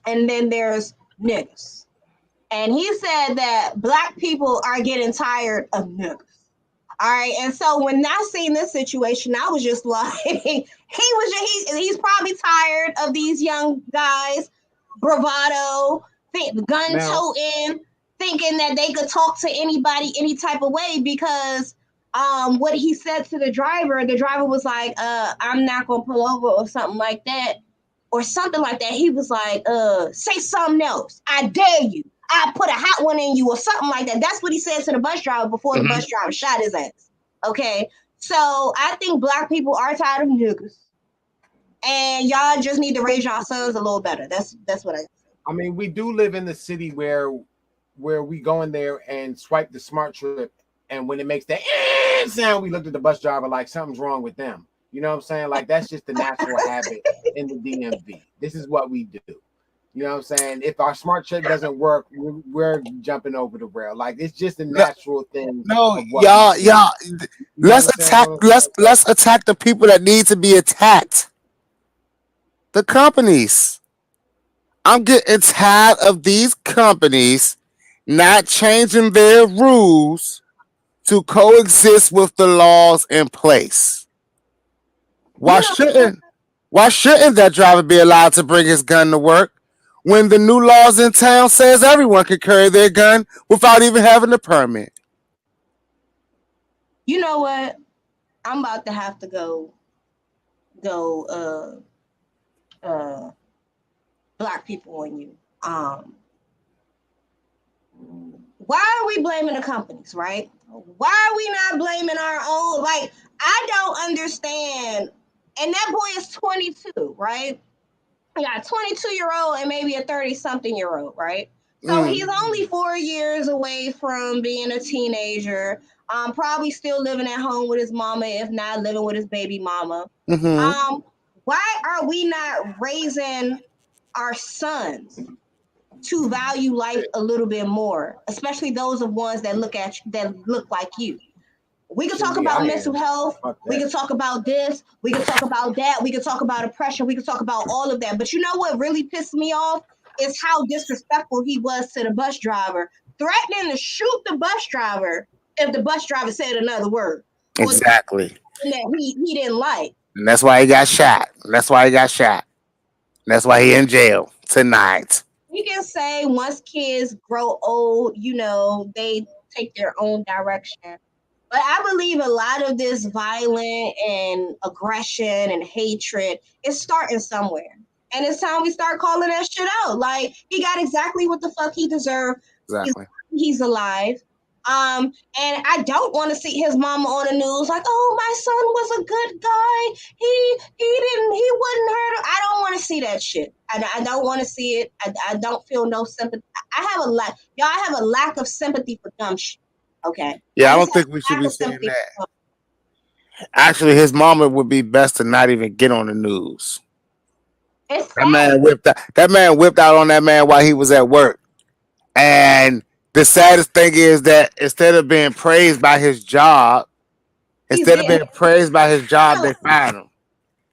Speaker 2: and then there's niggas. And he said that black people are getting tired of niggas. All right. And so when I seen this situation, I was just like, he's probably tired of these young guys, bravado, gun toting, thinking that they could talk to anybody any type of way because what he said to the driver was like, I'm not gonna pull over or something like that. He was like, say something else. I dare you. I put a hot one in you or something like that. That's what he said to the bus driver before the bus driver shot his ass. Okay. So I think black people are tired of niggas. And y'all just need to raise your sons a little better. That's what I say.
Speaker 3: I mean, we do live in the city where we go in there and swipe the smart trip. And when it makes that sound, we look at the bus driver like something's wrong with them. You know what I'm saying? Like, that's just the natural habit in the DMV. This is what we do. You know what I'm saying? If our smart trip doesn't work, we're jumping over the rail. Like, it's just a natural thing.
Speaker 4: No, y'all. Let's attack the people that need to be attacked. The companies. I'm getting tired of these companies not changing their rules to coexist with the laws in place. Why shouldn't that driver be allowed to bring his gun to work when the new laws in town says everyone can carry their gun without even having a permit?
Speaker 2: You know what? I'm about to have to go black people on you. Why are we blaming the companies, right? Why are we not blaming our own? Like, I don't understand. And that boy is 22, right? We got a 22-year-old and maybe a 30-something-year-old, right? So he's only 4 years away from being a teenager. Probably still living at home with his mama, if not living with his baby mama. Why are we not raising our sons to value life a little bit more, especially those of ones that look like you? We can talk about mental health. We can talk about this. We can talk about that. We can talk about oppression. We can talk about all of that. But you know what really pissed me off is how disrespectful he was to the bus driver, threatening to shoot the bus driver if the bus driver said another word.
Speaker 4: Exactly.
Speaker 2: That he didn't like.
Speaker 4: And that's why he got shot. That's why he in jail tonight.
Speaker 2: We can say once kids grow old, they take their own direction. But I believe a lot of this violence and aggression and hatred is starting somewhere. And it's time we start calling that shit out. Like, he got exactly what the fuck he deserved.
Speaker 4: Exactly.
Speaker 2: He's alive. And I don't want to see his mama on the news like, oh, my son was a good guy. He wouldn't hurt him. I don't want to see that shit. I don't want to see it. I don't feel no sympathy. I have a lack of sympathy for dumb shit. Okay.
Speaker 4: Yeah, I don't think we should be saying that. Actually, his mama would be best to not even get on the news. That man whipped out on that man while he was at work. And the saddest thing is that instead of being praised by his job, they fired him.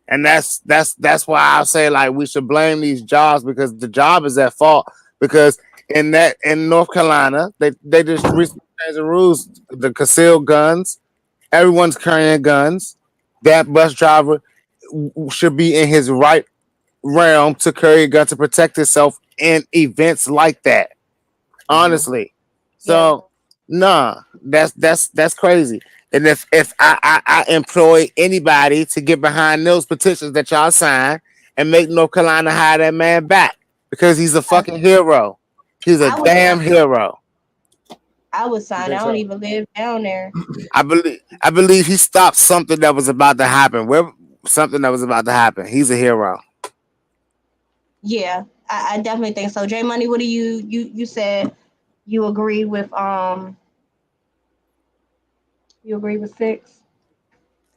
Speaker 4: And that's why I say like we should blame these jobs because the job is at fault. Because in North Carolina, they just recently changed the rules. The concealed guns, everyone's carrying guns. That bus driver should be in his right realm to carry a gun to protect himself in events like that. Honestly. So that's crazy. And if I employ anybody to get behind those petitions that y'all sign and make North Carolina hire that man back because he's a fucking hero. He's a damn hero.
Speaker 2: I would sign. I don't even live down there.
Speaker 4: I believe he stopped something that was about to happen. He's a hero.
Speaker 2: Yeah, I definitely think so. J Money, what do you said you agree with you agree with Six?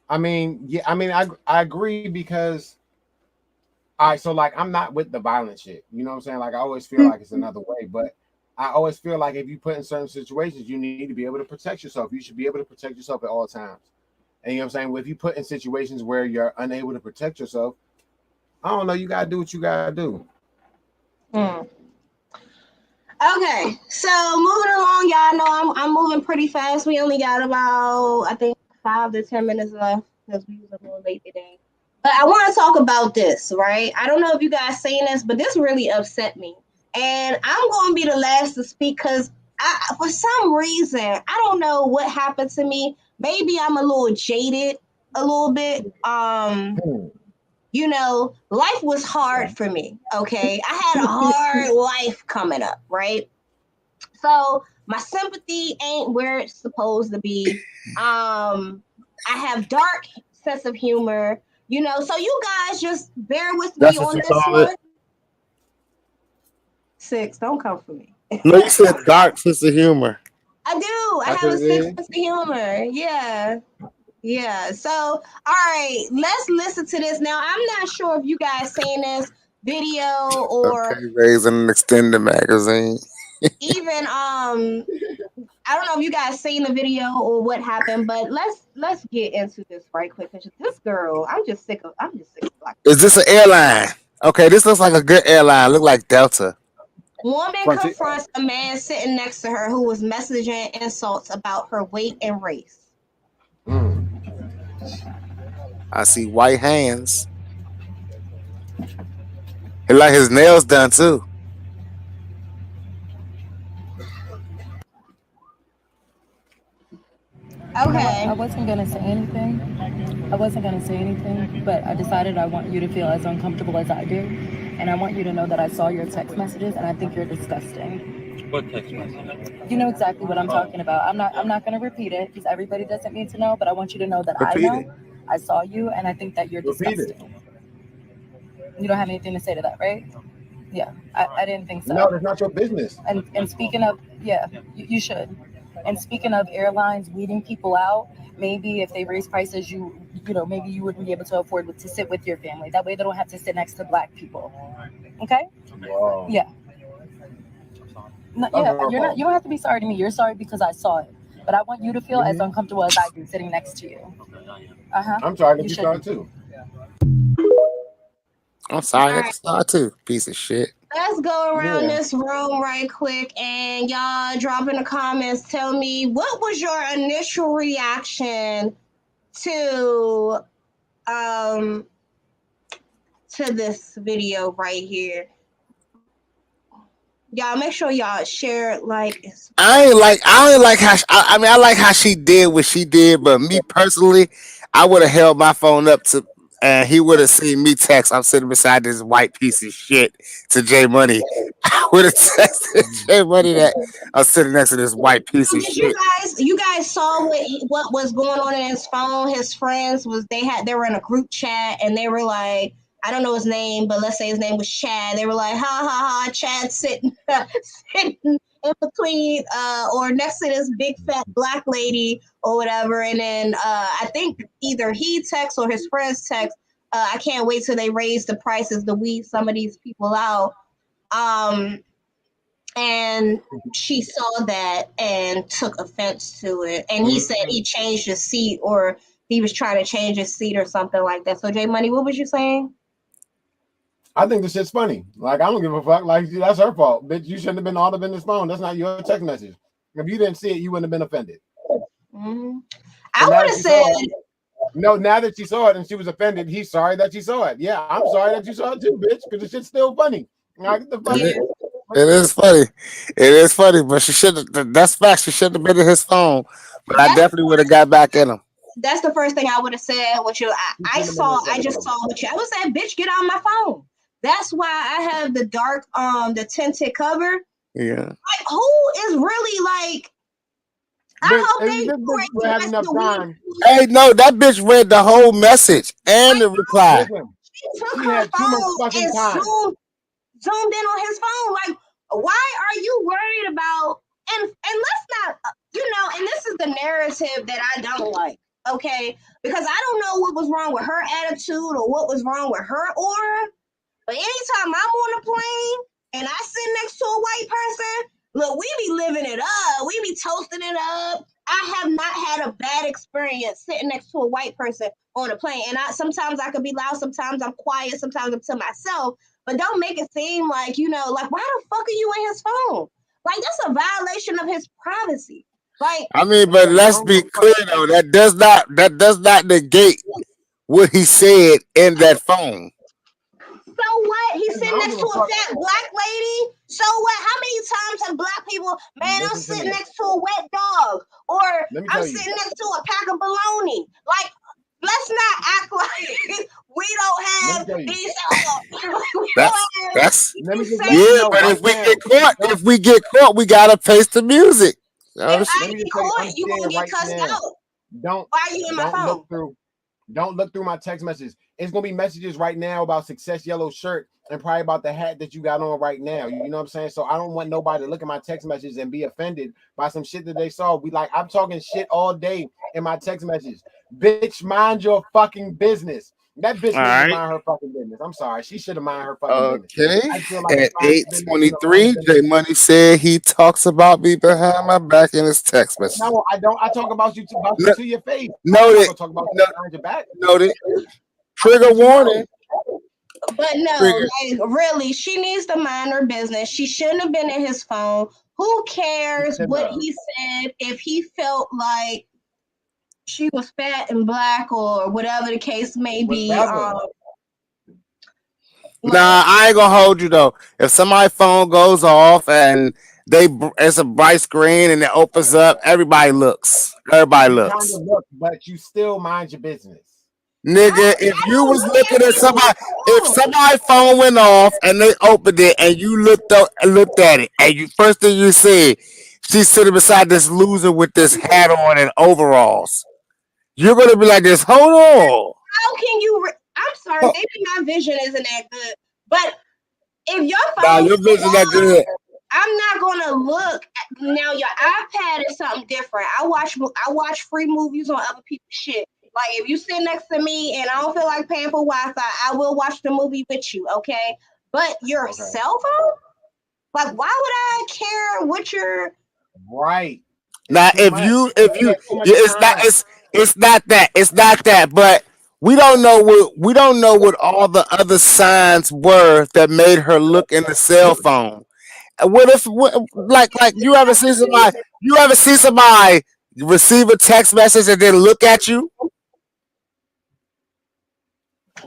Speaker 3: I agree because so like I'm not with the violent shit. You know what I'm saying? Like I always feel like it's another way, but I always feel like if you put in certain situations, you need to be able to protect yourself. You should be able to protect yourself at all times. And you know what I'm saying? Well, if you put in situations where you're unable to protect yourself, I don't know, you gotta do what you gotta do.
Speaker 2: Okay, so moving along, y'all know I'm moving pretty fast. We only got about, I think, 5 to 10 minutes left because we was a little late today. But I want to talk about this, right? I don't know if you guys seen this, but this really upset me. And I'm going to be the last to speak because for some reason, I don't know what happened to me. Maybe I'm a little jaded a little bit. You know, life was hard for me, okay? I had a hard life coming up, right? So my sympathy ain't where it's supposed to be. I have dark sense of humor, you know, so you guys just bear with me on this one. Six, don't come for me.
Speaker 4: No, you said dark sense of humor.
Speaker 2: I do. I have a sick sense of humor. Yeah. Yeah. So, all right, let's listen to this. Now, I'm not sure if you guys seen this video or
Speaker 4: raising an extended magazine.
Speaker 2: Even I don't know if you guys seen the video or what happened, but let's get into this right quick. Because this girl, I'm just sick of black.
Speaker 4: Is this an airline? Okay, this looks like a good airline. Look like Delta.
Speaker 2: Woman confronts a man sitting next to her who was messaging insults about her weight and race.
Speaker 4: I see white hands. He like his nails done too.
Speaker 2: Okay.
Speaker 11: I wasn't gonna say anything. But I decided I want you to feel as uncomfortable as I do. And I want you to know that I saw your text messages and I think you're disgusting.
Speaker 12: What text message?
Speaker 11: You know exactly what I'm talking about. I'm not gonna repeat it because everybody doesn't need to know, but I want you to know that I know. I saw you and I think that you're disgusting. You don't have anything to say to that, right? Yeah, I didn't think so.
Speaker 3: No, that's not your business.
Speaker 11: And speaking of, yeah, you should. And speaking of airlines weeding people out, maybe if they raise prices, you know, maybe you wouldn't be able to afford to sit with your family. That way they don't have to sit next to black people. Okay?
Speaker 3: Wow.
Speaker 11: Yeah. No, yeah, you don't have to be sorry to me. You're sorry because I saw it. But I want you to feel as uncomfortable as I do sitting next to you.
Speaker 3: I'm sorry to be sorry too.
Speaker 4: I'm sorry, I saw too. Piece of shit.
Speaker 2: Let's go around this room right quick and y'all drop in the comments. Tell me, what was your initial reaction to this video right here? Y'all make sure y'all share it. Like,
Speaker 4: I ain't like how I like how she did what she did, but me personally, I would have held my phone up to and he would have seen me text, I'm sitting beside this white piece of shit to J Money. I would have texted J Money that I'm sitting next to this white piece of
Speaker 2: Did
Speaker 4: shit.
Speaker 2: you guys saw what was going on in his phone? His friends they were in a group chat and they were like, I don't know his name, but let's say his name was Chad. They were like, ha ha ha, Chad sitting in between or next to this big fat black lady or whatever. And then I think either he texts or his friends text, I can't wait till they raise the prices to weed some of these people out. And she saw that and took offense to it. And he said he changed his seat or he was trying to change his seat or something like that. So J Money, what was you saying?
Speaker 3: I think this shit's funny. Like, I don't give a fuck. Like, that's her fault. Bitch, you shouldn't have been all up in this phone. That's not your text message. If you didn't see it, you wouldn't have been offended.
Speaker 2: Mm-hmm. I would have said...
Speaker 3: No, now that she saw it and she was offended, he's sorry that she saw it. Yeah, I'm sorry that you saw it too, bitch, because the shit's still funny. Like, the fuck?
Speaker 4: It is funny. It is funny, but she should have. That's fact. She shouldn't have been in his phone. But I definitely would have got back in him.
Speaker 2: That's the first thing I would have said. What you? I just saw what you. I would say, bitch, get on my phone. That's why I have the dark, the tinted cover.
Speaker 4: Yeah.
Speaker 2: Like, who is really like? I hope they
Speaker 3: have enough time.
Speaker 4: Hey, no, that bitch read the whole message and the reply.
Speaker 2: She took her phone and zoomed in on his phone. Like, why are you worried about? And let's not, and this is the narrative that I don't like. Okay, because I don't know what was wrong with her attitude or what was wrong with her aura. But anytime I'm on a plane and I sit next to a white person, look, we be living it up. We be toasting it up. I have not had a bad experience sitting next to a white person on a plane. And sometimes I could be loud, sometimes I'm quiet, sometimes I'm to myself. But don't make it seem like, like, why the fuck are you in his phone? Like, that's a violation of his privacy. Like,
Speaker 4: I mean, but let's be clear though, that does not negate what he said in that phone.
Speaker 2: So what? He's sitting next to a fat black lady. So what? How many times have black people, man, I'm sitting next to a wet dog, or I'm sitting next to a pack of bologna. Like, let's not act like we don't have these.
Speaker 4: That's yeah, but if we get caught, we gotta face the music.
Speaker 2: If I get caught, you gonna get cussed out. Why are you in my phone?
Speaker 3: Don't look through my text messages. It's gonna be messages right now about Sixxcess yellow shirt and probably about the hat that you got on right now. You know what I'm saying? So I don't want nobody to look at my text messages and be offended by some shit that they saw. I'm talking shit all day in my text messages. Bitch, mind your fucking business. That bitch needs to mind her fucking business. I'm sorry. She should have mind her fucking business.
Speaker 4: Okay. At 8:23, J Money said he talks about me behind my back in his text message.
Speaker 3: No, I don't. I talk about you to your face.
Speaker 4: Noted.
Speaker 3: Talk about you behind your back.
Speaker 4: Noted. Trigger warning.
Speaker 2: But no, like, really, she needs to mind her business. She shouldn't have been in his phone. Who cares what he said if he felt like she was fat and black or whatever the case may be.
Speaker 4: Nah, I ain't gonna hold you though. If somebody's phone goes off and it's a bright screen and it opens up, everybody looks. Everybody looks.
Speaker 3: Kind of look, but you still mind your business.
Speaker 4: Nigga, if you was looking at somebody, if somebody's phone went off and they opened it and you looked at it, and you first thing you said, she's sitting beside this loser with this hat on and overalls. You're gonna be like this. Hold on.
Speaker 2: How can you? I'm sorry, maybe my vision isn't that good, but if your phone,
Speaker 4: your vision that good.
Speaker 2: I'm not gonna look. Now your iPad is something different. I watch free movies on other people's shit. Like, if you sit next to me and I don't feel like paying for Wi-Fi, I will watch the movie with you, okay? But your cell phone? Like, why would I care what your...
Speaker 3: Right.
Speaker 4: Now, it's not that, but we don't know what all the other signs were that made her look in the cell phone. What if, like you ever see somebody receive a text message and then look at you?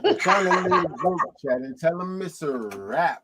Speaker 3: I'm trying to leave the group chat and tell them it's a wrap.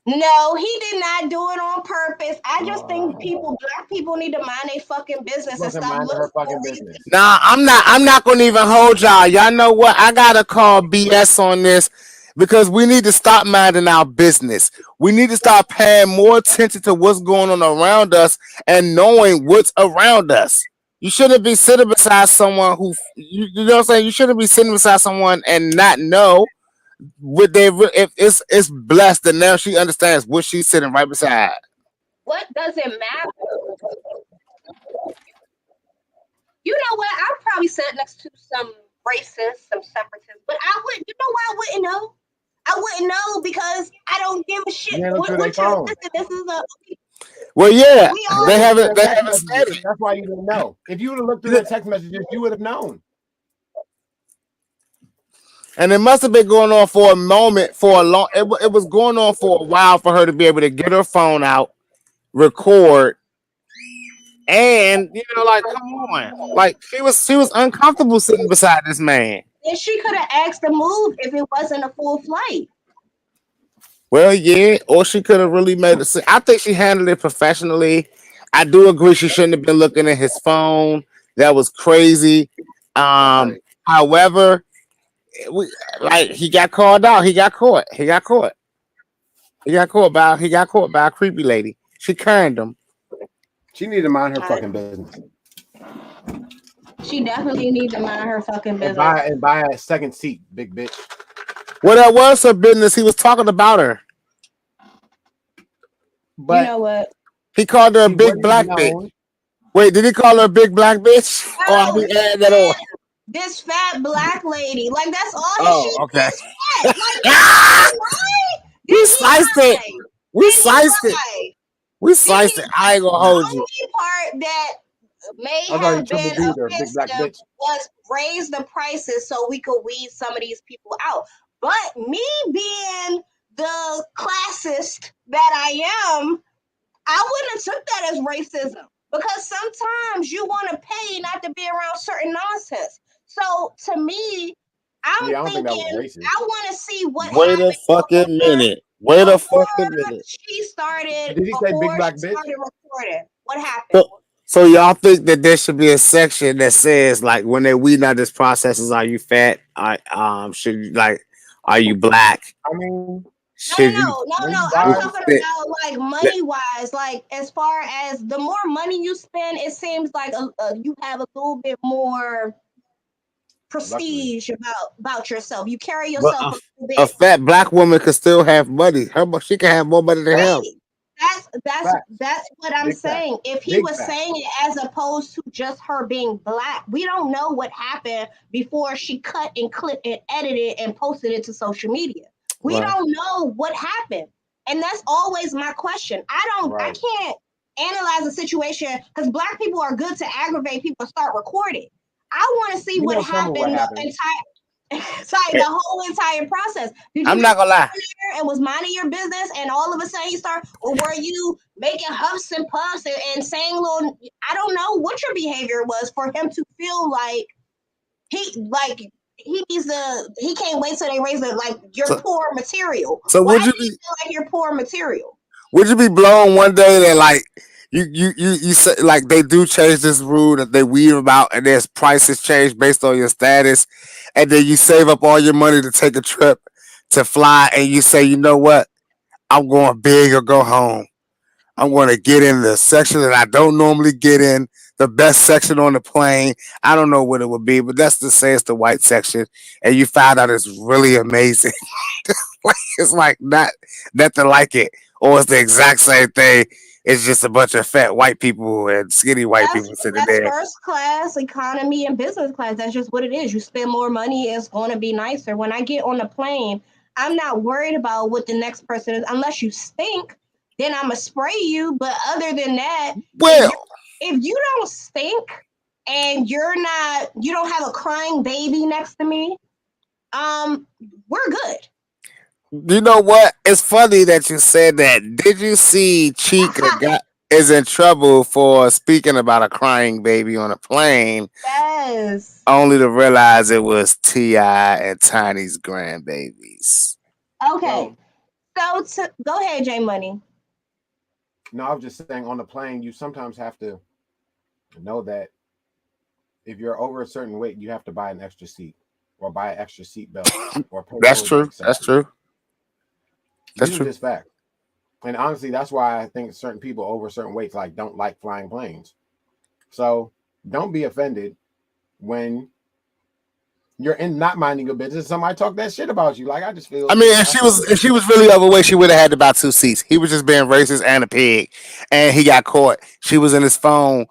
Speaker 2: No, he did not do it on purpose. I just think black people need to mind their fucking business and stop looking
Speaker 3: her fucking
Speaker 2: for
Speaker 3: business.
Speaker 4: Nah, I'm not gonna even hold y'all. Y'all know what? I gotta call BS on this because we need to stop minding our business. We need to start paying more attention to what's going on around us and knowing what's around us. You shouldn't be sitting beside someone who you know what I'm saying. You shouldn't be sitting beside someone and not know what if it's blessed and now she understands what she's sitting right beside.
Speaker 2: What does it matter? You know what? I'll probably sit next to some racists, some separatists, but I wouldn't. You know why I wouldn't know? I wouldn't know because I don't give a shit. This is a.
Speaker 4: Well, yeah, they haven't said it.
Speaker 3: That's why you didn't know. If you would have looked through the text messages, you would have known.
Speaker 4: And it must have been going on for a moment, for a long. It was going on for a while for her to be able to get her phone out, record, and like, come on, like she was uncomfortable sitting beside this man.
Speaker 2: And she could have asked to move if it wasn't a full flight.
Speaker 4: Well, yeah, or she could have really made it. I think she handled it professionally. I do agree she shouldn't have been looking at his phone. That was crazy. However, he got called out. He got caught. He got caught by a creepy lady. She canned him.
Speaker 3: She needed to mind her fucking business.
Speaker 2: She definitely needs to mind her fucking business.
Speaker 3: And buy a second seat, big bitch.
Speaker 4: Well, that was her business. He was talking about her.
Speaker 2: But you know what?
Speaker 4: He called her a big black bitch. Wait, did he call her a big black bitch?
Speaker 2: No,
Speaker 4: or are we adding that on?
Speaker 2: This fat black lady. Like, that's all his shit.
Speaker 4: Okay.
Speaker 2: Like,
Speaker 4: we sliced it. We sliced it. We sliced it. I ain't gonna hold you.
Speaker 2: The only part that may have been offensive was raise the prices so we could weed some of these people out. But me being the classist that I am, I wouldn't have took that as racism because sometimes you want to pay not to be around certain nonsense. So to me, I'm thinking I want to see what.
Speaker 4: Wait a fucking minute. Wait a fucking minute.
Speaker 2: She started.
Speaker 3: Did he say big black bitch?
Speaker 2: Started recording. What happened?
Speaker 4: So y'all think that there should be a section that says like when they weed out this processes, are you fat? Should you are you black?
Speaker 3: I mean,
Speaker 2: no. I'm talking about like money wise. Like as far as the more money you spend, it seems like you have a little bit more prestige about yourself. You carry yourself a little bit.
Speaker 4: A fat black woman could still have money. She can have more money than him.
Speaker 2: That's what I'm saying. If he was saying it as opposed to just her being black, we don't know what happened before she cut and clipped and edited and posted it to social media. We don't know what happened. And that's always my question. I can't analyze a situation because black people are good to aggravate people and start recording. I want to see what happened the whole entire process.
Speaker 4: I'm not gonna lie.
Speaker 2: And was minding your business, and all of a sudden he started, or were you making huffs and puffs and saying little? I don't know what your behavior was for him to feel like he needs to. He can't wait till they raise it. Like you're poor material.
Speaker 4: So
Speaker 2: would you feel like you're poor material?
Speaker 4: Would you be blown one day that like you say like they do change this rule that they weave about and there's prices change based on your status, and then you save up all your money to take a trip to fly and you say, you know what, I'm going big or go home. I'm going to get in the section that I don't normally get in, the best section on the plane. I don't know what it would be, but that's to say it's the white section, and you find out it's really amazing. It's like nothing like it, or it's the exact same thing. It's just a bunch of fat white people and skinny white people sitting there.
Speaker 2: That's first class economy and business class. That's just what it is. You spend more money, it's going to be nicer. When I get on the plane, I'm not worried about what the next person is. Unless you stink, then I'm going to spray you. But other than that, if you don't stink and you don't have a crying baby next to me, we're good.
Speaker 4: You know what? It's funny that you said that. Did you see Chica is in trouble for speaking about a crying baby on a plane?
Speaker 2: Yes.
Speaker 4: Only to realize it was T.I. and Tiny's grandbabies.
Speaker 2: Okay. So go ahead, J Money.
Speaker 3: No, I was just saying on the plane, you sometimes have to know that if you're over a certain weight, you have to buy an extra seat or buy an extra seat belt. Or
Speaker 4: That's true. That's true.
Speaker 3: These are just facts. And honestly, that's why I think certain people over certain weights don't like flying planes. So don't be offended when you're not minding your business. Somebody talk that shit about you. Like I just feel.
Speaker 4: I mean, if she was really overweight, she would have had to buy 2 seats. He was just being racist and a pig, and he got caught. She was in his phone.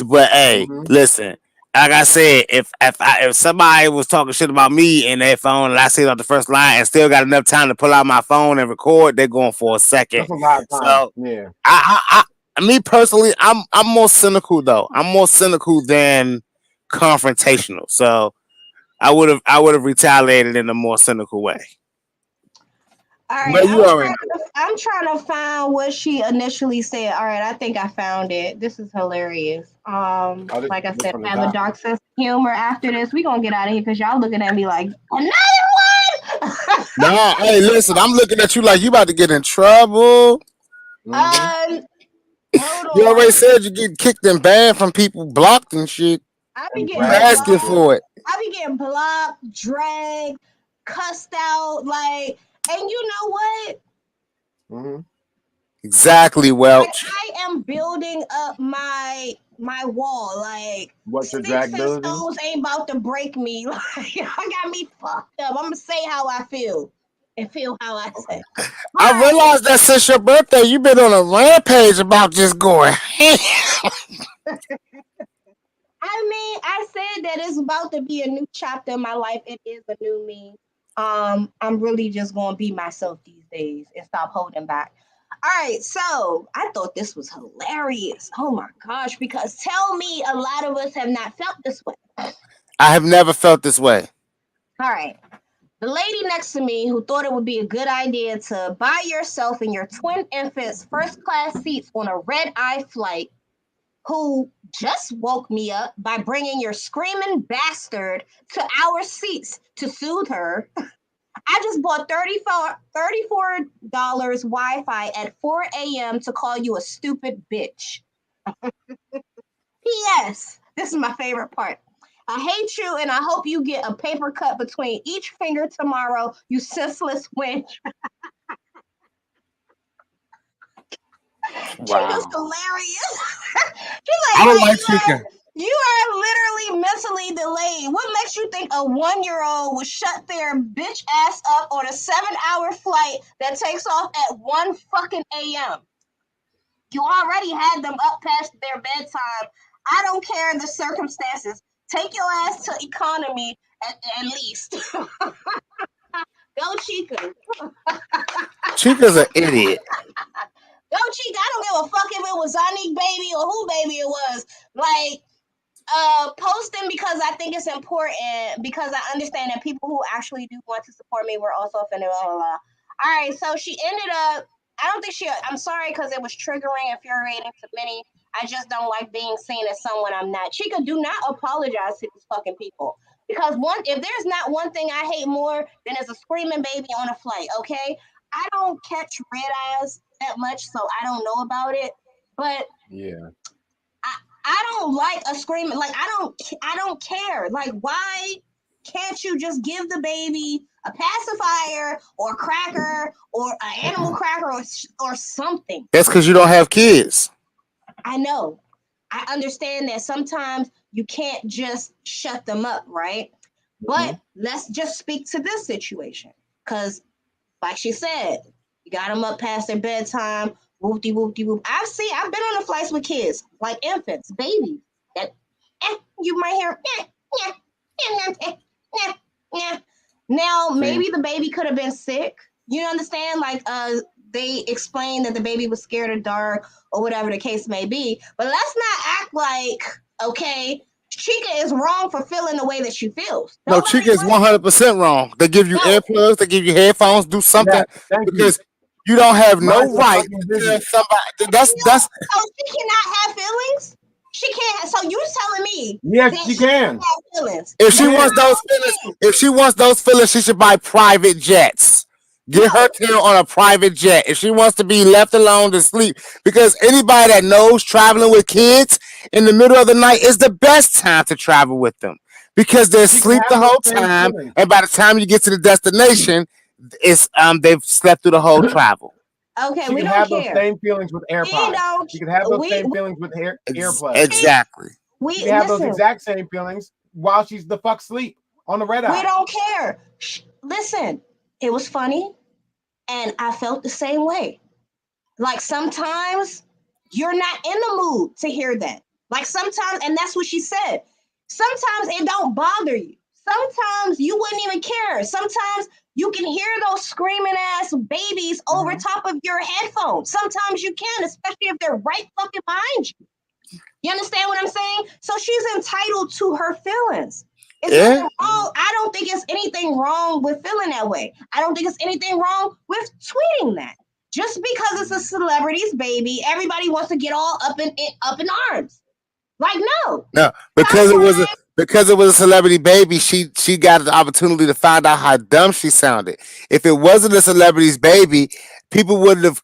Speaker 4: But hey, listen. Like I said, if somebody was talking shit about me in their phone and I see it on the first line and still got enough time to pull out my phone and record, they're going for a second.
Speaker 3: That's a lot of time.
Speaker 4: So
Speaker 3: yeah,
Speaker 4: me personally, I'm more cynical though. I'm more cynical than confrontational. So I would have retaliated in a more cynical way.
Speaker 2: All right, I'm trying to find what she initially said. All right, I think I found it. This is hilarious. Like I said, I have a dark sense of humor after this. We're gonna get out of here because y'all looking at me like another one.
Speaker 4: Nah, hey, listen, I'm looking at you like you about to get in trouble.
Speaker 2: Hold
Speaker 4: you already said you get kicked and banned from people, blocked and shit.
Speaker 2: I be getting
Speaker 4: asking for it.
Speaker 2: I be getting blocked, dragged, cussed out, like, and you know what?
Speaker 4: Exactly, Welch.
Speaker 2: Like, I am building up my wall. Like,
Speaker 3: what's your
Speaker 2: sticks
Speaker 3: drag
Speaker 2: and stones ain't about to break me. Like, I got me fucked up. I'm gonna say how I feel and feel how I say.
Speaker 4: I realized that since your birthday, you've been on a rampage about just going.
Speaker 2: I mean, I said that it's about to be a new chapter in my life. It is a new me. I'm really just gonna be myself these days and stop holding back. All right, so I thought this was hilarious. Oh my gosh, because tell me a lot of us have not felt this way.
Speaker 4: I have never felt this way.
Speaker 2: All right. The lady next to me who thought it would be a good idea to buy yourself and your twin infants first class seats on a red-eye flight, who just woke me up by bringing your screaming bastard to our seats to soothe her. I just bought $34 Wi-Fi at 4 a.m. to call you a stupid bitch. P.S. This is my favorite part. I hate you and I hope you get a paper cut between each finger tomorrow, you senseless wench.
Speaker 4: Wow.
Speaker 2: Chica's hilarious.
Speaker 4: I don't like Chica.
Speaker 2: You are literally mentally delayed. What makes you think a 1-year-old would shut their bitch ass up on a 7-hour flight that takes off at 1 fucking a.m.? You already had them up past their bedtime. I don't care the circumstances. Take your ass to economy at least. Go Chica.
Speaker 4: Chica's an idiot.
Speaker 2: Go Chica. I don't give a fuck if it was Zonique baby or who baby it was. Like, post them because I think it's important, because I understand that people who actually do want to support me were also offended. Blah, blah, blah. All right, so she ended up, I'm sorry because it was triggering, infuriating to many. I just don't like being seen as someone I'm not. Chica, do not apologize to these fucking people. Because if there's not one thing I hate more than is a screaming baby on a flight, okay? I don't catch red eyes that much, so I don't know about it. But
Speaker 3: yeah,
Speaker 2: I don't like a screaming, like I don't care. Like, why can't you just give the baby a pacifier or a cracker or an animal cracker or something?
Speaker 4: That's because you don't have kids.
Speaker 2: I know. I understand that sometimes you can't just shut them up, right? But let's just speak to this situation. Because, like she said, you got them up past their bedtime, whoop-de-whoop-de-whoop. I've been on the flights with kids, like infants, babies, that you might hear, Now, maybe the baby could have been sick. You understand? Like, they explained that the baby was scared of dark or whatever the case may be. But let's not act like, okay, Chica is wrong for feeling the way that she feels.
Speaker 4: No, Chica is 100% wrong. They give you earplugs, they give you headphones, do something because you don't have no right to tell somebody. That's
Speaker 2: so she cannot have feelings? She can't. So you're telling me?
Speaker 3: Yes, she can.
Speaker 4: If she wants those feelings, she should buy private jets. Get her tail on a private jet. If she wants to be left alone to sleep, because anybody that knows traveling with kids in the middle of the night is the best time to travel with them because they're asleep the whole time, and by the time you get to the destination, it's they've slept through the whole travel.
Speaker 2: Okay,
Speaker 3: we
Speaker 2: don't
Speaker 3: have
Speaker 2: care.
Speaker 3: those same feelings with AirPods. She can have those same feelings with earplugs.
Speaker 4: Exactly.
Speaker 3: We have those exact same feelings while she's the fuck asleep on the red eye.
Speaker 2: We don't care. Listen, it was funny, and I felt the same way. Like sometimes you're not in the mood to hear that. Like sometimes, and that's what she said. Sometimes it don't bother you. Sometimes you wouldn't even care. Sometimes you can hear those screaming ass babies over top of your headphones. Sometimes you can, especially if they're right fucking behind you. You understand what I'm saying? So she's entitled to her feelings. It's nothing wrong. I don't think it's anything wrong with feeling that way. I don't think it's anything wrong with tweeting that. Just because it's a celebrity's baby, everybody wants to get all up in arms. Like no,
Speaker 4: because it was a celebrity baby. She got the opportunity to find out how dumb she sounded. If it wasn't a celebrity's baby, people wouldn't have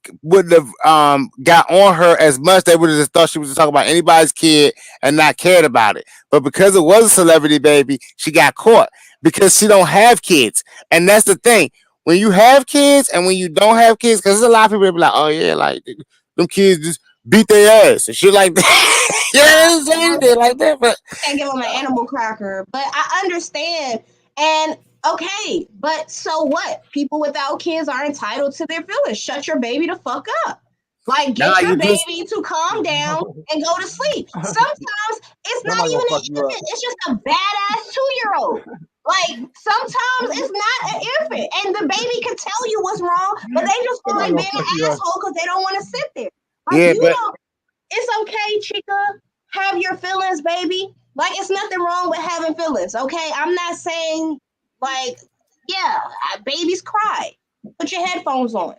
Speaker 4: got on her as much. They would have just thought she was just talking about anybody's kid and not cared about it. But because it was a celebrity baby, she got caught because she don't have kids, and that's the thing. When you have kids and when you don't have kids, because there's a lot of people that be like, oh yeah, like them kids just beat their ass and shit like that. Yeah, like that, but
Speaker 2: and give them an animal cracker. But I understand. And okay, but so what? People without kids are entitled to their feelings. Shut your baby the fuck up. Like get your baby to calm down and go to sleep. Sometimes it's not even an infant. It's just a badass 2-year-old. Like sometimes it's not an infant, and the baby can tell you what's wrong, but they just feel like being an asshole because they don't want to sit there. Like it's okay, Chica. Have your feelings, baby. Like it's nothing wrong with having feelings. Okay, I'm not saying like babies cry. Put your headphones on.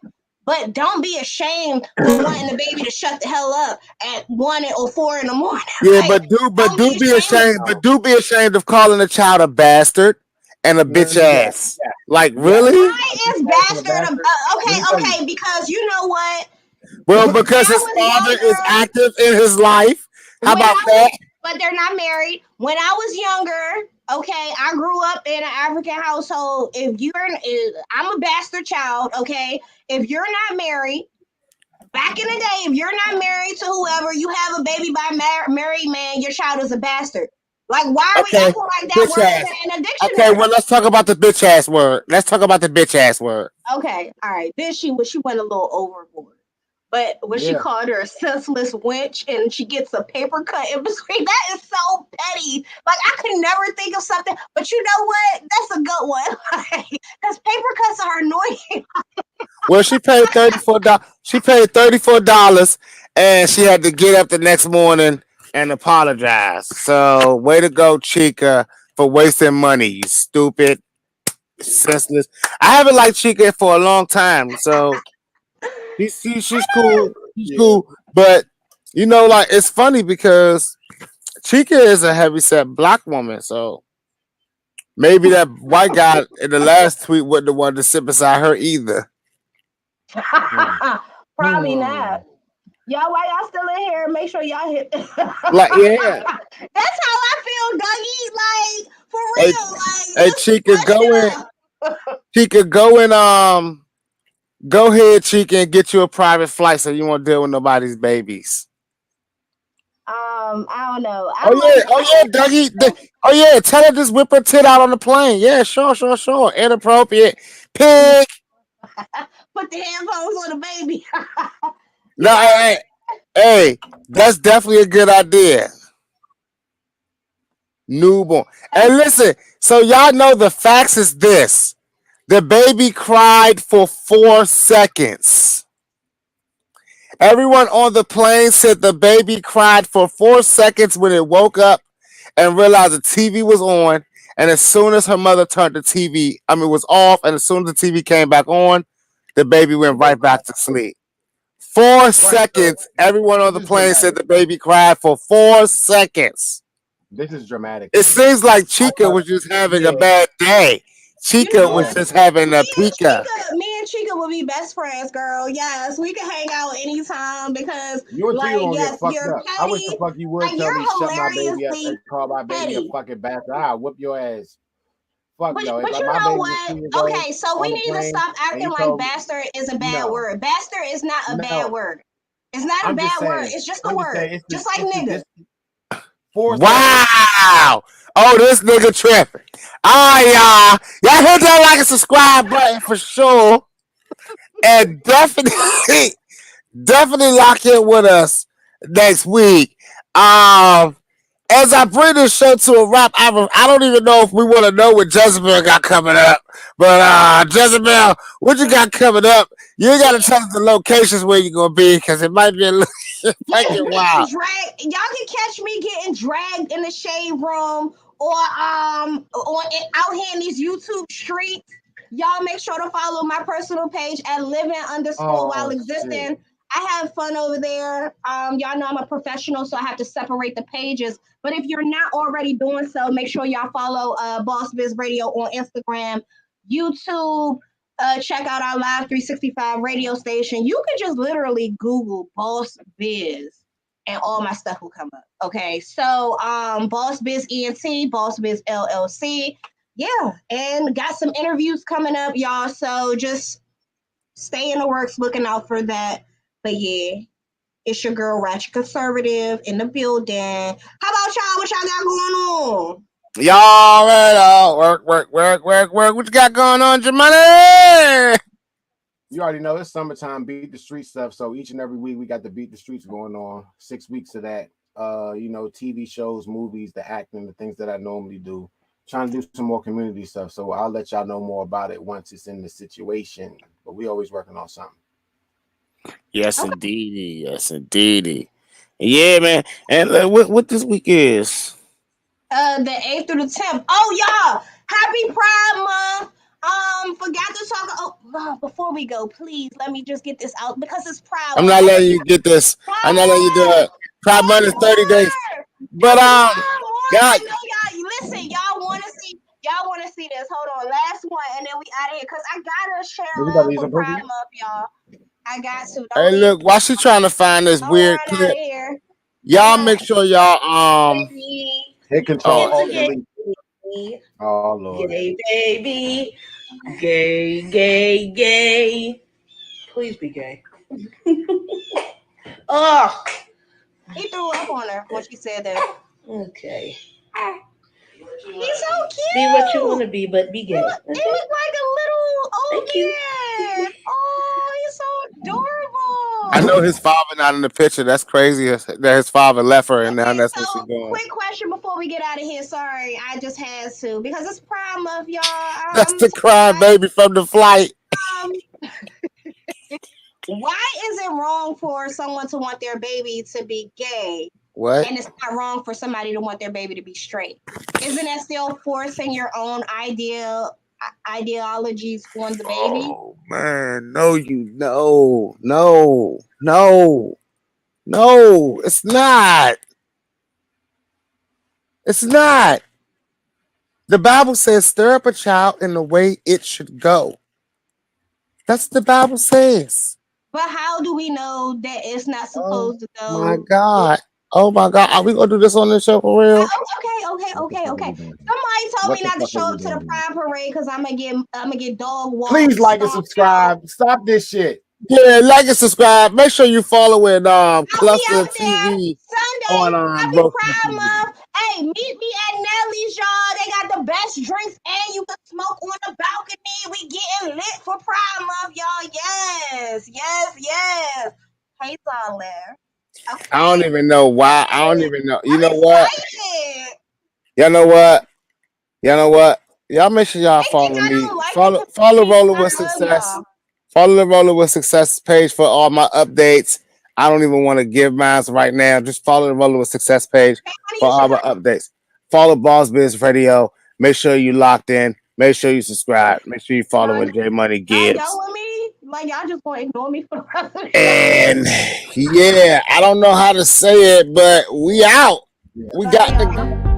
Speaker 2: But don't be ashamed for wanting the baby to shut the hell up at 1 or 4 in the morning.
Speaker 4: Yeah, like, do be ashamed. But do be ashamed of calling a child a bastard and a bitch ass. Yeah. Like really?
Speaker 2: Why is bastard? Okay, because you know what?
Speaker 4: Well, because his father is active in his life. How about that?
Speaker 2: But they're not married. When I was younger, okay, I grew up in an African household. I'm a bastard child, okay? If you're not married, back in the day, if you're not married to whoever, you have a baby by married man, your child is a bastard. Like, why are we acting like that word isn't in a dictionary?
Speaker 4: Okay, well, let's talk about the bitch ass word.
Speaker 2: Okay, all right. Then she went a little overboard. But when she called her a senseless wench and she gets a paper cut in between, that is so petty. Like, I could never think of something, but you know what? That's a good one. Because paper cuts are annoying.
Speaker 4: Well, she paid $34. She paid $34 and she had to get up the next morning and apologize. So, way to go, Chica, for wasting money, you stupid, senseless. I haven't liked Chica for a long time, so... She's cool. She's cool. But, you know, like, it's funny because Chica is a heavyset black woman. So maybe that white guy in the last tweet wouldn't have wanted to sit beside her either.
Speaker 2: Probably not. Y'all, while y'all still in here, make sure y'all hit.
Speaker 4: Like, yeah.
Speaker 2: That's how I feel, Dougie. Like, for real.
Speaker 4: Hey, Chica, Chica, go ahead, Chica, and get you a private flight so you won't deal with nobody's babies.
Speaker 2: I don't know.
Speaker 4: Oh yeah, Dougie. Tell her to just whip her tit out on the plane. Yeah, sure. Inappropriate. Pig.
Speaker 2: Put the headphones on the baby.
Speaker 4: No, hey, that's definitely a good idea. Newborn. And listen, so y'all know the facts is this. The baby cried for 4 seconds. Everyone on the plane said the baby cried for 4 seconds when it woke up and realized the TV was on. And as soon as her mother turned the TV, it was off. And as soon as the TV came back on, the baby went right back to sleep. 4 seconds. Everyone on the plane said the baby cried for 4 seconds.
Speaker 3: This is dramatic.
Speaker 4: It seems like Chica was just having a bad day. Chica was just having a pika.
Speaker 2: Me and Chica Jada will be best friends, girl. Yes, we can hang out anytime because,
Speaker 3: You and Three
Speaker 2: like,
Speaker 3: gonna get
Speaker 2: yes,
Speaker 3: fucked
Speaker 2: you're
Speaker 3: up. I wish the
Speaker 2: petty.
Speaker 3: fuck you would
Speaker 2: Like,
Speaker 3: tell
Speaker 2: you're
Speaker 3: me shut my baby up and
Speaker 2: hilariously
Speaker 3: call my baby a
Speaker 2: petty.
Speaker 3: fucking bastard. I'll whip your ass. Fuck
Speaker 2: But
Speaker 3: no. If
Speaker 2: you
Speaker 3: my
Speaker 2: know
Speaker 3: baby was 2
Speaker 2: what?
Speaker 3: years old
Speaker 2: Okay, so we
Speaker 3: on the
Speaker 2: need to
Speaker 3: plane
Speaker 2: stop
Speaker 3: and
Speaker 2: acting
Speaker 3: you
Speaker 2: like
Speaker 3: told me
Speaker 2: bastard is a bad
Speaker 3: no,
Speaker 2: word. Bastard is not a bad
Speaker 3: no.
Speaker 2: word. It's not a
Speaker 3: I'm just
Speaker 2: bad word.
Speaker 3: saying.
Speaker 2: It's just a
Speaker 3: I'm just
Speaker 2: word.
Speaker 3: saying
Speaker 2: Just like
Speaker 3: it's the
Speaker 2: nigga.
Speaker 3: 4 seconds.
Speaker 4: Wow. Oh, this nigga tripping. All right, y'all hit that like and subscribe button for sure. And definitely lock in with us next week. As I bring this show to a wrap, I don't even know if we want to know what Jzabel got coming up. But Jzabel, what you got coming up? You ain't got to tell us the locations where you're gonna be because it might be a little wild.
Speaker 2: Y'all can catch me getting dragged in the shade room or out here in these YouTube streets. Y'all make sure to follow my personal page at living_while existing.
Speaker 3: Shit.
Speaker 2: I have fun over there. Y'all know I'm a professional, so I have to separate the pages. But if you're not already doing so, make sure y'all follow Boss Biz Radio on Instagram, YouTube. Check out our Live 365 radio station. You can just literally Google Boss Biz and all my stuff will come up. Okay, so Boss Biz ENT, Boss Biz LLC. Yeah, and got some interviews coming up, y'all. So just stay in the works, looking out for that. But yeah, it's your girl Ratchet Conservative in the building. How about y'all? What y'all got going on?
Speaker 4: Y'all right, work. What you got going on, Jmoney?
Speaker 3: You already know it's summertime, beat the street stuff. So each and every week we got the beat the streets going on. 6 weeks of that. TV shows, movies, the acting, the things that I normally do. Trying to do some more community stuff. So I'll let y'all know more about it once it's in the situation. But we always working on something.
Speaker 4: Yes, indeedy. Yes, indeedy. Yeah, man. And what this week is?
Speaker 2: The 8th through the 10th. Oh, y'all! Happy Pride Month. Forgot to talk. Before we go, please let me just get this out because it's Pride.
Speaker 4: I'm not letting you get this. I'm not letting you do it. Pride Month is 30 days. But
Speaker 2: I know y'all. Listen, y'all want to see this. Hold on, last one, and then we out of here because I gotta share love for Pride Month, y'all. I got to.
Speaker 4: Hey, look, while she trying to find this weird clip, y'all make sure y'all
Speaker 3: hit control alt delete. Oh Lord.
Speaker 12: Gay baby. Gay. Please be gay. Oh.
Speaker 2: He threw up on her when she said that.
Speaker 12: Okay.
Speaker 2: He's so cute.
Speaker 12: Be what you want to be, but be gay.
Speaker 2: He look like a little old man. Oh, he's so adorable.
Speaker 4: I know his father not in the picture. That's crazy that his father left her, and now that's what she's doing.
Speaker 2: Quick question before we get out of here. Sorry, I just had to because it's Pride Month, y'all.
Speaker 4: That's the crying baby from the flight.
Speaker 2: Why is it wrong for someone to want their baby to be gay?
Speaker 4: What?
Speaker 2: And it's not wrong for somebody to want their baby to be straight. Isn't that still forcing your own ideologies on the baby?
Speaker 4: Oh man, no, it's not. It's not. The Bible says, "Stir up a child in the way it should go." That's what the Bible says.
Speaker 2: But how do we know that it's not supposed to go?
Speaker 4: My God. Oh my God. Are we gonna do this on the show for real?
Speaker 2: Okay. Somebody told me not to show up to the Pride Parade because I'm gonna get dog walked.
Speaker 3: Please like and subscribe. Stop this shit.
Speaker 4: Yeah, like and subscribe. Make sure you follow it. Cluster TV
Speaker 2: Sunday. Happy Pride Month. Hey, meet me at Nelly's, y'all. They got the best drinks and you can smoke on the balcony. We getting lit for Pride Month, y'all. Yes. Hey, Solid. Okay.
Speaker 4: I don't even know why. I don't even know. You know what? Y'all know what? Y'all make sure y'all follow me. Follow Roller with Success. Follow the Roller with Success page for all my updates. I don't even want to give mine right now. Just follow the Roller with Success page for all my updates. Follow Boss Biz Radio. Make sure you locked in. Make sure you subscribe. Make sure you follow Jmoneygibbs.
Speaker 2: Y'all with me? Like y'all just gonna ignore me for the rest of the
Speaker 4: And yeah, I don't know how to say it, but we out. We got the.